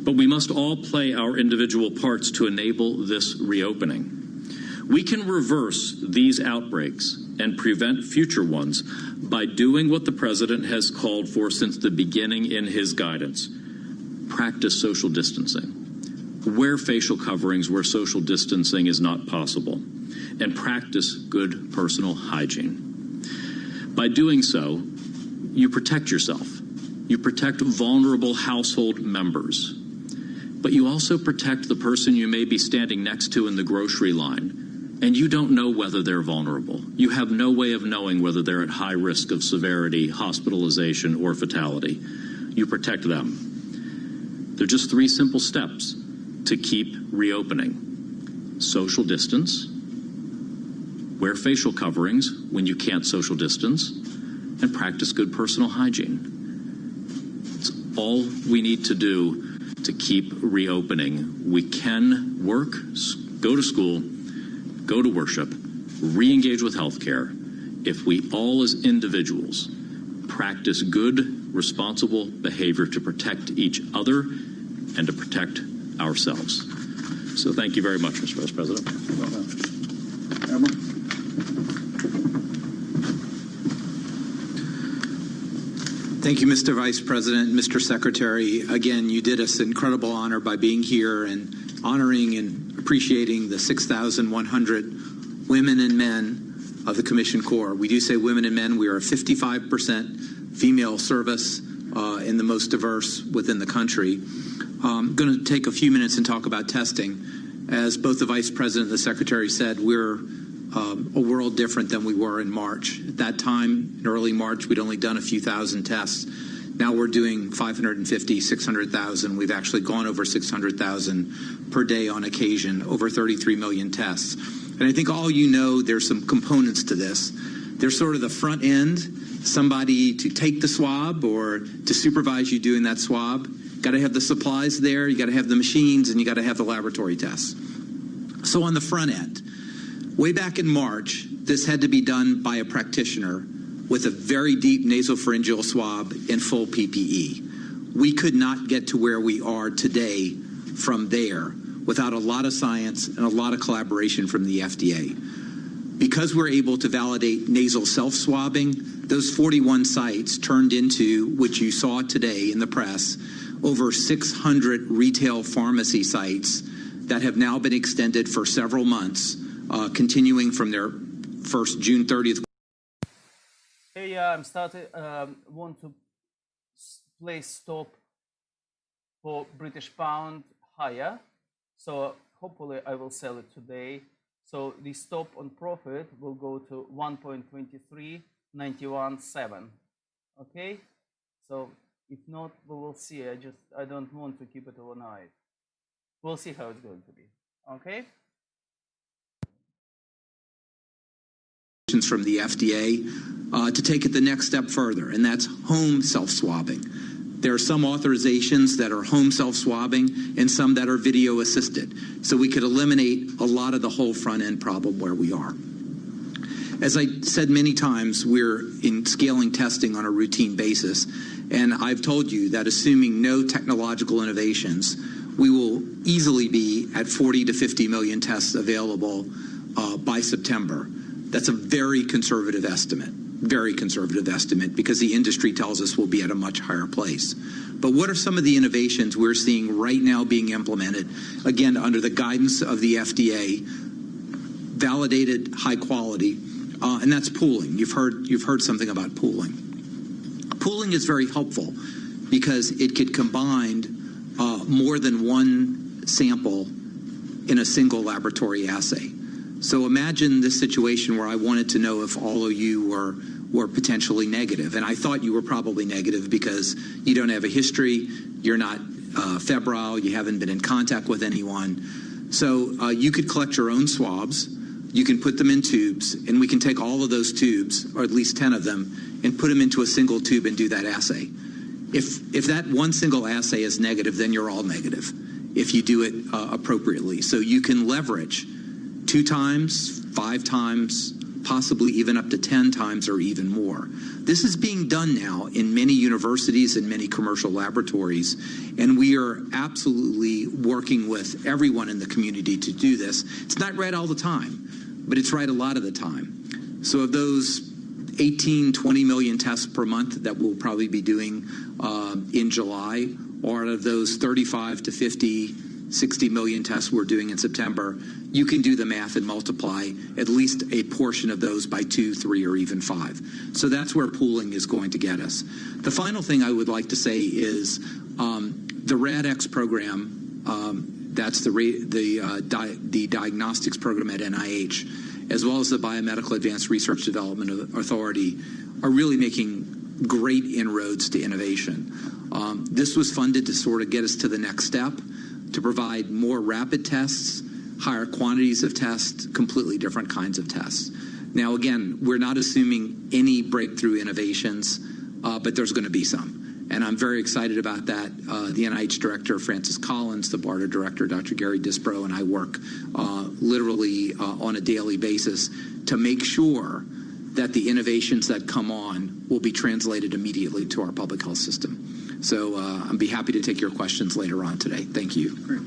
[SPEAKER 4] But we must all play our individual parts to enable this reopening. We can reverse these outbreaks and prevent future ones by doing what the President has called for since the beginning in his guidance. Practice social distancing. Wear facial coverings where social distancing is not possible. And practice good personal hygiene. By doing so, you protect yourself. You protect vulnerable household members. But you also protect the person you may be standing next to in the grocery line, and you don't know whether they're vulnerable. You have no way of knowing whether they're at high risk of severity, hospitalization, or fatality. You protect them. They're just 3 simple steps to keep reopening. Social distance, wear facial coverings when you can't social distance, and practice good personal hygiene. It's all we need to do to keep reopening. We can work, go to school, go to worship, re-engage with healthcare if we all as individuals practice good, responsible behavior to protect each other and to protect ourselves. So thank you very much, Mr. Vice President.
[SPEAKER 11] Thank you, Mr. Vice President, Mr. Secretary. Again, you did us incredible honor by being here and honoring and appreciating the 6,100 women and men of the Commission Corps. We do say women and men. We are a 55% female service in the most diverse within the country. I'm going to take a few minutes and talk about testing. As both the Vice President and the Secretary said, we're a world different than we were in March. At that time, in early March, we'd only done a few thousand tests. Now we're doing 550, 600,000. We've actually gone over 600,000 per day on occasion, over 33 million tests. And I think all you know, there's some components to this. There's sort of the front end, somebody to take the swab or to supervise you doing that swab. Got to have the supplies there, you got to have the machines, and you got to have the laboratory tests. So on the front end, way back in March, this had to be done by a practitioner with a very deep nasopharyngeal swab in full PPE. We could not get to where we are today from there without a lot of science and a lot of collaboration from the FDA. Because we're able to validate nasal self-swabbing, those 41 sites turned into, which you saw today in the press, over 600 retail pharmacy sites that have now been extended for several months, continuing from their first June 30th.
[SPEAKER 23] Hey, I'm started. Want to play stop for British pound higher. So hopefully I will sell it today. So the stop on profit will go to 1.2391.7. Okay. So if not, we will see. I don't want to keep it overnight. we'll see how it's going to be. Okay.
[SPEAKER 11] From the FDA to take it the next step further, and that's home self-swabbing. There are some authorizations that are home self-swabbing and some that are video assisted. So we could eliminate a lot of the whole front end problem where we are. As I said many times, we're in scaling testing on a routine basis. And I've told you that assuming no technological innovations, we will easily be at 40 to 50 million tests available by September. That's a very conservative estimate. Very conservative estimate, because the industry tells us we'll be at a much higher place. But what are some of the innovations we're seeing right now being implemented, again, under the guidance of the FDA, validated, high quality, and that's pooling. You've heard something about pooling. Pooling is very helpful because it could combine more than one sample in a single laboratory assay. So imagine this situation where I wanted to know if all of you were potentially negative. And I thought you were probably negative because you don't have a history, you're not febrile, you haven't been in contact with anyone. So you could collect your own swabs, you can put them in tubes, and we can take all of those tubes, or at least 10 of them, and put them into a single tube and do that assay. If that one single assay is negative, then you're all negative if you do it appropriately. So you can leverage 2 times, 5 times, possibly even up to 10 times or even more. This is being done now in many universities and many commercial laboratories, and we are absolutely working with everyone in the community to do this. It's not right all the time, but it's right a lot of the time. So of those 18, 20 million tests per month that we'll probably be doing in July, or out of those 35 to 50, 60 million tests we're doing in September, you can do the math and multiply at least a portion of those by 2, 3, or even 5. So that's where pooling is going to get us. The final thing I would like to say is the RADx program, that's the diagnostics program at NIH, as well as the Biomedical Advanced Research Development Authority, are really making great inroads to innovation. This was funded to sort of get us to the next step, to provide more rapid tests, higher quantities of tests, completely different kinds of tests. Now, again, we're not assuming any breakthrough innovations, but there's going to be some. And I'm very excited about that. The NIH director, Francis Collins, the BARDA director, Dr. Gary Dispro, and I work literally on a daily basis to make sure that the innovations that come on will be translated immediately to our public health system. So I'll be happy to take your questions later on today. Thank you.
[SPEAKER 3] Great.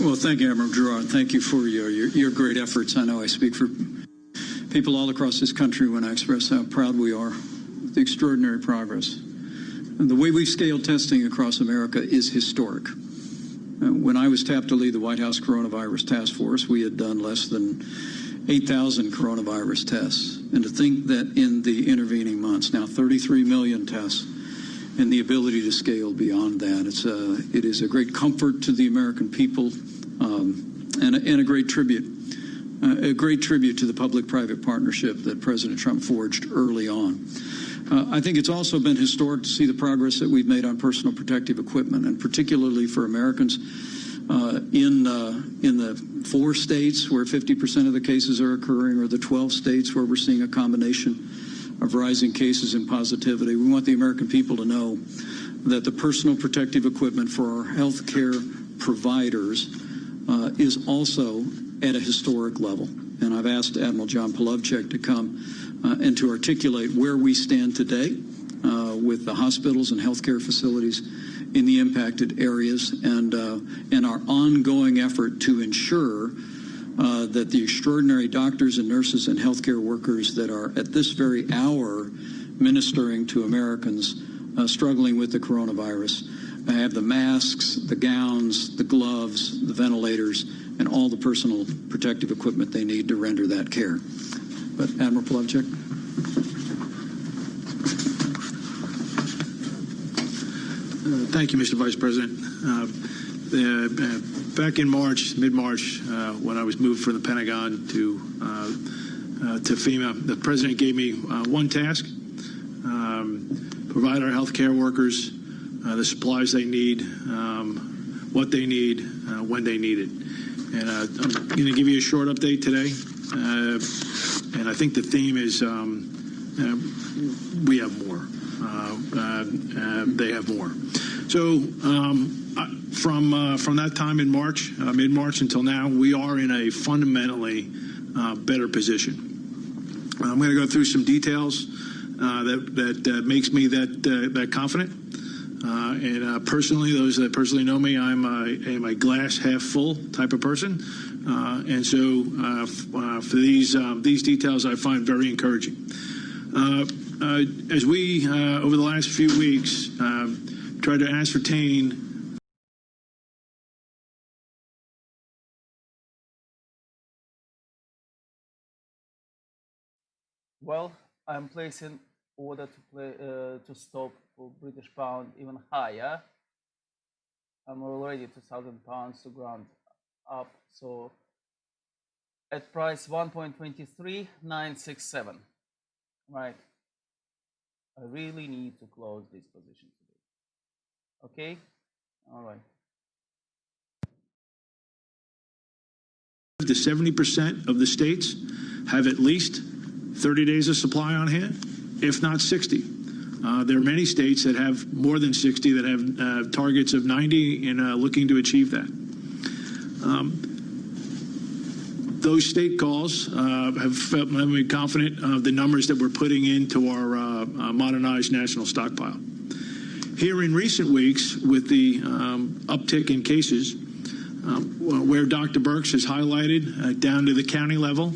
[SPEAKER 3] Well, thank you, Admiral Gerard. Thank you for your great efforts. I know I speak for people all across this country when I express how proud we are with the extraordinary progress. And the way we've scaled testing across America is historic. When I was tapped to lead the White House Coronavirus Task Force, we had done less than 8,000 coronavirus tests. And to think that in the intervening months, now 33 million tests, and the ability to scale beyond that, it is a great comfort to the American people, and a great tribute to the public-private partnership that President Trump forged early on. I think it's also been historic to see the progress that we've made on personal protective equipment, and particularly for Americans in the 4 states where 50% of the cases are occurring, or the 12 states where we're seeing a combination of rising cases and positivity. We want the American people to know that the personal protective equipment for our health care providers is also at a historic level. And I've asked Admiral John Polovchek to come and to articulate where we stand today with the hospitals and healthcare facilities in the impacted areas, and our ongoing effort to ensure that the extraordinary doctors and nurses and healthcare workers that are at this very hour ministering to Americans struggling with the coronavirus have the masks, the gowns, the gloves, the ventilators, and all the personal protective equipment they need to render that care. But Admiral Polovchek.
[SPEAKER 13] Thank you, Mr. Vice President. Back in March, mid-March, when I was moved from the Pentagon to FEMA, the President gave me one task: provide our healthcare workers the supplies they need what they need, when they need it. And I'm going to give you a short update today. And I think the theme is we have more. They have more. So from that time in March, mid-March until now, we are in a fundamentally better position. I'm going to go through some details that makes me that confident. And personally, those that personally know me, I'm a glass half full type of person. And so for these details, I find very encouraging. As we, over the last few weeks, tried to ascertain
[SPEAKER 23] Well, I'm placing order to stop for British pound even higher. I'm already 2,000 pounds to ground up, so at price 1.23967. Right. I really need to close this position today. Okay? All right.
[SPEAKER 13] The 70% of the states have at least 30 days of supply on hand, if not 60. There are many states that have more than 60 that have targets of 90 and looking to achieve that. Those state calls have felt me confident of the numbers that we're putting into our modernized national stockpile. Here in recent weeks, with the uptick in cases, where Dr. Birx has highlighted down to the county level,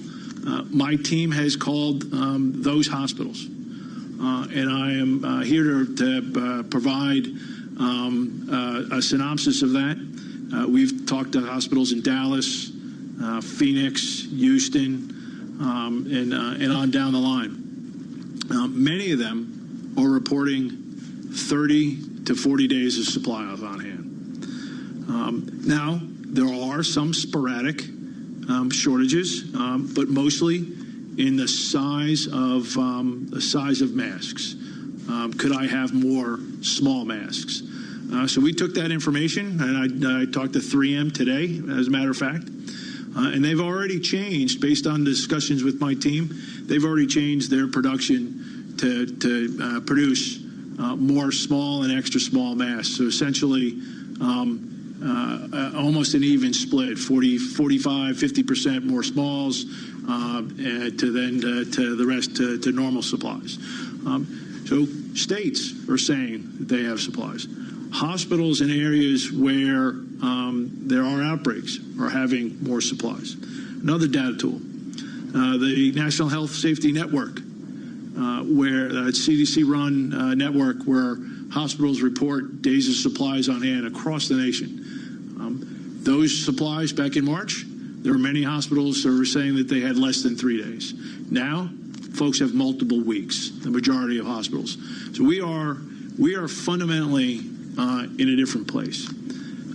[SPEAKER 13] my team has called those hospitals. And I am here to provide a synopsis of that. We've talked to hospitals in Dallas, Phoenix, Houston, and on down the line. Many of them are reporting 30 to 40 days of supply on hand. Now, there are some sporadic shortages, but mostly in the size of masks. Could I have more small masks? So we took that information, and I talked to 3M today, as a matter of fact, and they've already changed, based on discussions with my team, they've already changed their production to produce more small and extra small masks. So essentially, almost an even split, 45, 50% more smalls, to the rest to normal supplies. So states are saying that they have supplies. Hospitals in areas where there are outbreaks are having more supplies. Another data tool, the National Health Safety Network, where CDC-run network, where hospitals report days of supplies on hand across the nation. Those supplies back in March, there were many hospitals that were saying that they had less than 3 days. Now, folks have multiple weeks, the majority of hospitals. So we are fundamentally in a different place.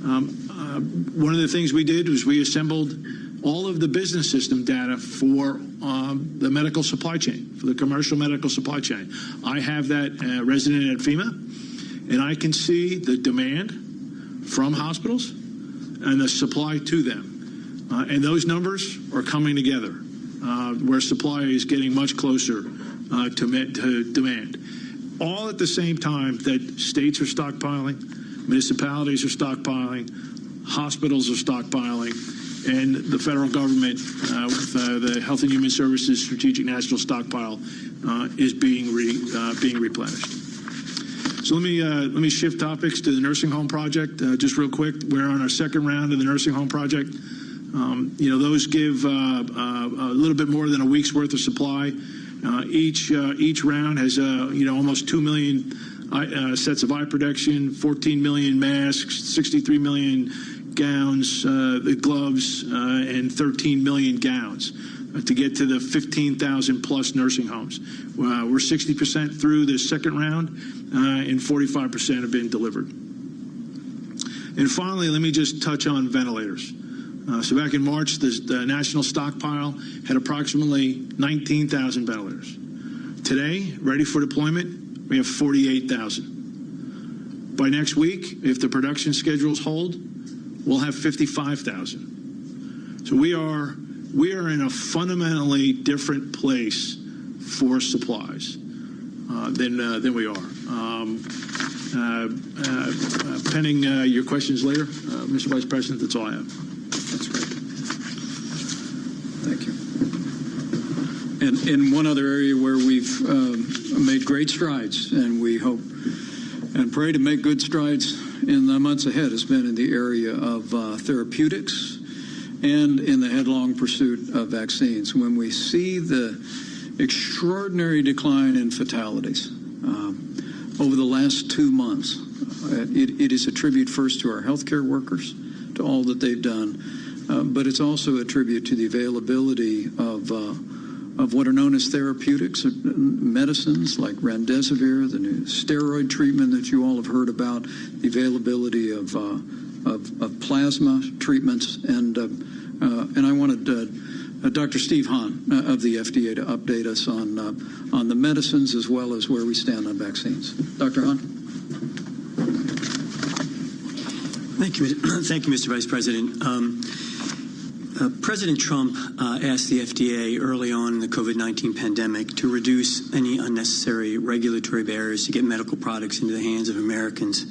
[SPEAKER 13] One of the things we did was we assembled all of the business system data for the medical supply chain, for the commercial medical supply chain. I have that resident at FEMA, and I can see the demand from hospitals and the supply to them. And those numbers are coming together, where supply is getting much closer to demand. All at the same time that states are stockpiling, municipalities are stockpiling, hospitals are stockpiling, and the federal government, with the Health and Human Services Strategic National Stockpile, is being replenished. So let me shift topics to the nursing home project just real quick. We're on our second round of the nursing home project. Those give a little bit more than a week's worth of supply. Each round has almost 2 million sets of eye protection, 14 million masks, 63 million gowns, the gloves, and 13 million gowns to get to the 15,000 plus nursing homes. We're 60% through the second round, and 45% have been delivered. And finally, let me just touch on ventilators. So back in March, the national stockpile had approximately 19,000 ventilators. Today, ready for deployment, we have 48,000. By next week, if the production schedules hold, we'll have 55,000. So we are in a fundamentally different place for supplies than we are. Pending your questions later, Mr. Vice President, that's all I have.
[SPEAKER 3] That's great. Thank you. And one other area where we've made great strides, and we hope and pray to make good strides in the months ahead, has been in the area of therapeutics and in the headlong pursuit of vaccines. When we see the extraordinary decline in fatalities over the last 2 months, it is a tribute first to our healthcare workers, to all that they've done, but it's also a tribute to the availability of what are known as therapeutics, medicines like remdesivir, the new steroid treatment that you all have heard about, the availability of plasma treatments, and I wanted Dr. Steve Hahn of the FDA to update us on the medicines as well as where we stand on vaccines. Dr. Hahn.
[SPEAKER 14] Thank you, Mr. Vice President. President Trump asked the FDA early on in the COVID-19 pandemic to reduce any unnecessary regulatory barriers to get medical products into the hands of Americans.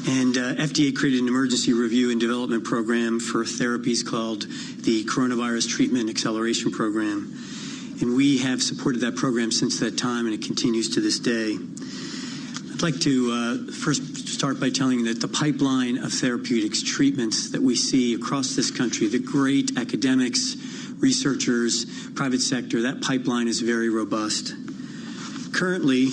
[SPEAKER 14] And FDA created an emergency review and development program for therapies called the Coronavirus Treatment Acceleration Program. And we have supported that program since that time, and it continues to this day. I'd like to first start by telling you that the pipeline of therapeutics treatments that we see across this country, the great academics, researchers, private sector, that pipeline is very robust. Currently,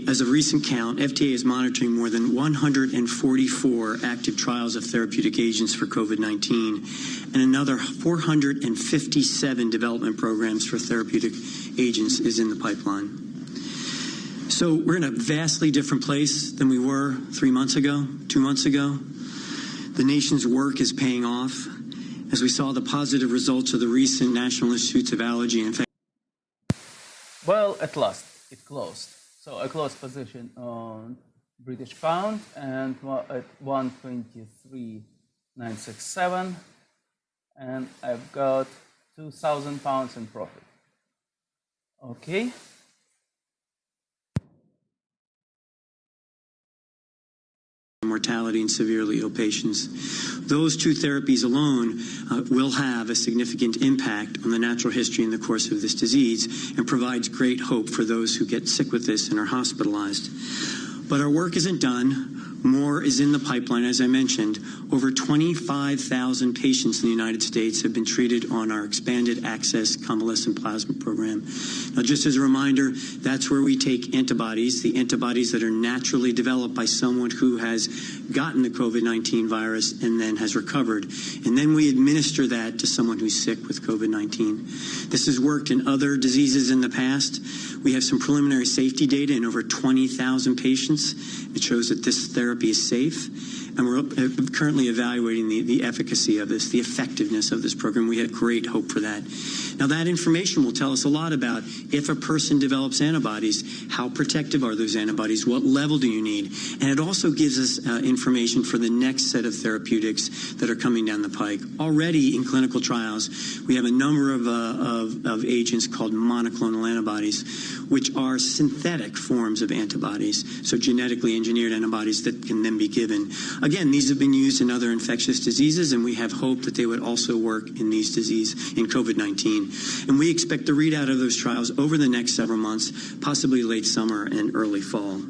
[SPEAKER 14] as of recent count, FDA is monitoring more than 144 active trials of therapeutic agents for COVID-19 and another 457 development programs for therapeutic agents is in the pipeline. So we're in a vastly different place than we were 3 months ago, 2 months ago. The nation's work is paying off as we saw the positive results of the recent National Institutes of Allergy and Infectious.
[SPEAKER 23] Well, at last, it closed. So a close position on British pound and at 123.967, and I've got £2,000 in profit. Okay.
[SPEAKER 14] Mortality in severely ill patients. Those two therapies alone will have a significant impact on the natural history and the course of this disease and provides great hope for those who get sick with this and are hospitalized. But our work isn't done. More is in the pipeline. As I mentioned, over 25,000 patients in the United States have been treated on our expanded access convalescent plasma program. Now, just as a reminder, that's where we take antibodies, the antibodies that are naturally developed by someone who has gotten the COVID-19 virus and then has recovered. And then we administer that to someone who's sick with COVID-19. This has worked in other diseases in the past. We have some preliminary safety data in over 20,000 patients. It shows that this therapy is safe, and we're currently evaluating the efficacy of this, the effectiveness of this program. We had great hope for that. Now, that information will tell us a lot about if a person develops antibodies, how protective are those antibodies, what level do you need, and it also gives us information for the next set of therapeutics that are coming down the pike. Already in clinical trials, we have a number of agents called monoclonal antibodies, which are synthetic forms of antibodies, so genetically engineered antibodies that can then be given. Again, these have been used in other infectious diseases, and we have hope that they would also work in these diseases, in COVID-19. And we expect the readout of those trials over the next several months, possibly late summer and early fall.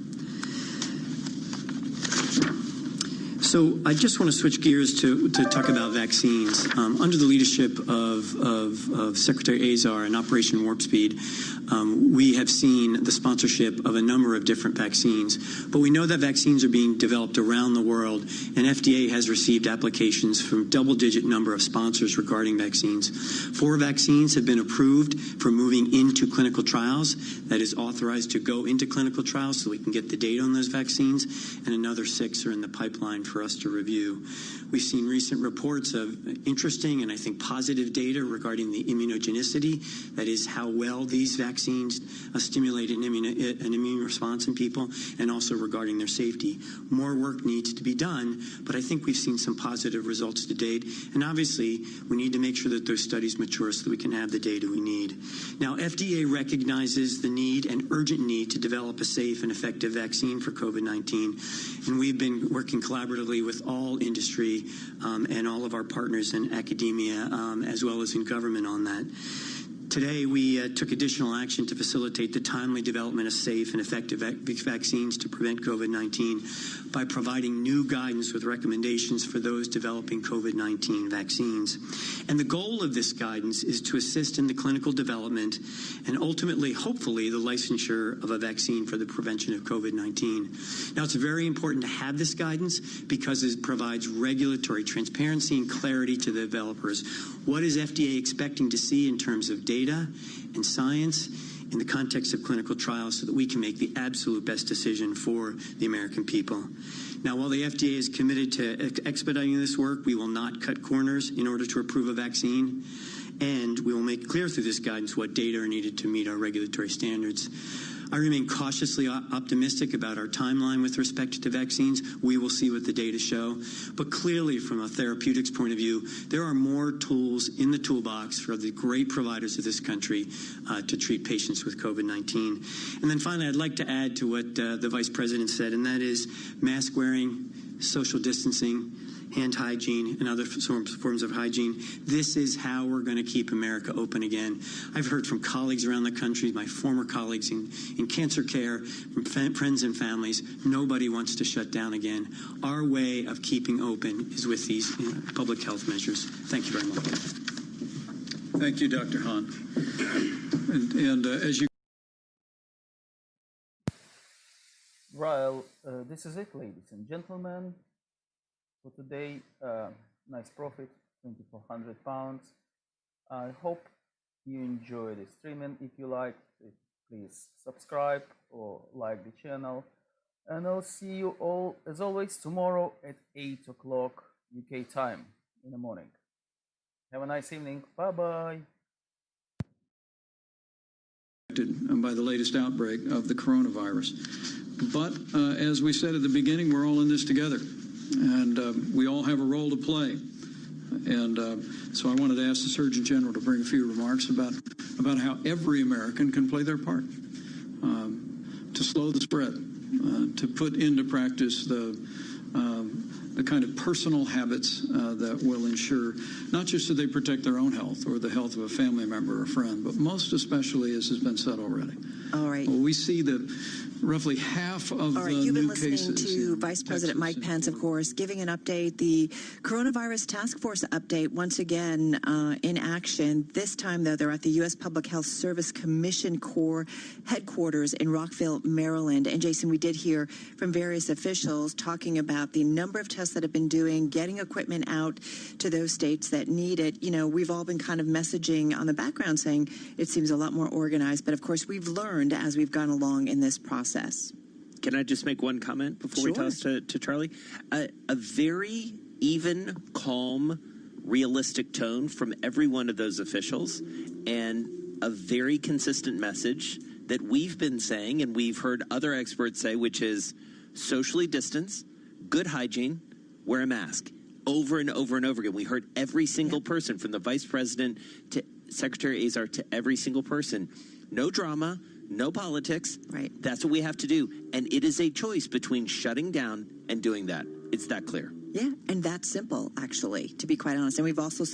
[SPEAKER 14] So I just want to switch gears to talk about vaccines. Under the leadership of Secretary Azar and Operation Warp Speed, we have seen the sponsorship of a number of different vaccines. But we know that vaccines are being developed around the world, and FDA has received applications from a double-digit number of sponsors regarding vaccines. 4 vaccines have been approved for moving into clinical trials, that is authorized to go into clinical trials so we can get the data on those vaccines, and another 6 are in the pipeline for for us to review. We've seen recent reports of interesting and I think positive data regarding the immunogenicity, that is how well these vaccines stimulate an immune response in people, and also regarding their safety. More work needs to be done, but I think we've seen some positive results to date, and obviously we need to make sure that those studies mature so that we can have the data we need. Now, FDA recognizes the need and urgent need to develop a safe and effective vaccine for COVID-19, and we've been working collaboratively with all industry and all of our partners in academia as well as in government on that. Today, we took additional action to facilitate the timely development of safe and effective vaccines to prevent COVID-19 by providing new guidance with recommendations for those developing COVID-19 vaccines. And the goal of this guidance is to assist in the clinical development and ultimately, hopefully, the licensure of a vaccine for the prevention of COVID-19. Now, it's very important to have this guidance because it provides regulatory transparency and clarity to the developers. What is FDA expecting to see in terms of data and science in the context of clinical trials so that we can make the absolute best decision for the American people? Now, while the FDA is committed to expediting this work, we will not cut corners in order to approve a vaccine, and we will make clear through this guidance what data are needed to meet our regulatory standards. I remain cautiously optimistic about our timeline with respect to vaccines. We will see what the data show. But clearly, from a therapeutics point of view, there are more tools in the toolbox for the great providers of this country to treat patients with COVID-19. And then finally, I'd like to add to what the Vice President said, and that is mask wearing, social distancing, hand hygiene, and other forms of hygiene. This is how we're going to keep America open again. I've heard from colleagues around the country, my former colleagues in cancer care, from friends and families. Nobody wants to shut down again. Our way of keeping open is with these public health measures. Thank you very much.
[SPEAKER 3] Thank you, Dr. Hahn. And as you...
[SPEAKER 23] Well, this is it, ladies and gentlemen. For today, nice profit, £2,400. I hope you enjoy the streaming. If you liked it, please subscribe or like the channel. And I'll see you all, as always, tomorrow at 8 o'clock UK time in the morning. Have a nice evening. Bye-bye.
[SPEAKER 3] By the latest outbreak of the coronavirus. But as we said at the beginning, we're all in this together. And we all have a role to play. And so I wanted to ask the Surgeon General to bring a few remarks about how every American can play their part to slow the spread, to put into practice the kind of personal habits that will ensure not just that they protect their own health or the health of a family member or a friend, but most especially, as has been said already.
[SPEAKER 19] All right.
[SPEAKER 3] Well, we see that roughly half of the
[SPEAKER 19] you've been
[SPEAKER 3] new
[SPEAKER 19] listening
[SPEAKER 3] cases
[SPEAKER 19] to Vice President Mike Pence, of course, giving an update, the coronavirus task force update, once again in action. This time, though, they're at the U.S. Public Health Service Commission Corps headquarters in Rockville, Maryland. And Jason, we did hear from various officials talking about the number of tests that have been doing, getting equipment out to those states that need it. You know, we've all been kind of messaging on the background saying it seems a lot more organized. But of course, we've learned as we've gone along in this process.
[SPEAKER 9] Can I just make one comment before we toss to Charlie? A very even, calm, realistic tone from every one of those officials, and a very consistent message that we've been saying and we've heard other experts say, which is socially distance, good hygiene, wear a mask. Over and over and over again. We heard every single person, from the Vice President to Secretary Azar to every single person. No drama. No politics.
[SPEAKER 19] Right.
[SPEAKER 9] That's what we have to do. And it is a choice between shutting down and doing that. It's that clear.
[SPEAKER 19] Yeah, and that's simple, actually, to be quite honest. And we've also